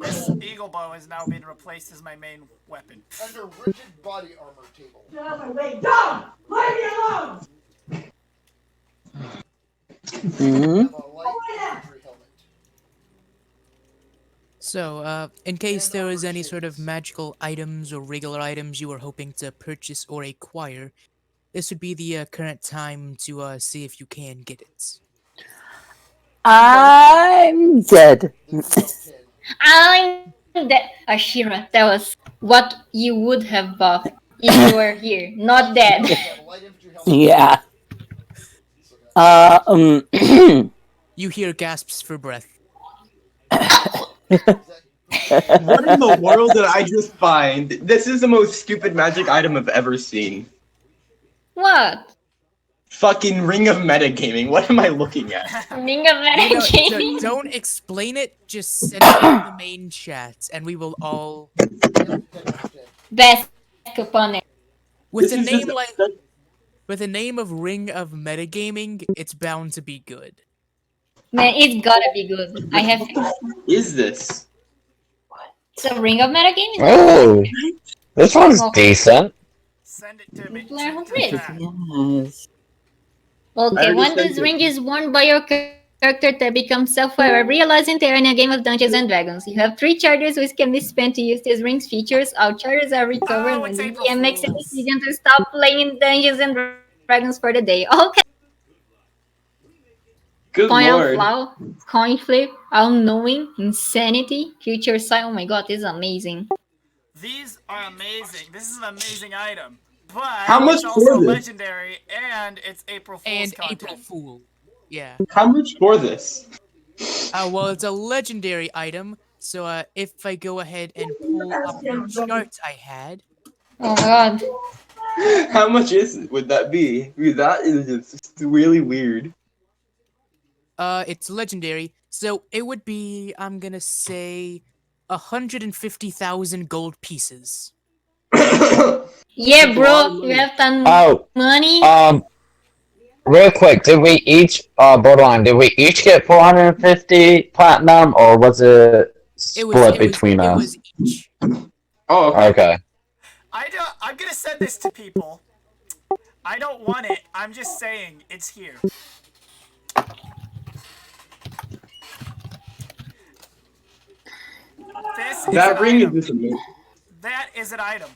Speaker 3: This eagle bow has now been replaced as my main weapon.
Speaker 8: Under rigid body armor table.
Speaker 5: Hmm.
Speaker 8: Have a light infantry helmet.
Speaker 2: So, in case there is any sort of magical items or regular items you are hoping to purchase or acquire, this would be the current time to see if you can get it.
Speaker 5: I'm dead.
Speaker 8: The TL10.
Speaker 7: I'm dead. Ashira, that was what you would have bought if you were here, not dead.
Speaker 8: Have a light infantry helmet.
Speaker 5: Yeah.
Speaker 2: You hear gasps for breath.
Speaker 4: What in the world did I just find? This is the most stupid magic item I've ever seen.
Speaker 7: What?
Speaker 4: Fucking Ring of Metagaming. What am I looking at?
Speaker 7: Ring of Metagaming.
Speaker 2: Don't explain it, just send it in the main chat, and we will all...
Speaker 7: Best upon it.
Speaker 2: With
Speaker 4: This
Speaker 2: a
Speaker 4: is
Speaker 2: name
Speaker 4: just-
Speaker 2: like... With a name of Ring of Metagaming, it's bound to be good.
Speaker 7: Man, it's gotta be good. I have
Speaker 4: What the fuck is this?
Speaker 7: it's a Ring of Metagaming.
Speaker 1: Oh, this one's
Speaker 7: Oh.
Speaker 1: decent.
Speaker 3: Send it to me.
Speaker 7: People are
Speaker 3: Send it to
Speaker 7: hungry.
Speaker 3: the chat.
Speaker 5: Yes.
Speaker 7: Okay,
Speaker 4: already
Speaker 7: when
Speaker 4: sent
Speaker 7: this
Speaker 4: it.
Speaker 7: ring is worn by your character to become self-aware, realizing they are in a game of Dungeons and Dragons. You have 3 charges which can be spent to use this ring's features. All charges are recovered
Speaker 3: Oh,
Speaker 7: when
Speaker 3: it's
Speaker 7: the
Speaker 3: April
Speaker 7: DM makes a
Speaker 3: Fools.
Speaker 7: decision to stop playing Dungeons and Dragons for the day. Okay.
Speaker 4: Good
Speaker 7: Coin
Speaker 4: lord.
Speaker 7: flow, coin flip, all-knowing, insanity, future sight. Oh my god, this is amazing.
Speaker 3: These are amazing. This is an amazing item. But
Speaker 4: How much
Speaker 3: it's also
Speaker 4: for this?
Speaker 3: legendary, and it's April Fool's
Speaker 2: And
Speaker 3: content.
Speaker 2: April Fool. Yeah.
Speaker 4: How much for this?
Speaker 2: Well, it's a legendary item, so if I go ahead and pull up the chart I had...
Speaker 7: Oh my god.
Speaker 4: How much would that be? Because that is just really weird.
Speaker 2: It's legendary, so it would be, I'm gonna say, 150,000 gold pieces.
Speaker 7: Yeah, bro, you have ton
Speaker 1: Oh,
Speaker 7: money.
Speaker 1: real quick, did we each, Borderline, did we each get 450 platinum, or was it split between
Speaker 2: it
Speaker 1: us?
Speaker 2: was each.
Speaker 4: Oh, okay.
Speaker 1: Okay.
Speaker 3: I'm gonna send this to people. I don't want it. I'm just saying it's here. This is
Speaker 4: That
Speaker 3: an
Speaker 4: ring is
Speaker 3: item.
Speaker 4: just amazing.
Speaker 3: That is an item.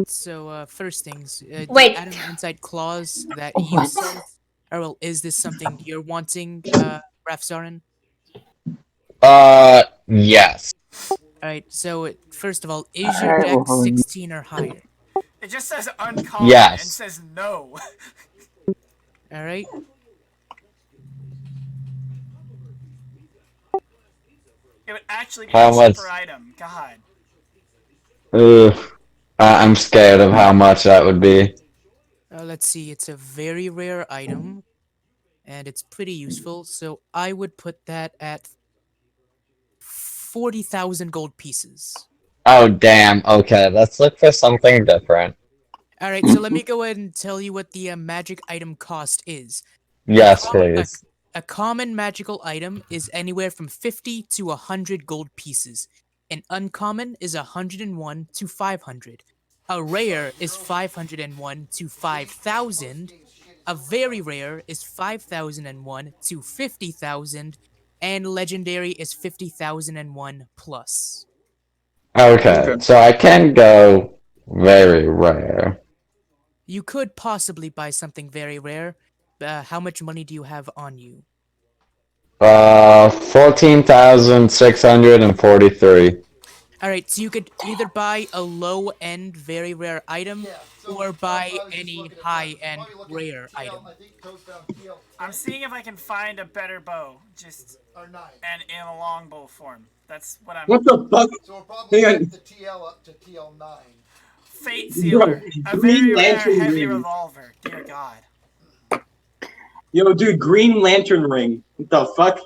Speaker 2: So first things,
Speaker 7: Wait.
Speaker 2: the Adam Insight clause that you
Speaker 5: What?
Speaker 2: sent. Or well, is this something you're wanting, Rafzaren?
Speaker 1: Yes.
Speaker 2: Alright, so first of all, is your
Speaker 5: Alright, well,
Speaker 2: dex
Speaker 5: hold on.
Speaker 2: 16 or higher?
Speaker 3: It just says uncommon and
Speaker 1: Yes.
Speaker 3: says no.
Speaker 2: Alright.
Speaker 3: It would actually be
Speaker 1: How
Speaker 3: a
Speaker 1: much?
Speaker 3: cheaper item. God.
Speaker 1: Ugh. I'm scared of how much that would be.
Speaker 2: Let's see, it's a very rare item, and it's pretty useful, so I would put that at 40,000 gold pieces.
Speaker 1: Oh, damn. Okay, let's look for something different.
Speaker 2: Alright, so let me go ahead and tell you what the magic item cost is.
Speaker 1: Yes,
Speaker 2: common-
Speaker 1: please.
Speaker 2: A common magical item is anywhere from 50 to 100 gold pieces. An uncommon is 101 to 500. A rare is 501 to 5,000. A very rare is 5,001 to 50,000. And legendary is 50,001 plus.
Speaker 1: Okay, so I can go very rare.
Speaker 2: You could possibly buy something very rare. How much money do you have on you?
Speaker 1: 14,643.
Speaker 2: Alright, so you could either buy a low-end, very rare item,
Speaker 8: Yeah, so
Speaker 2: or buy
Speaker 8: I was just
Speaker 2: any
Speaker 8: looking at that.
Speaker 2: high-end,
Speaker 8: Probably looking
Speaker 2: rare
Speaker 8: at TL,
Speaker 2: item.
Speaker 8: I think Toad's found TL
Speaker 3: I'm seeing if I can find a better bow. Just
Speaker 8: or 9.
Speaker 3: and in a longbow form. That's what I'm.
Speaker 4: What the fuck?
Speaker 8: So we'll probably
Speaker 4: Hang on.
Speaker 8: get the TL up to TL9.
Speaker 3: Fate Sealer. A
Speaker 4: Green
Speaker 3: very rare
Speaker 4: Lantern
Speaker 3: heavy
Speaker 4: ring.
Speaker 3: revolver. Dear God.
Speaker 4: Yo, dude, Green Lantern ring. What the fuck?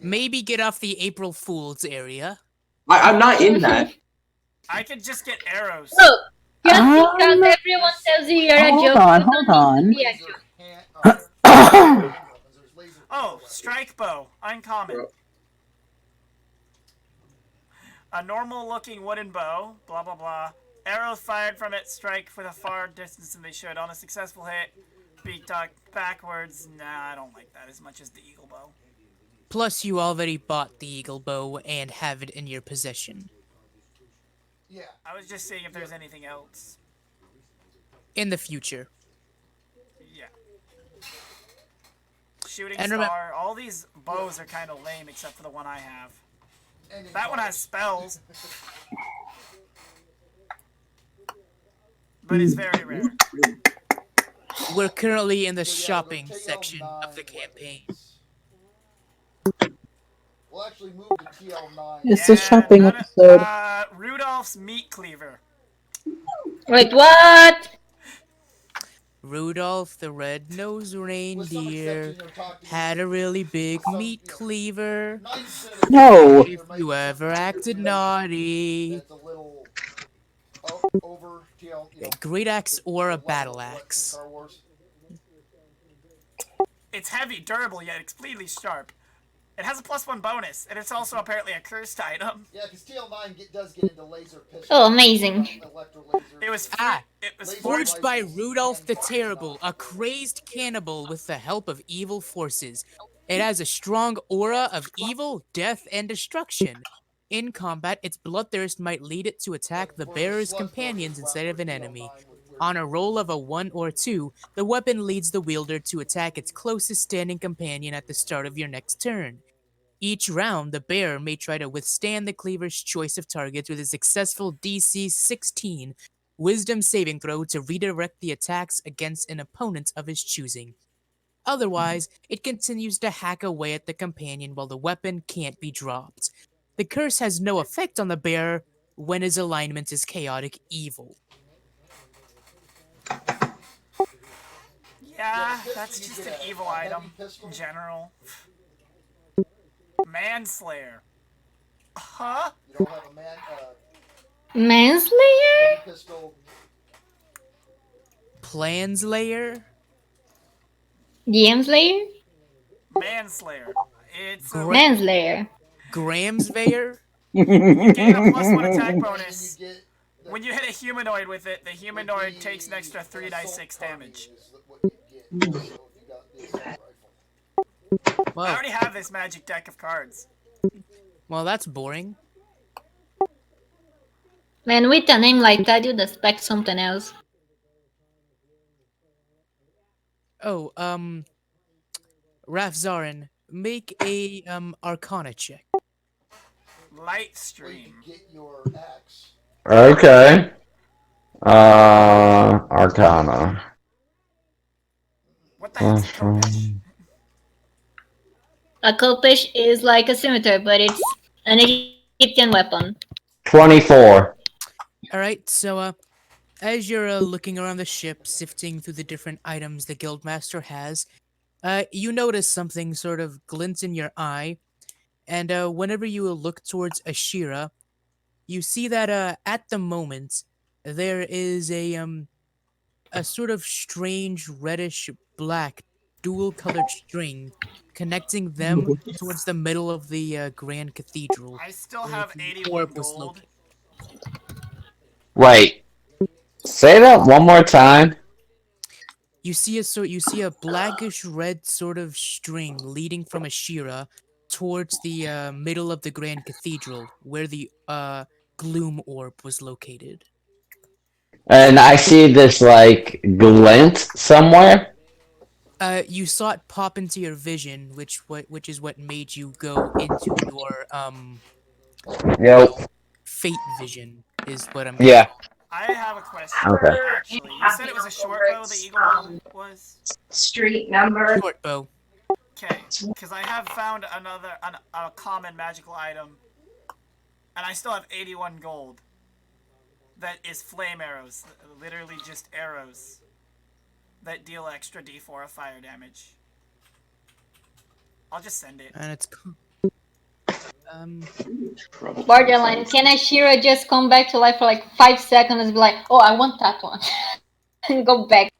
Speaker 2: Maybe get off the April Fool's area.
Speaker 4: I'm not in that.
Speaker 3: I could just get arrows.
Speaker 7: Look, just because everyone tells you you're a
Speaker 5: Hold
Speaker 7: joke,
Speaker 5: on,
Speaker 7: you
Speaker 5: hold
Speaker 7: don't need to
Speaker 5: on.
Speaker 7: be a joke.
Speaker 3: Oh, strike bow. Uncommon. A normal looking wooden bow. Blah blah blah. Arrows fired from it strike with a far distance than they should. On a successful hit, beat duck backwards. Nah, I don't like that as much as the eagle bow.
Speaker 2: Plus, you already bought the Eagle Bow and have it in your possession.
Speaker 8: Yeah.
Speaker 3: I was just seeing if there's anything else.
Speaker 2: In the future.
Speaker 3: Yeah. Shooting
Speaker 2: And
Speaker 3: star. All these bows are kind of lame except for the one I have. That one has spells. But it's very rare.
Speaker 2: We're currently in the
Speaker 8: So, yeah,
Speaker 2: shopping
Speaker 8: the TL9
Speaker 2: section of the campaign.
Speaker 8: We'll actually move to TL9.
Speaker 5: It's a shopping episode.
Speaker 3: Rudolph's meat cleaver.
Speaker 7: Wait, what?
Speaker 2: Rudolph the red-nosed
Speaker 8: With some
Speaker 2: reindeer
Speaker 8: exception, talking
Speaker 2: had a really big
Speaker 8: some,
Speaker 2: meat cleaver.
Speaker 8: 90% of the
Speaker 5: No.
Speaker 8: there
Speaker 2: If
Speaker 8: might
Speaker 2: you
Speaker 8: be
Speaker 2: ever
Speaker 8: something
Speaker 2: acted
Speaker 8: weird
Speaker 2: naughty.
Speaker 8: that's a little over TL,
Speaker 2: A great axe or a battle
Speaker 8: like in
Speaker 2: axe.
Speaker 8: Star Wars.
Speaker 3: It's heavy, durable, yet completely sharp. It has a +1 bonus, and it's also apparently a cursed item.
Speaker 8: Yeah, because TL9 does get into laser pistols.
Speaker 7: Oh, amazing.
Speaker 8: Electro lasers.
Speaker 3: It was
Speaker 8: Laser
Speaker 2: Forged by
Speaker 8: rifles
Speaker 2: Rudolph the
Speaker 8: and
Speaker 2: Terrible, a crazed cannibal with the help of evil forces. It has a strong aura of evil, death, and destruction. In combat, its bloodthirst might lead it to attack the bearer's companions instead of an enemy. On a roll of a 1 or 2, the weapon leads the wielder to attack its closest standing companion at the start of your next turn. Each round, the bearer may try to withstand the cleaver's choice of targets with a successful DC 16 Wisdom saving throw to redirect the attacks against an opponent of his choosing. Otherwise, it continues to hack away at the companion while the weapon can't be dropped. The curse has no effect on the bearer when his alignment is chaotic evil.
Speaker 3: Yeah, that's just an evil item in general. Manslayer. Huh?
Speaker 8: You don't have a
Speaker 7: Manslayer?
Speaker 8: pistol.
Speaker 2: Planslayer?
Speaker 7: DM Slayer?
Speaker 3: Manslayer. It's a
Speaker 7: Manslayer.
Speaker 2: Gramsvayer?
Speaker 3: gain a +1 attack
Speaker 8: And
Speaker 3: bonus.
Speaker 8: you get the
Speaker 3: When you hit a humanoid with it, the humanoid takes an extra 3d6 damage.
Speaker 8: is what you get. So if you got the assault rifle.
Speaker 3: I
Speaker 2: Well,
Speaker 3: already have this magic deck of cards.
Speaker 2: that's boring.
Speaker 7: Man, with a name like that, you'd expect something else.
Speaker 2: Oh, Rafzaren, make a Arcana check.
Speaker 3: Light
Speaker 8: Or you
Speaker 3: stream.
Speaker 8: can get your axe.
Speaker 1: Okay. Arcana.
Speaker 3: What the heck's a kopish?
Speaker 7: A Kopish is like a scimitar, but it's an Egyptian weapon.
Speaker 1: 24.
Speaker 2: All right, so as you're looking around the ship, sifting through the different items the guildmaster has, you notice something sort of glints in your eye, and whenever you look towards Ashira, you see that at the moment there is a sort of strange reddish black dual colored string connecting them towards the middle of the grand cathedral.
Speaker 3: I still
Speaker 2: where
Speaker 3: have
Speaker 2: the
Speaker 3: 81
Speaker 2: orb was
Speaker 3: gold.
Speaker 2: located.
Speaker 1: Wait. Say that one more time.
Speaker 2: You see a blackish red sort of string leading from Ashira towards the middle of the grand cathedral where the gloom orb was located.
Speaker 1: And I see this, like, glint somewhere.
Speaker 2: You saw it pop into your vision, which is what made you go into your
Speaker 1: Yep.
Speaker 2: fate vision is what I'm
Speaker 1: Yeah.
Speaker 2: getting.
Speaker 3: I have a question.
Speaker 1: Okay.
Speaker 3: Actually, you said it was a short bow. The eagle bow was.
Speaker 9: Street number.
Speaker 2: Short bow.
Speaker 3: Okay, because I have found a common magical item, and I still have 81 gold. That is flame arrows, literally just arrows that deal extra d4 of fire damage. I'll just send it.
Speaker 2: And it's
Speaker 7: Borderline. Can Ashira just come back to life for like 5 seconds and be like, "Oh, I want that one," and go back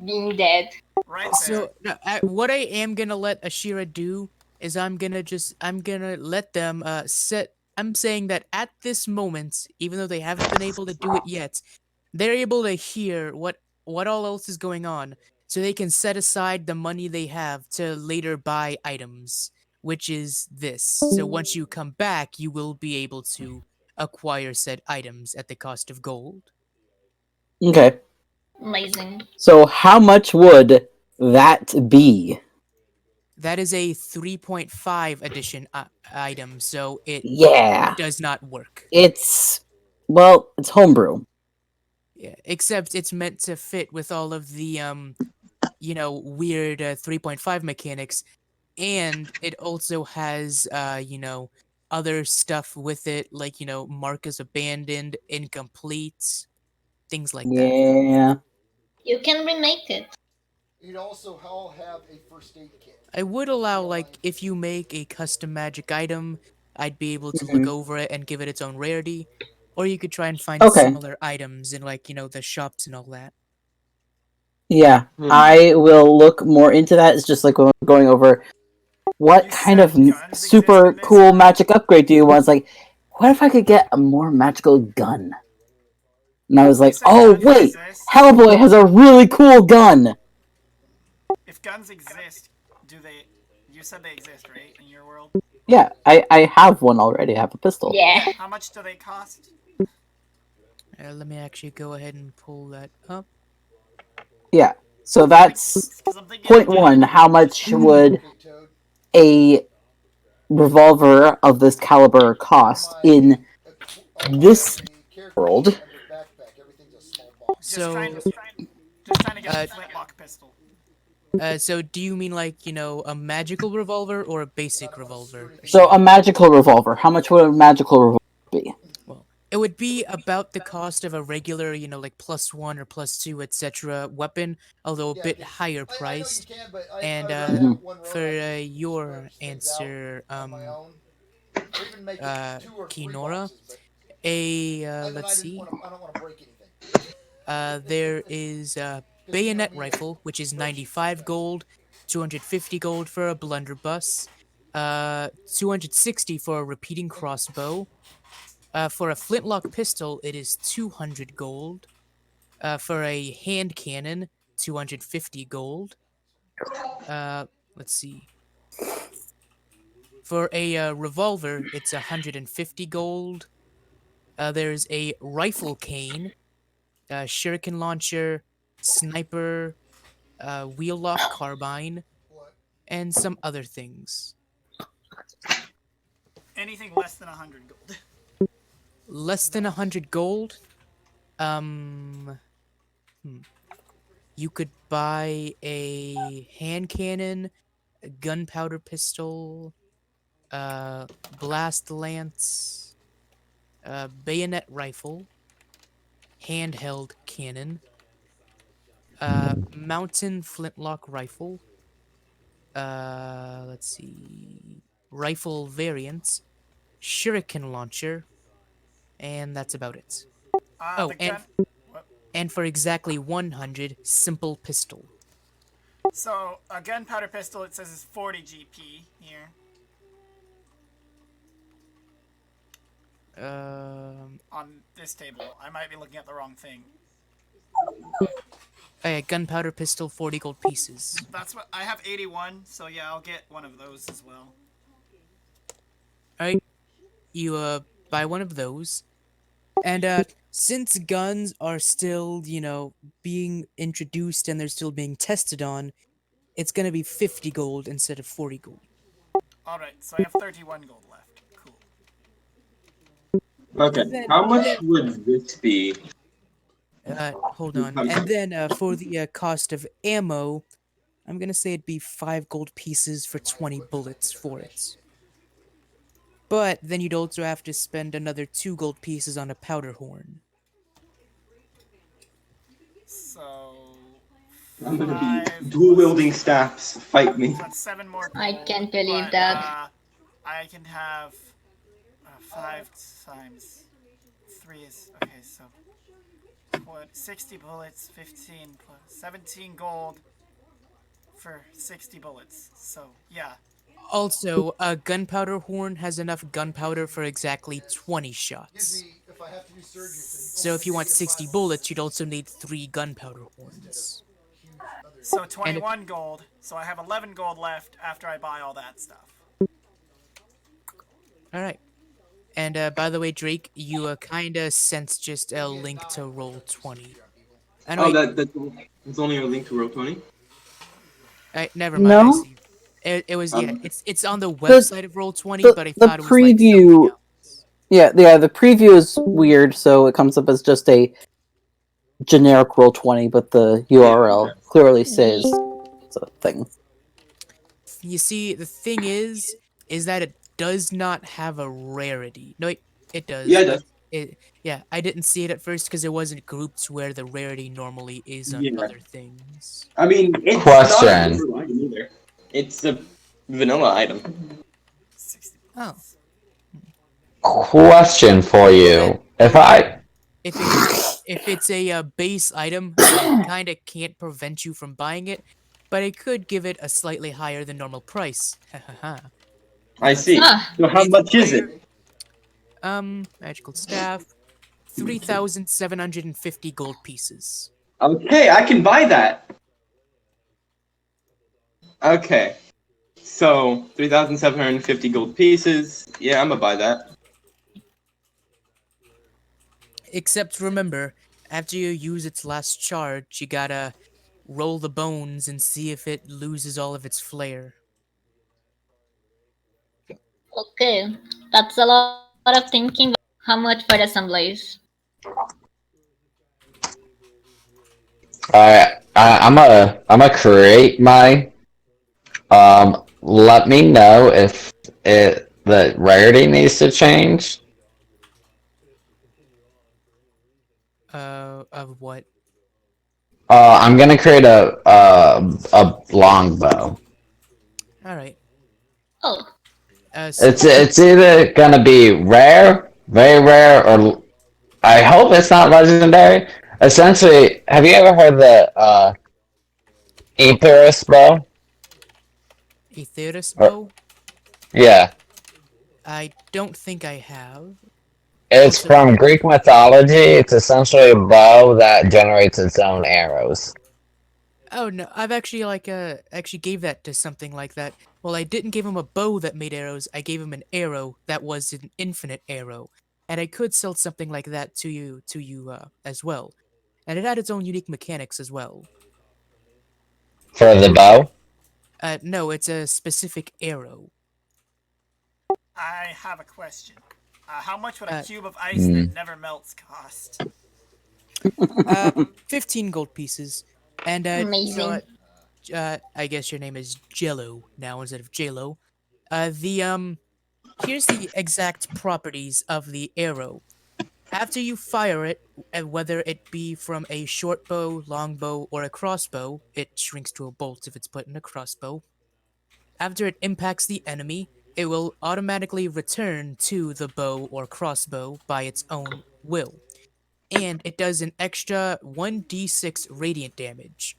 Speaker 7: being dead?
Speaker 3: Right there.
Speaker 2: So what I am gonna let Ashira do is I'm gonna let them set. I'm saying that at this moment, even though they haven't been able to do it yet, they're able to hear what all else is going on, so they can set aside the money they have to later buy items, which is this. So once you come back, you will be able to acquire said items at the cost of gold.
Speaker 5: Okay.
Speaker 7: Amazing.
Speaker 5: So how much would that be?
Speaker 2: That is a 3.5 edition item, so it
Speaker 5: Yeah.
Speaker 2: does not work.
Speaker 5: It's homebrew.
Speaker 2: Yeah, except it's meant to fit with all of the weird 3.5 mechanics, and it also has other stuff with it, like mark as abandoned, incomplete, things like that.
Speaker 5: Yeah.
Speaker 6: You can remake it.
Speaker 8: You'd also all have a first aid kit.
Speaker 2: I would allow, like, if you make a custom magic item, I'd be able to look over it and give it its own rarity, or you could try and find
Speaker 5: Okay.
Speaker 2: similar items in, like, the shops and all that.
Speaker 5: Yeah. I will look more into that. It's just like when we're going over what
Speaker 3: You
Speaker 5: kind of
Speaker 3: said guns exist
Speaker 5: super
Speaker 3: in this
Speaker 5: cool
Speaker 3: game?
Speaker 5: magic upgrade do you want? It's like, what if I could get a more magical gun? And I was like,
Speaker 3: said
Speaker 5: oh
Speaker 3: guns
Speaker 5: wait,
Speaker 3: exist?
Speaker 5: Hellboy has a really cool gun.
Speaker 3: If guns exist, do they? You said they exist, right? In your world?
Speaker 5: Yeah, I have one already. I have a pistol.
Speaker 7: Yeah.
Speaker 3: How much do they cost?
Speaker 2: Let me actually go ahead and pull that up.
Speaker 5: Yeah. So that's
Speaker 3: 'Cause I'm thinking
Speaker 5: point
Speaker 3: like,
Speaker 5: one. How much would
Speaker 8: Okay, Toad.
Speaker 5: a revolver of this caliber cost in this world?
Speaker 8: Under backpack, everything's a small box.
Speaker 3: just trying to get a flintlock pistol.
Speaker 2: So do you mean like, a magical revolver or a basic revolver?
Speaker 5: So a magical revolver. How much would a magical revolver be?
Speaker 2: Well, it would be about the cost of a regular, like +1 or +2, etc. weapon, although a
Speaker 8: Yeah,
Speaker 2: bit
Speaker 8: 'cause
Speaker 2: higher
Speaker 8: I know you
Speaker 2: priced.
Speaker 8: can, but I
Speaker 2: And
Speaker 8: rather have one road
Speaker 2: for
Speaker 8: I can
Speaker 2: your
Speaker 8: spread things out
Speaker 2: answer,
Speaker 8: on my own. Or even make it 2 or 3
Speaker 2: Kiinora,
Speaker 8: boxes, but
Speaker 2: let's see.
Speaker 8: I don't want to break anything.
Speaker 2: There is a bayonet rifle, which is 95 gold, 250 gold for a blunderbuss, 260 for a repeating crossbow. For a flintlock pistol, it is 200 gold. For a hand cannon, 250 gold. Let's see. For a revolver, it's 150 gold. There's a rifle cane, shuriken launcher, sniper, wheel lock carbine, and some other things.
Speaker 3: anything less than 100 gold.
Speaker 2: Less than 100 gold? You could buy a hand cannon, a gunpowder pistol, blast lance, bayonet rifle, handheld cannon, mountain flintlock rifle, let's see, rifle variants, shuriken launcher, and that's about it. Oh, and for exactly 100, simple pistol.
Speaker 3: So, a gunpowder pistol, it says is 40 GP here. On this table. I might be looking at the wrong thing.
Speaker 2: A gunpowder pistol, 40 gold pieces.
Speaker 3: That's what I have 81, so yeah, I'll get one of those as well.
Speaker 2: Alright, you buy one of those. And since guns are still, being introduced and they're still being tested on, it's gonna be 50 gold instead of 40 gold.
Speaker 3: Alright, so I have 31 gold left. Cool.
Speaker 4: Okay, how much would this be?
Speaker 2: Hold on. And then for the cost of ammo, I'm gonna say it'd be 5 gold pieces for 20 bullets for it. But then you'd also have to spend another 2 gold pieces on a powder horn.
Speaker 3: So...
Speaker 4: I'm gonna be dual-wielding staffs. Fight me.
Speaker 3: That's 7 more.
Speaker 7: I can't believe that.
Speaker 3: I can have 5 times 3 is okay. So 60 bullets, 15 plus 17 gold for 60 bullets. So yeah.
Speaker 2: Also, a gunpowder horn has enough gunpowder for exactly 20 shots. So if you want 60 bullets, you'd also need 3 gunpowder horns.
Speaker 3: So 21 gold. So I have 11 gold left after I buy all that stuff.
Speaker 2: Alright. And by the way, Drake, you kinda sense just a link to roll 20.
Speaker 4: That's only a link to roll 20?
Speaker 2: Never mind.
Speaker 5: No?
Speaker 2: It was it's on the website of Roll20, but I thought it was
Speaker 5: preview.
Speaker 2: Like
Speaker 5: yeah, the preview is weird, so it comes up as just a generic Roll20, but the URL clearly says it's a thing.
Speaker 2: You see, the thing is that it does not have a rarity. No, it does.
Speaker 4: Yeah, it does.
Speaker 2: I didn't see it at first because it wasn't grouped where the rarity normally is on other things.
Speaker 4: I mean, it's
Speaker 1: Question.
Speaker 4: not a item either. It's a vanilla item.
Speaker 2: Oh.
Speaker 1: Question for you.
Speaker 2: If it's a base item, it kinda can't prevent you from buying it, but it could give it a slightly higher than normal price.
Speaker 4: I see. So how much is it?
Speaker 2: Magical staff, 3,750 gold pieces.
Speaker 4: Okay, I can buy that. Okay. So, 3,750 gold pieces. Yeah, I'm gonna buy that.
Speaker 2: Except remember, after you use its last charge, you gotta roll the bones and see if it loses all of its flair.
Speaker 7: Okay, that's a lot of thinking. How much for the assemblies?
Speaker 1: I'm gonna create my. Let me know if the rarity needs to change.
Speaker 2: Of what?
Speaker 1: I'm gonna create a longbow.
Speaker 2: All right.
Speaker 7: Oh.
Speaker 1: It's either gonna be rare, very rare, or I hope it's not legendary. Essentially, have you ever heard the Aetherus bow?
Speaker 2: Aetherus bow?
Speaker 1: Yeah.
Speaker 2: I don't think I have.
Speaker 1: It's from Greek mythology. It's essentially a bow that generates its own arrows.
Speaker 2: Oh no, I've actually actually gave that to something like that. Well, I didn't give him a bow that made arrows. I gave him an arrow that was an infinite arrow, and I could sell something like that to you as well. And it had its own unique mechanics as well.
Speaker 1: For the bow?
Speaker 2: No, it's a specific arrow.
Speaker 3: I have a question. How much would a cube of ice that never melts cost?
Speaker 2: 15 gold pieces. And
Speaker 7: Amazing.
Speaker 2: I guess your name is Jlow now instead of Jlow. Here's the exact properties of the arrow. After you fire it, whether it be from a short bow, long bow, or a crossbow, it shrinks to a bolt if it's put in a crossbow. After it impacts the enemy, it will automatically return to the bow or crossbow by its own will. And it does an extra 1d6 radiant damage.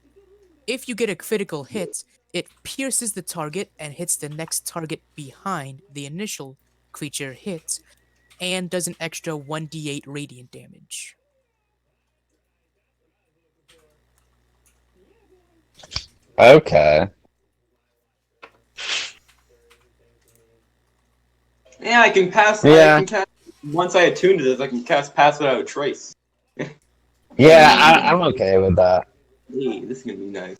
Speaker 2: If you get a critical hit, it pierces the target and hits the next target behind the initial creature hit, and does an extra 1d8 radiant damage.
Speaker 1: Okay.
Speaker 4: Yeah, I can pass.
Speaker 1: Yeah.
Speaker 4: I can cast. Once I attune to this, I can cast Pass Without a Trace.
Speaker 1: Yeah, I'm okay with that.
Speaker 4: Hey, this is gonna be nice.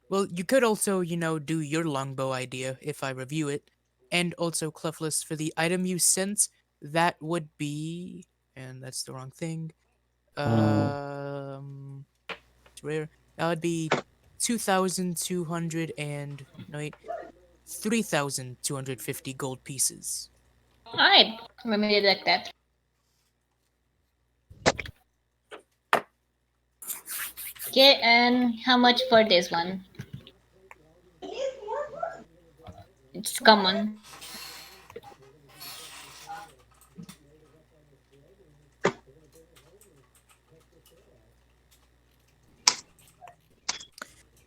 Speaker 2: Well, you could also, do your longbow idea if I review it. And also, Kleflys, for the item you sent, that would be... And that's the wrong thing. It's rare. That would be 2,200 and... No, wait. 3,250 gold pieces.
Speaker 7: Alright, maybe like that. Okay, and how much for this one? It's common.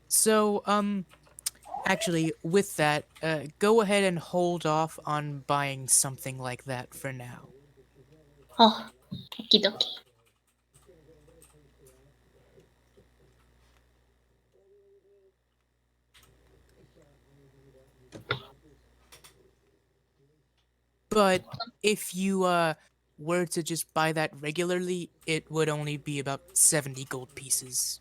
Speaker 2: So, actually, with that, go ahead and hold off on buying something like that for now.
Speaker 7: Oh, okie dokie.
Speaker 2: But if you were to just buy that regularly, it would only be about 70 gold pieces.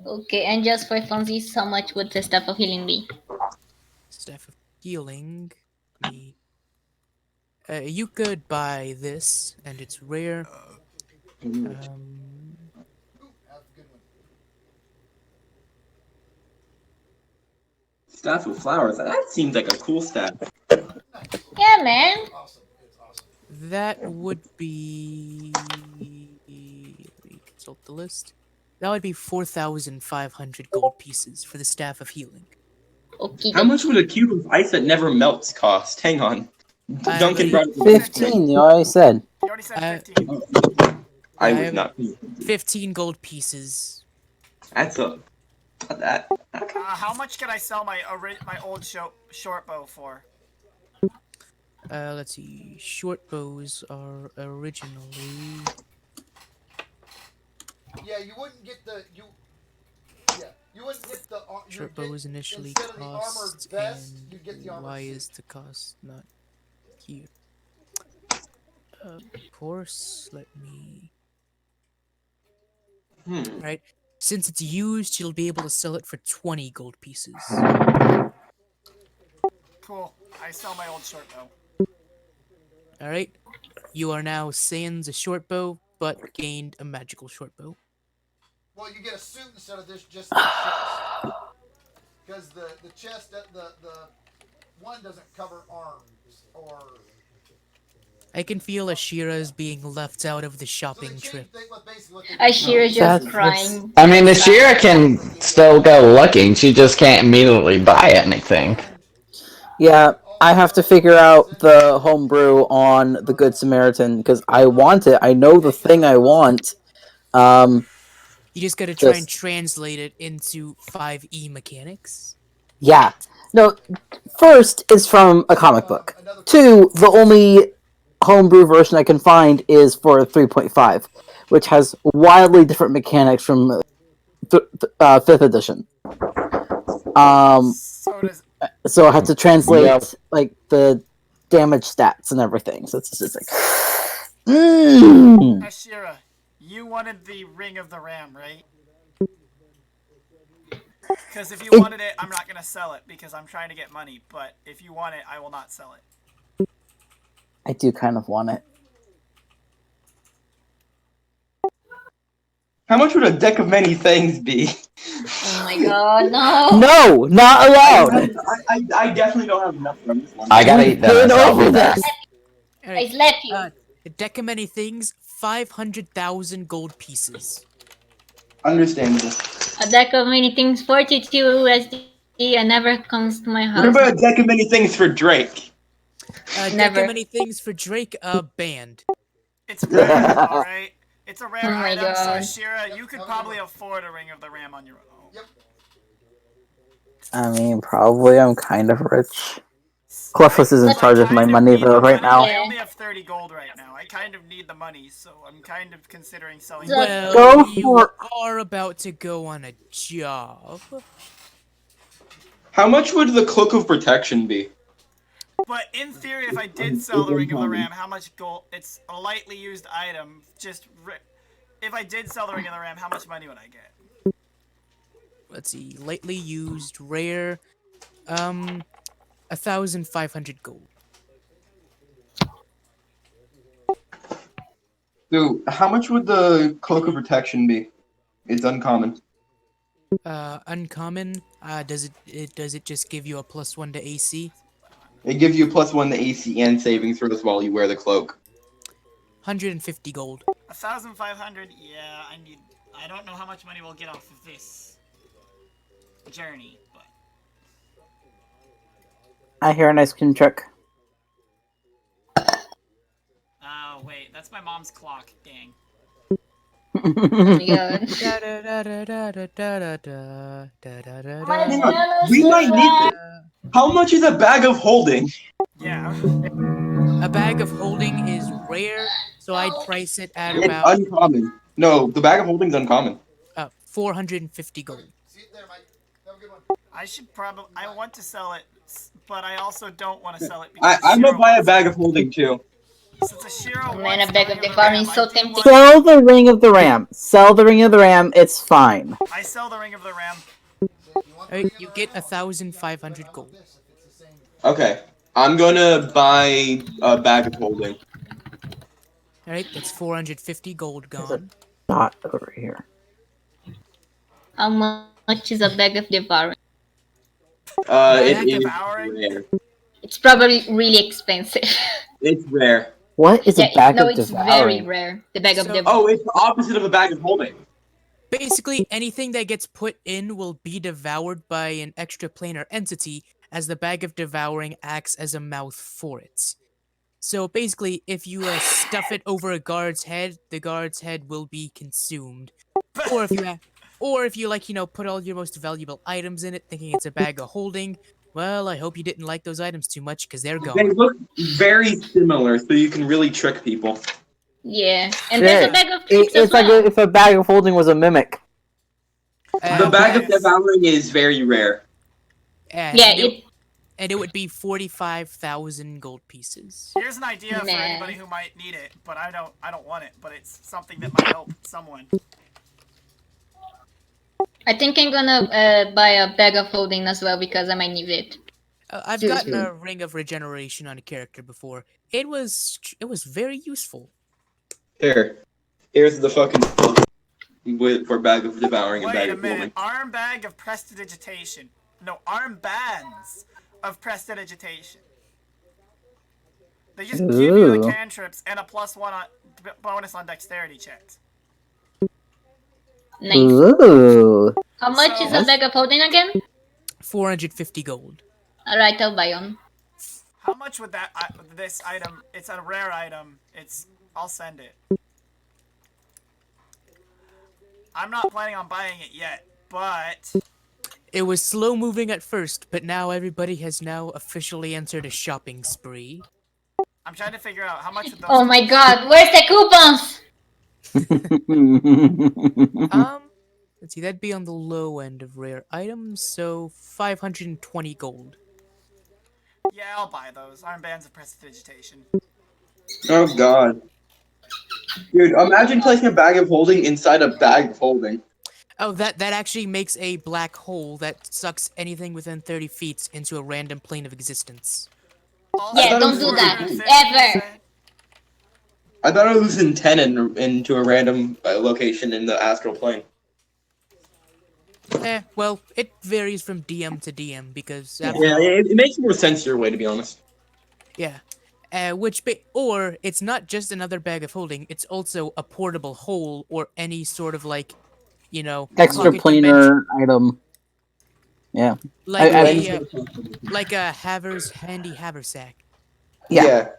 Speaker 7: Okay, and just for funsies, how much would the Staff of Healing be?
Speaker 2: Staff of Healing. You could buy this, and it's rare.
Speaker 4: Staff of Flowers. That seems like a cool staff.
Speaker 7: Yeah, man.
Speaker 8: Awesome. It's awesome.
Speaker 2: That would be... Let me consult the list. That would be 4,500 gold pieces for the Staff of Healing.
Speaker 7: Okay.
Speaker 4: How much would a cube of ice that never melts cost? Hang on. Duncan brought it
Speaker 5: 15, you already said.
Speaker 3: You already said 15.
Speaker 4: I was not.
Speaker 2: 15 gold pieces.
Speaker 4: That's a. That. Okay.
Speaker 3: How much can I sell my old short bow for?
Speaker 2: Let's see. Short bows are originally...
Speaker 8: Yeah, you wouldn't get the you wouldn't get the
Speaker 2: Short bow is initially
Speaker 8: instead of the armored
Speaker 2: cost,
Speaker 8: vest,
Speaker 2: and
Speaker 8: you'd get the armored
Speaker 2: why
Speaker 8: suit.
Speaker 2: is the cost not here? Of course, let me... Right, since it's used, you'll be able to sell it for 20 gold pieces.
Speaker 3: Cool. I sell my old short bow.
Speaker 2: Alright, you are now sans a short bow, but gained a magical short bow.
Speaker 8: Well, you get a suit instead of this just the chest. Because the chest the one doesn't cover arms or.
Speaker 2: I can feel Ashira is being left out of the shopping trip.
Speaker 7: Ashira's just crying.
Speaker 1: I mean, Ashira can still go looking. She just can't immediately buy anything.
Speaker 5: Yeah, I have to figure out the homebrew on the Good Samaritan because I want it. I know the thing I want.
Speaker 2: You just gotta try and translate it into 5e mechanics.
Speaker 5: Yeah. No, first is from a comic book. Two, the only homebrew version I can find is for 3.5, which has wildly different mechanics from 5th edition. So I have to translate like the damage stats and everything. So it's just like,
Speaker 3: Ashira, you wanted the Ring of the Ram, right? Because if you wanted it, I'm not gonna sell it because I'm trying to get money. But if you want it, I will not sell it.
Speaker 5: I do kind of want it.
Speaker 4: How much would a deck of many things be?
Speaker 7: Oh my god, no!
Speaker 5: No, not allowed.
Speaker 4: I definitely don't have enough from this one.
Speaker 1: I gotta eat
Speaker 5: Paid
Speaker 1: that.
Speaker 5: over this.
Speaker 6: I slap you.
Speaker 2: A deck of many things, 500,000 gold pieces.
Speaker 4: Understandable.
Speaker 7: A deck of many things, 42 USD. It never comes to my house.
Speaker 4: What about a deck of many things for Drake?
Speaker 2: A deck
Speaker 7: Never.
Speaker 2: of many things for Drake, banned.
Speaker 3: It's rare, alright? It's a rare
Speaker 7: Oh my
Speaker 3: item, so
Speaker 7: God.
Speaker 3: Ashira, you could probably afford a Ring of the Ram on your own.
Speaker 8: Yep.
Speaker 5: I mean, probably. I'm kind of rich. Kleflys is in
Speaker 3: I
Speaker 5: charge of my
Speaker 3: kind
Speaker 5: money
Speaker 3: need the
Speaker 5: though right
Speaker 3: money.
Speaker 5: now.
Speaker 3: I only have 30 gold right now. I kind of need the money, so I'm kind of considering selling.
Speaker 2: Well,
Speaker 5: Go
Speaker 2: you
Speaker 5: for-
Speaker 2: are about to go on a job.
Speaker 4: How much would the Cloak of Protection be?
Speaker 3: But in theory, if I did sell the Ring of the Ram, how much gold? It's a lightly used item. If I did sell the Ring of the Ram, how much money would I get?
Speaker 2: Let's see, lightly used, rare, 1,500 gold.
Speaker 4: Dude, how much would the Cloak of Protection be? It's uncommon.
Speaker 2: Uncommon. Does it just give you a +1 to AC?
Speaker 4: It gives you +1 to AC and saving throws while you wear the cloak.
Speaker 2: 150 gold.
Speaker 3: 1,500. Yeah, I don't know how much money we'll get off of this journey, but
Speaker 5: I hear an ice cream truck.
Speaker 3: oh wait, that's my mom's clock. Dang.
Speaker 7: Oh my god.
Speaker 4: We might need it. How much is a bag of holding?
Speaker 3: Yeah.
Speaker 2: A bag of holding is rare, so I'd price it at
Speaker 4: It's
Speaker 2: about
Speaker 4: uncommon. No, the bag of holding's uncommon.
Speaker 2: 450 gold.
Speaker 8: See you there, Mike. Have a good one.
Speaker 3: I should probably. I want to sell it, but I also don't want to sell it because
Speaker 4: I'm gonna
Speaker 3: Ashira
Speaker 4: buy a
Speaker 3: wants
Speaker 4: bag
Speaker 3: it.
Speaker 4: of holding too.
Speaker 3: Since Ashira
Speaker 7: Oh, man,
Speaker 3: wants
Speaker 7: a bag
Speaker 3: the
Speaker 7: of
Speaker 3: Ring
Speaker 7: the Ram
Speaker 3: Ram,
Speaker 7: is so
Speaker 3: I do
Speaker 7: tempting.
Speaker 3: want-
Speaker 5: Sell the Ring of the Ram. Sell the Ring of the Ram. It's fine.
Speaker 3: I sell the Ring of the Ram.
Speaker 2: Alright, you get 1,500 gold.
Speaker 4: Okay, I'm gonna buy a bag of holding.
Speaker 2: Alright, that's 450 gold gone.
Speaker 5: Dot over here.
Speaker 7: How much is a bag of devouring?
Speaker 4: It
Speaker 3: Bag
Speaker 4: is
Speaker 3: devouring?
Speaker 4: rare.
Speaker 7: It's probably really expensive.
Speaker 4: It's rare.
Speaker 5: What is a bag
Speaker 7: no,
Speaker 5: of
Speaker 7: it's
Speaker 5: devouring?
Speaker 7: very rare. The bag of
Speaker 2: So-
Speaker 7: devouring.
Speaker 4: Oh, it's the opposite of a bag of holding.
Speaker 2: Basically, anything that gets put in will be devoured by an extraplanar entity, as the bag of devouring acts as a mouth for it. So basically, if you stuff it over a guard's head, the guard's head will be consumed. Or if you like, put all your most valuable items in it, thinking it's a bag of holding, well, I hope you didn't like those items too much, because they're
Speaker 4: They
Speaker 2: gone.
Speaker 4: look very similar, so you can really trick people.
Speaker 7: Yeah, and there's a
Speaker 5: Shit.
Speaker 7: bag of troops as
Speaker 5: It's like
Speaker 7: well.
Speaker 5: if a bag of holding was a mimic.
Speaker 4: The bag of
Speaker 3: yes.
Speaker 4: devouring is very rare.
Speaker 2: And
Speaker 7: Yeah,
Speaker 2: it would be 45,000 gold pieces.
Speaker 3: Here's an idea for
Speaker 7: Nah.
Speaker 3: anybody who might need it, but I don't want it. But it's something that might help someone.
Speaker 7: I think I'm gonna buy a bag of holding as well because I might need it.
Speaker 2: I've gotten a Ring of Regeneration on a character before. It was very useful.
Speaker 4: Here's the fucking book for bag of devouring and
Speaker 3: Wait
Speaker 4: bag
Speaker 3: a
Speaker 4: of holding.
Speaker 3: minute. Arm bag of prestidigitation. No, arm bands of prestidigitation. They just give you the
Speaker 5: Ooh.
Speaker 3: cantrips and a +1 bonus on dexterity checks.
Speaker 7: Nice.
Speaker 5: Ooh.
Speaker 7: How much is a bag of holding again?
Speaker 2: 450 gold.
Speaker 7: Alright, I'll buy one.
Speaker 3: How much would that this item? It's a rare item. I'll send it. I'm not planning on buying it yet, but
Speaker 2: It was slow moving at first, but now everybody has now officially entered a shopping spree.
Speaker 3: I'm trying to figure out how much of those.
Speaker 7: Oh my god, where's the coupons?
Speaker 2: Let's see, that'd be on the low end of rare items, so 520 gold.
Speaker 3: Yeah, I'll buy those. Armbands of prestidigitation.
Speaker 4: Oh god. Dude, imagine placing a bag of holding inside a bag of holding.
Speaker 2: Oh, that actually makes a black hole that sucks anything within 30 feet into a random plane of existence.
Speaker 3: Also,
Speaker 7: Yeah,
Speaker 4: thought it
Speaker 7: don't
Speaker 4: was
Speaker 7: do
Speaker 4: more
Speaker 7: that.
Speaker 3: than 50,
Speaker 7: Ever.
Speaker 4: I thought I was in 10 into a random location in the astral plane.
Speaker 2: Well, it varies from DM to DM because
Speaker 4: Yeah,
Speaker 2: after all,
Speaker 4: it makes more sense your way, to be honest.
Speaker 2: yeah. Or it's not just another bag of holding, it's also a portable hole or any sort of like,
Speaker 5: Extra
Speaker 2: pocket dimension.
Speaker 5: planar item. Yeah.
Speaker 2: Like
Speaker 5: I-
Speaker 2: like a Haver's handy haversack.
Speaker 5: Yeah.
Speaker 4: Yeah.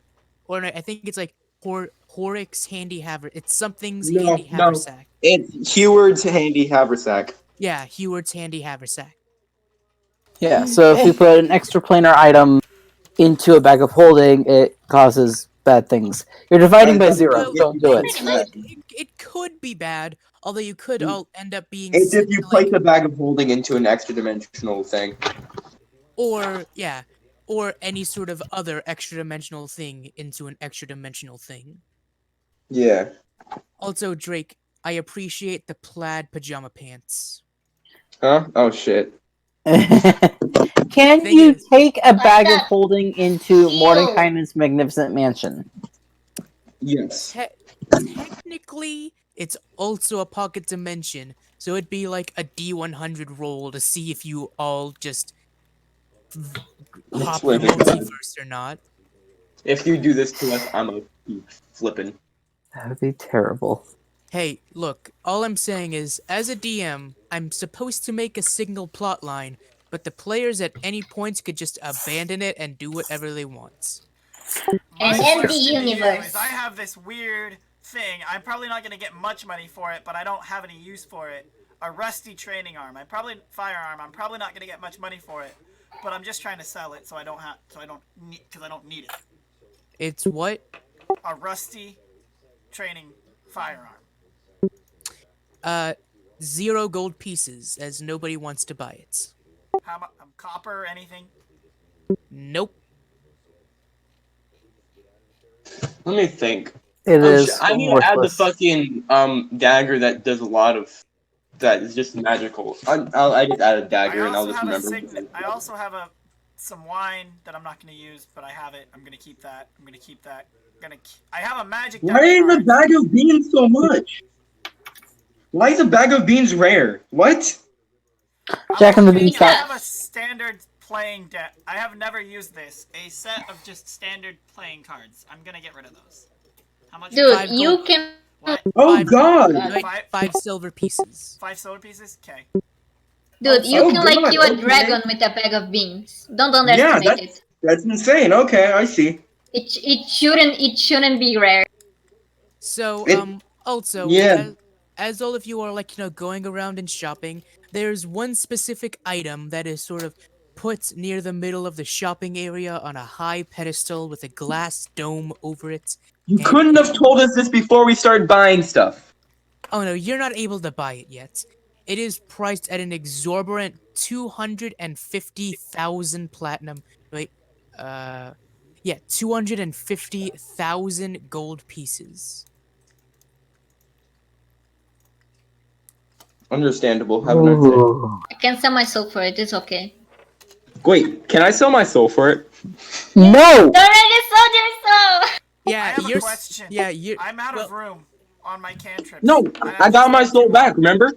Speaker 2: Or no, I think it's like Horrick's handy haver. It's something's
Speaker 4: No,
Speaker 2: handy
Speaker 4: no.
Speaker 2: haversack.
Speaker 4: It's Heward's handy haversack.
Speaker 2: Yeah, Heward's handy haversack.
Speaker 5: Yeah. So if we put an extra planar item into a bag of holding, it causes bad things. You're dividing by zero.
Speaker 2: Well,
Speaker 5: Don't do it.
Speaker 2: It could be bad, although you could all end up being
Speaker 4: It's
Speaker 2: sent
Speaker 4: if you
Speaker 2: to,
Speaker 4: place a bag of holding into an extra dimensional thing.
Speaker 2: or any sort of other extra dimensional thing into an extra dimensional thing.
Speaker 4: Yeah.
Speaker 2: Also, Drake, I appreciate the plaid pajama pants.
Speaker 4: Huh? Oh shit.
Speaker 5: Can
Speaker 2: Thing
Speaker 5: you
Speaker 2: is-
Speaker 5: take a bag of
Speaker 6: that
Speaker 5: holding into
Speaker 6: heel.
Speaker 5: Mordecai's magnificent mansion?
Speaker 4: Yes.
Speaker 2: Technically, it's also a pocket dimension, so it'd be like a D100 roll to see if you all just hop the
Speaker 4: swear to God.
Speaker 2: multiverse or not.
Speaker 4: If you do this to us, I'm a flipping.
Speaker 5: That would be terrible.
Speaker 2: Hey, look, all I'm saying is, as a DM, I'm supposed to make a single plot line, but the players at any point could just abandon it and do whatever they want.
Speaker 6: And
Speaker 3: My
Speaker 6: end the
Speaker 3: question to you
Speaker 6: universe.
Speaker 3: is I have this weird thing. I'm probably not going to get much money for it, but I don't have any use for it. A rusty training arm. I'm probably not going to get much money for it, but I'm just trying to sell it so I don't need it.
Speaker 2: It's what?
Speaker 3: A rusty training firearm.
Speaker 2: 0 gold pieces, as nobody wants to buy it.
Speaker 3: How about copper or anything?
Speaker 2: Nope.
Speaker 4: Let me think.
Speaker 5: It is
Speaker 4: I need to add the
Speaker 5: worthless.
Speaker 4: fucking dagger that does a lot of that is just magical. I just add a dagger and I'll just remember.
Speaker 3: I also have some wine that I'm not going to use, but I have it. I'm going to keep that. I have a magic.
Speaker 4: Why is a bag of beans so much? Why is a bag of beans rare? What?
Speaker 5: Jack and the Bean
Speaker 3: I
Speaker 5: Stack.
Speaker 3: have a standard playing deck. I have never used this. A set of just standard playing cards. I'm gonna get rid of those. How much?
Speaker 7: Dude,
Speaker 2: 5
Speaker 7: you
Speaker 2: gold.
Speaker 7: can.
Speaker 3: What?
Speaker 4: Oh
Speaker 2: Five-
Speaker 4: God!
Speaker 2: Wait, 5 silver pieces.
Speaker 3: 5 silver pieces? Okay.
Speaker 7: Dude, you
Speaker 4: Oh,
Speaker 7: can like
Speaker 4: God,
Speaker 7: kill a
Speaker 4: okay.
Speaker 7: dragon with a bag of beans. Don't
Speaker 4: Yeah,
Speaker 7: underestimate it.
Speaker 4: that's insane. Okay, I see.
Speaker 7: It shouldn't be rare.
Speaker 2: So,
Speaker 4: It-
Speaker 2: also,
Speaker 4: yeah.
Speaker 2: as all of you are like, going around and shopping, there's one specific item that is sort of put near the middle of the shopping area on a high pedestal with a glass dome over it.
Speaker 4: You
Speaker 2: And-
Speaker 4: couldn't have told us this before we started buying stuff.
Speaker 2: Oh no, you're not able to buy it yet. It is priced at an exorbitant 250,000 platinum. Wait, 250,000 gold pieces.
Speaker 4: Understandable. Have a nice day.
Speaker 5: Ooh.
Speaker 7: I can sell my soul for it. It's okay.
Speaker 4: Wait, can I sell my soul for it?
Speaker 5: No!
Speaker 7: Don't already sold your soul!
Speaker 3: I
Speaker 2: Yeah,
Speaker 3: have a
Speaker 2: you're.
Speaker 3: question.
Speaker 2: Yeah, you're.
Speaker 3: I'm out of
Speaker 2: well,
Speaker 3: room on my cantrips.
Speaker 4: No, I got my soul back. Remember?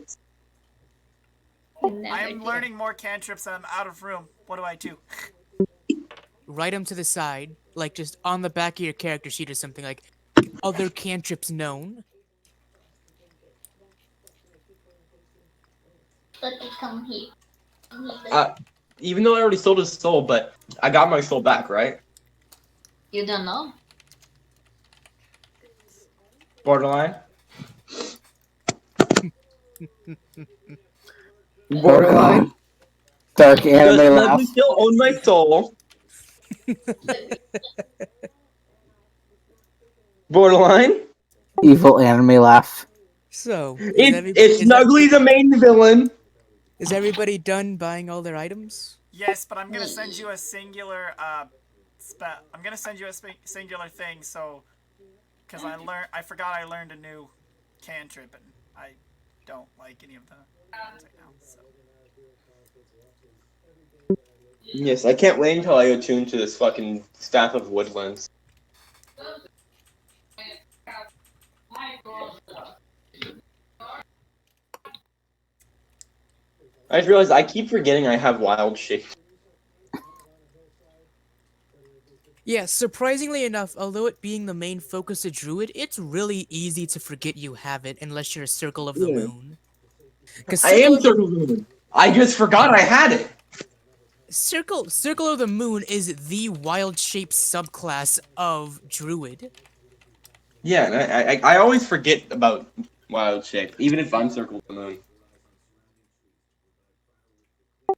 Speaker 3: I'm learning more cantrips and I'm out of room. What do I do?
Speaker 2: Write them to the side, like just on the back of your character sheet or something like other cantrips known.
Speaker 6: But they come here.
Speaker 4: Even though I already sold his soul, but I got my soul back, right?
Speaker 7: You don't know.
Speaker 4: Borderline.
Speaker 5: Borderline. Dark anime
Speaker 4: Does
Speaker 5: laugh.
Speaker 4: Leslie still own my soul? Borderline.
Speaker 5: Evil anime laugh.
Speaker 2: So,
Speaker 4: It's Snuggly the main villain.
Speaker 2: Is everybody done buying all their items?
Speaker 3: Yes, but I'm gonna send you a singular I'm gonna send you a singular thing, so because I forgot I learned a new cantrip and I don't like any of the ones right now. So
Speaker 4: Yes, I can't wait until I attune to this fucking Staff of Woodlands. I just realized I keep forgetting I have wild shape.
Speaker 2: Yeah, surprisingly enough, although it being the main focus of Druid, it's really easy to forget you have it unless you're a Circle of the Moon.
Speaker 4: I am Circle of the Moon. I just forgot I had it.
Speaker 2: Circle of the Moon is the wild shape subclass of Druid.
Speaker 4: Yeah, I always forget about wild shape, even if I'm Circle of the Moon.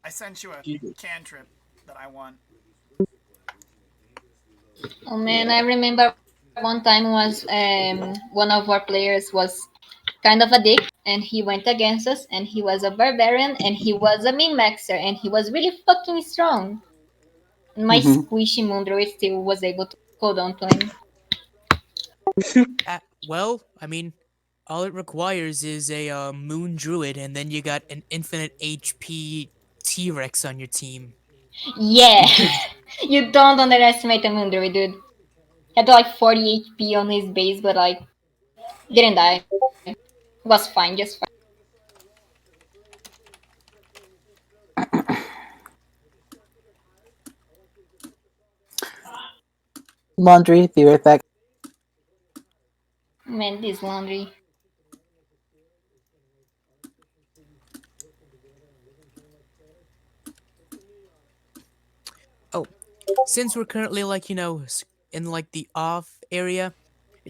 Speaker 3: I sent you a cantrip that I want.
Speaker 7: Oh man, I remember one time was one of our players was kind of a dick, and he went against us, and he was a barbarian, and he was a min-maxer, and he was really fucking strong. And my squishy moon druid still was able to hold on to him.
Speaker 2: Well, I mean, all it requires is a moon druid, and then you got an infinite HP T-Rex on your team.
Speaker 7: Yeah, you don't underestimate the moon druid, dude. Had like 40 HP on his base, but like didn't die. Was fine, just fine.
Speaker 5: Laundry, be right back.
Speaker 7: Man, this laundry.
Speaker 2: Oh, since we're currently like, in like the off area,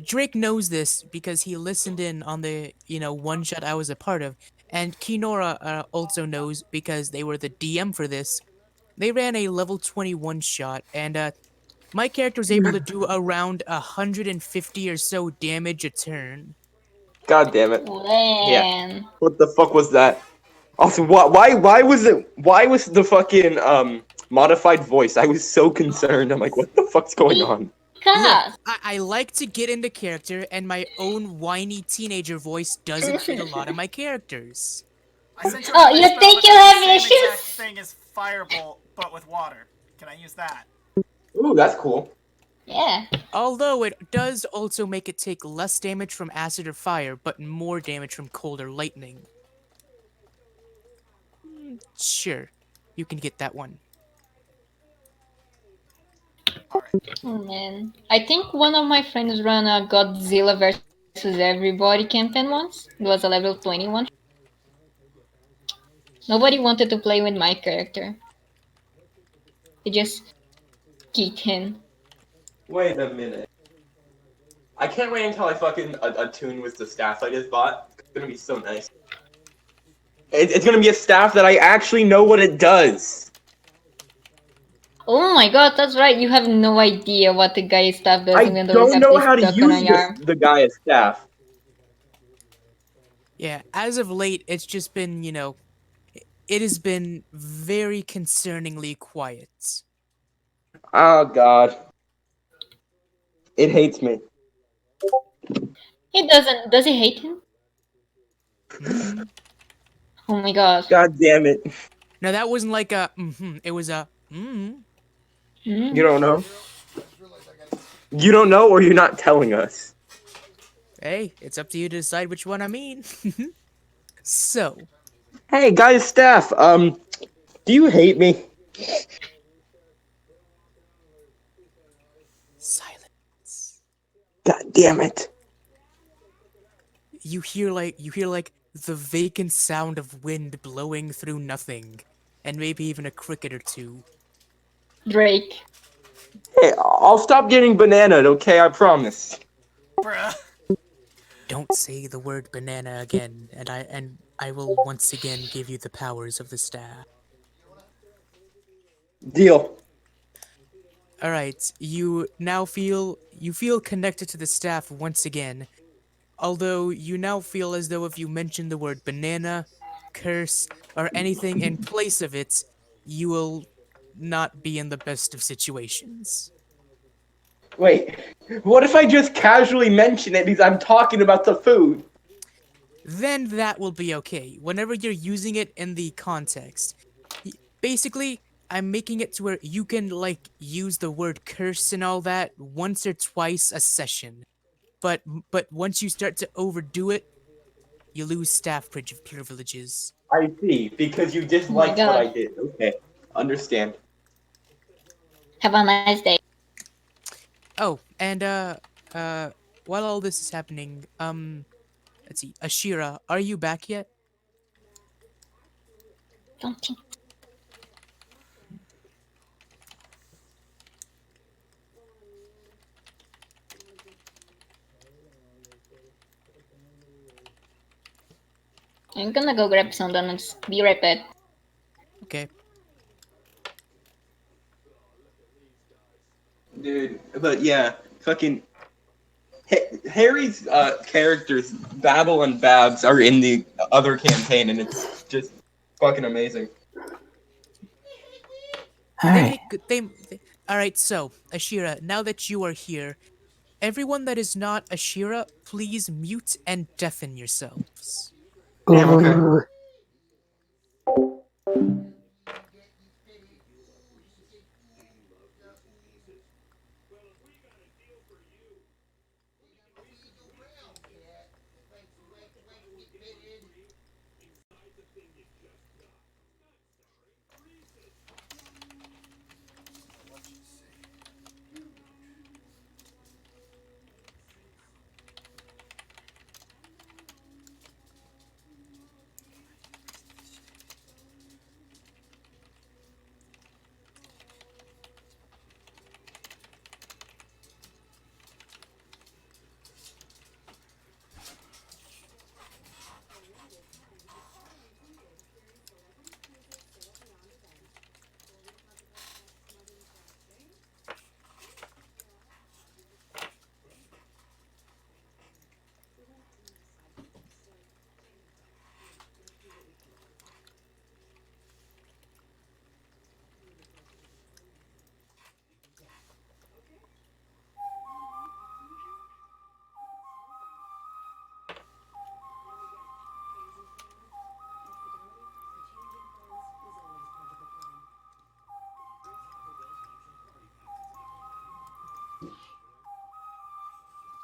Speaker 2: Drake knows this because he listened in on the, one shot I was a part of, and Kiinora also knows because they were the DM for this. They ran a level 21 shot, and my character was able to do around 150 or so damage a turn.
Speaker 4: God damn it.
Speaker 7: Man.
Speaker 4: Yeah. What the fuck was that? Also, why was the fucking modified voice? I was so concerned. I'm like, what the fuck's going on?
Speaker 2: Look, I like to get into character, and my own whiny teenager voice doesn't fit a lot of my characters.
Speaker 3: I sent you
Speaker 7: Oh, you think you have
Speaker 3: the
Speaker 7: issues?
Speaker 3: same exact thing as Firebolt, but with water. Can I use that?
Speaker 4: Ooh, that's cool.
Speaker 7: Yeah.
Speaker 2: Although it does also make it take less damage from acid or fire, but more damage from cold or lightning. Sure, you can get that one.
Speaker 7: Oh man. I think one of my friends ran a Godzilla versus everybody campaign once. It was a level 21. Nobody wanted to play with my character. They just kicked him.
Speaker 4: Wait a minute. I can't wait until I fucking attune with the staff I just bought. It's gonna be so nice. It's gonna be a staff that I actually know what it does.
Speaker 7: Oh my god, that's right. You have no idea what the guy's staff does,
Speaker 4: I
Speaker 7: even though you
Speaker 4: don't
Speaker 7: have
Speaker 4: know
Speaker 7: this
Speaker 4: how to
Speaker 7: stuck on your
Speaker 4: use
Speaker 7: arm.
Speaker 4: the Gaia staff.
Speaker 2: Yeah, as of late, it's just been, it has been very concerningly quiet.
Speaker 4: Oh god. It hates me.
Speaker 7: He doesn't. Does he hate him? Oh my god.
Speaker 4: God damn it.
Speaker 2: Now that wasn't like a it was a
Speaker 4: You don't know? You don't know, or you're not telling us?
Speaker 2: Hey, it's up to you to decide which one I mean. So.
Speaker 4: Hey, Gaia staff, do you hate me?
Speaker 2: Silence.
Speaker 4: God damn it.
Speaker 2: You hear like the vacant sound of wind blowing through nothing, and maybe even a cricket or two.
Speaker 7: Drake.
Speaker 4: Hey, I'll stop getting bananaed, okay? I promise.
Speaker 3: Bruh.
Speaker 2: Don't say the word banana again, and I will once again give you the powers of the staff.
Speaker 4: Deal.
Speaker 2: All right, you feel connected to the staff once again. Although you now feel as though if you mention the word banana, curse, or anything in place of it, you will not be in the best of situations.
Speaker 4: Wait, what if I just casually mention it because I'm talking about the food?
Speaker 2: then that will be okay. Whenever you're using it in the context. Basically, I'm making it to where you can, like, use the word curse and all that once or twice a session. But once you start to overdo it, you lose staff privileges.
Speaker 4: I see, because you
Speaker 7: Oh my
Speaker 4: disliked what I
Speaker 7: god.
Speaker 4: did. Okay, understand.
Speaker 7: Have a nice day.
Speaker 2: Oh, and while all this is happening, let's see, Ashira, are you back yet?
Speaker 7: Don't think. I'm gonna go grab some donuts. Be right back.
Speaker 2: Okay.
Speaker 4: Dude, but yeah, fucking Harry's characters, Babel and Babs, are in the other campaign, and it's just fucking amazing.
Speaker 5: All
Speaker 2: They
Speaker 5: right.
Speaker 2: make good. They all right. So, Ashira, now that you are here, everyone that is not Ashira, please mute and deafen yourselves.
Speaker 4: Damn, okay.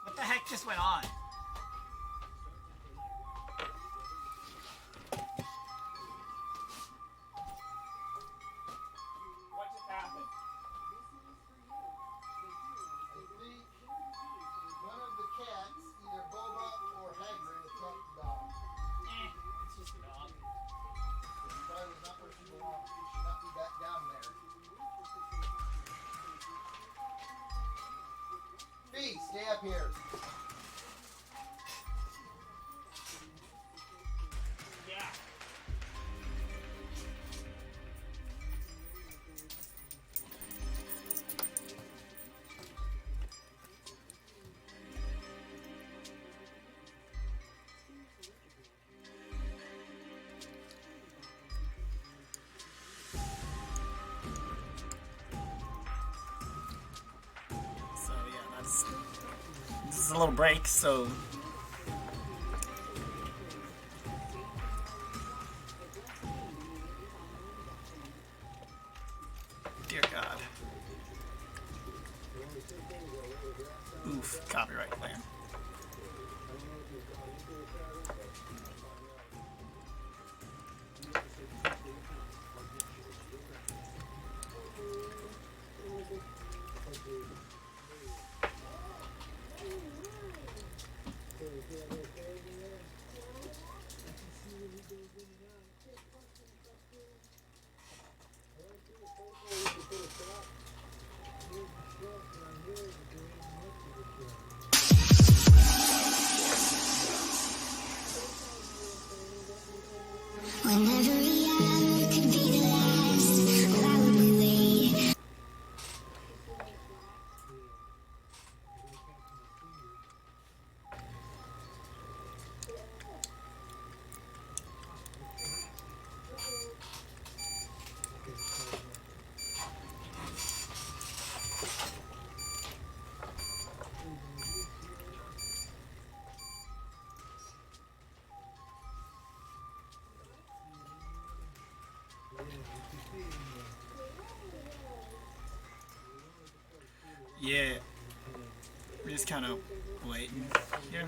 Speaker 3: What the heck just went on? What just happened?
Speaker 8: I think one of the cats, either Boba or Hagrid, attacked the dog.
Speaker 3: It's just a dog.
Speaker 8: She probably was not where she belonged. She should not be back down there. Fee, stay up here.
Speaker 3: Yeah. So yeah, that's this is a little break. So dear God. Oof, copyright claim. Yeah. We're just kind of waiting here.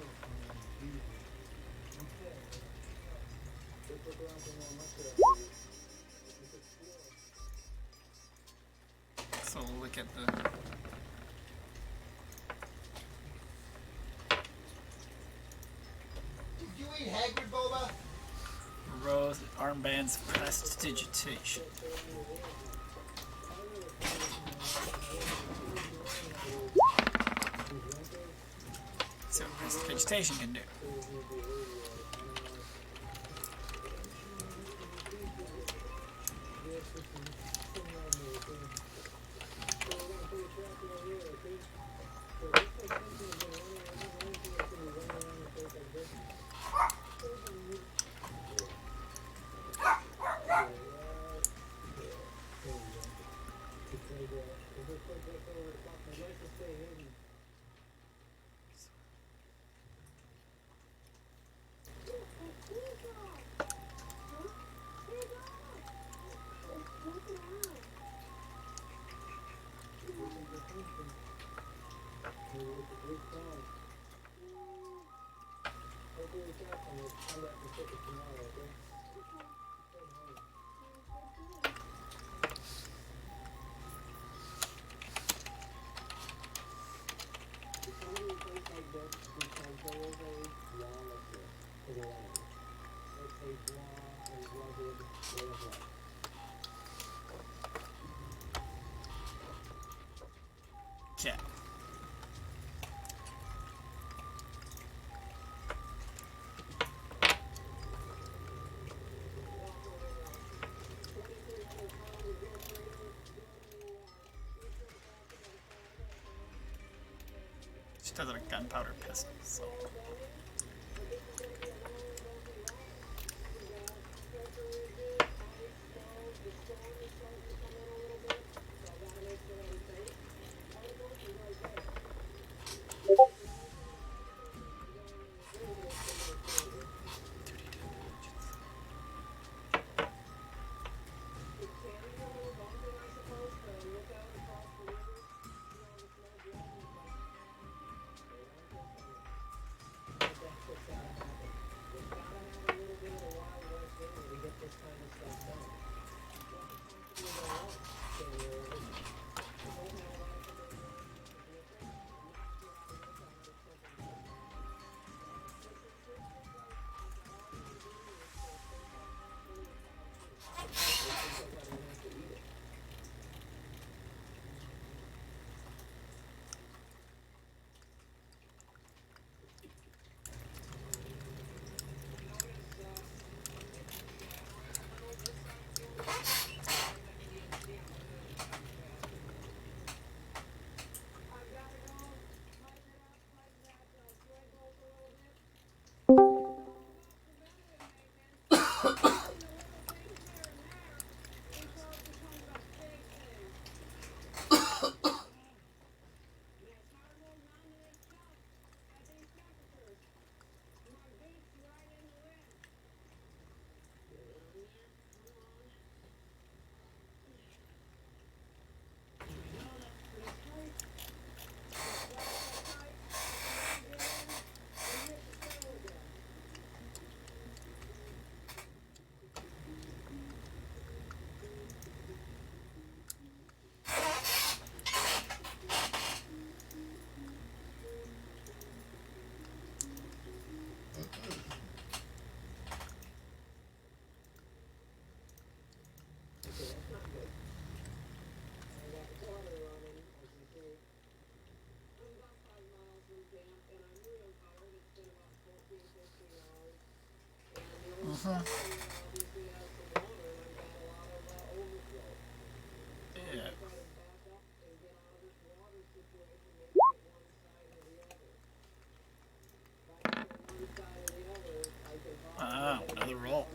Speaker 3: So we'll look at the...
Speaker 8: Did you eat Hagrid boba?
Speaker 3: Rose armbands prestidigitation. So prestidigitation can do. Okay. She does a gunpowder pistol, so... Yeah. Ah, another roll.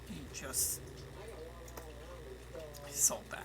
Speaker 3: You just sold that.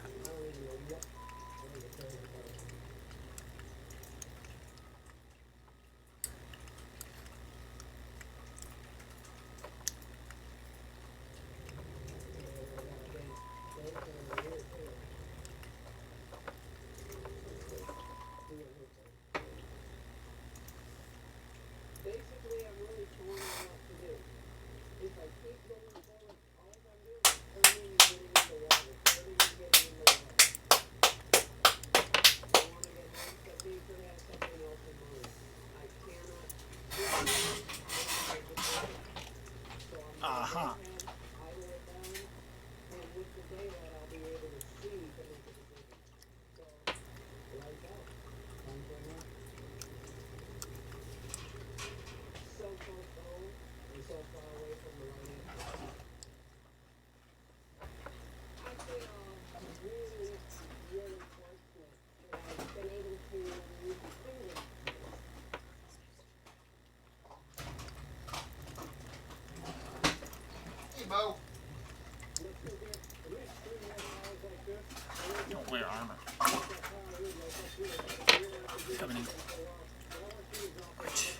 Speaker 3: Which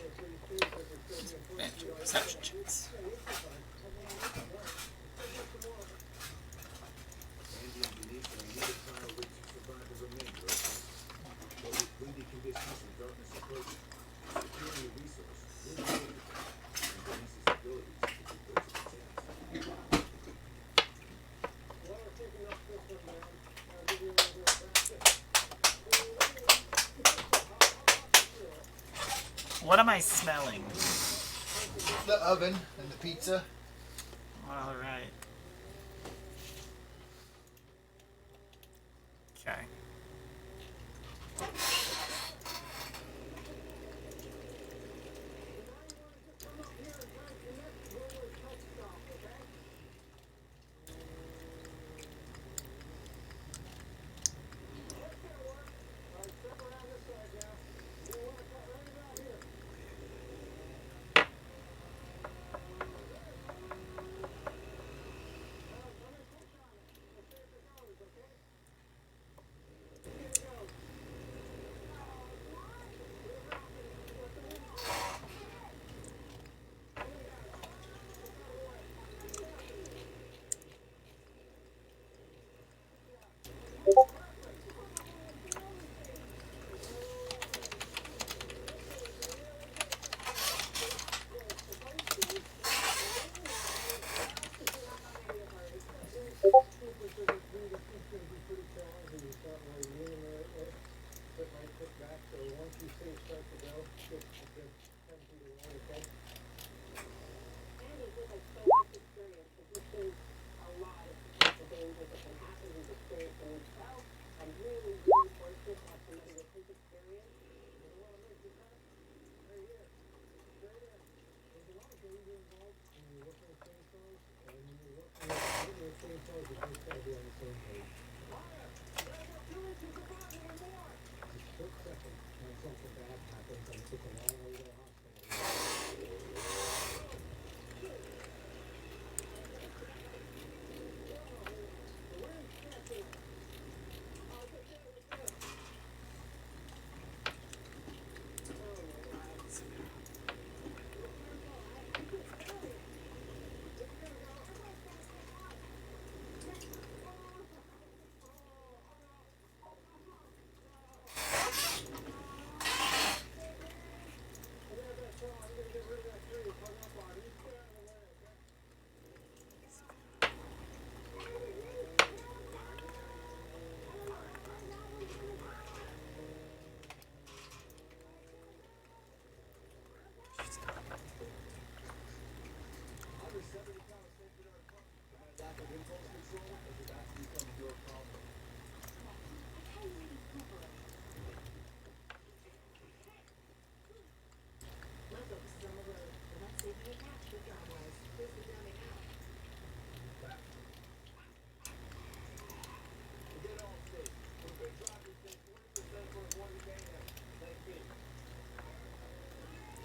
Speaker 3: manage perception checks. What am I smelling?
Speaker 8: The oven and the pizza.
Speaker 3: All right. Okay.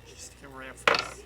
Speaker 3: Just get rid of this.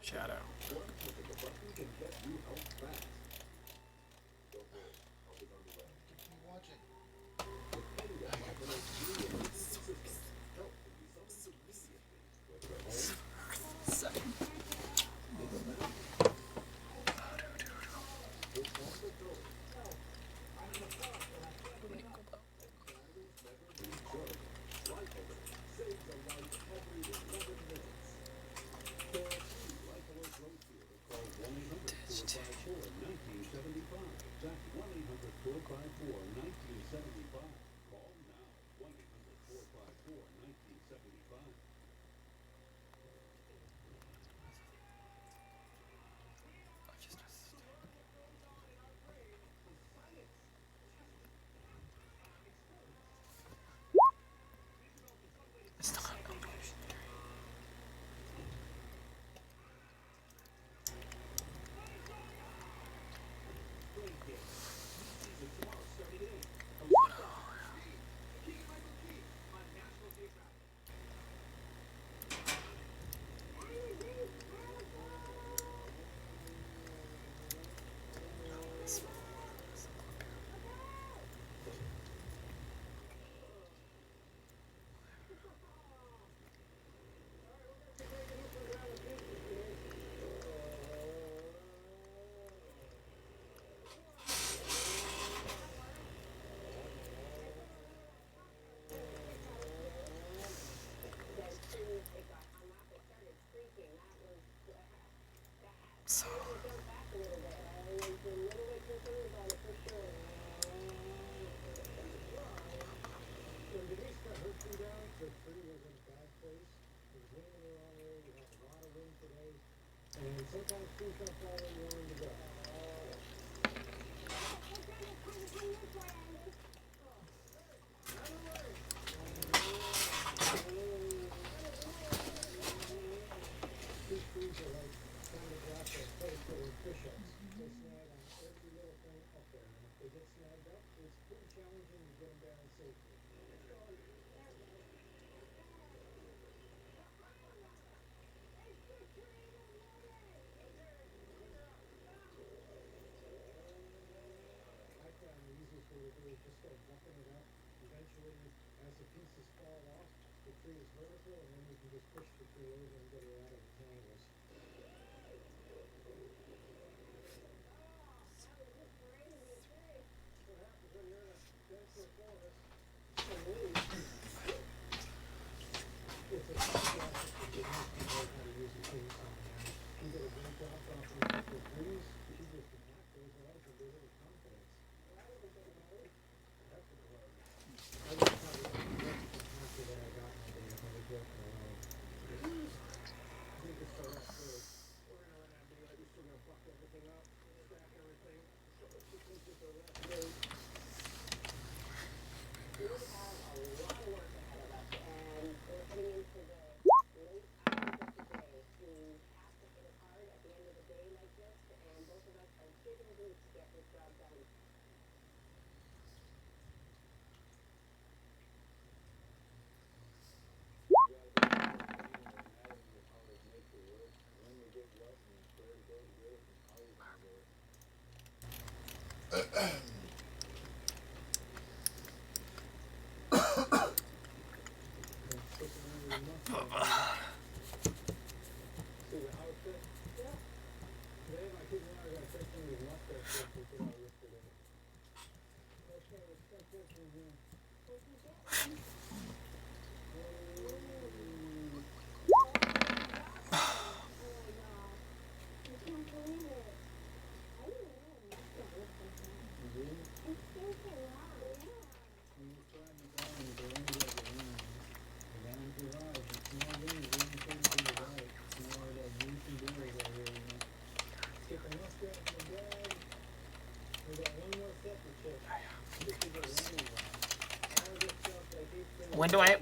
Speaker 3: Shadow.
Speaker 8: Keep watching.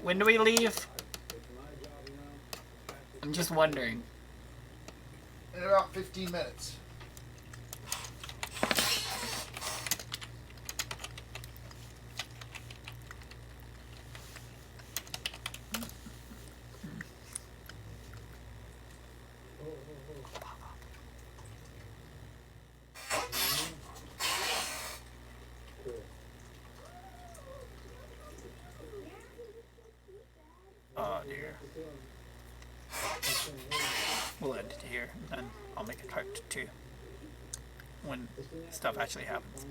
Speaker 3: When do we leave? I'm just wondering.
Speaker 8: In about 15 minutes.
Speaker 3: We'll end it here, and then I'll make it part 2 when stuff actually happens.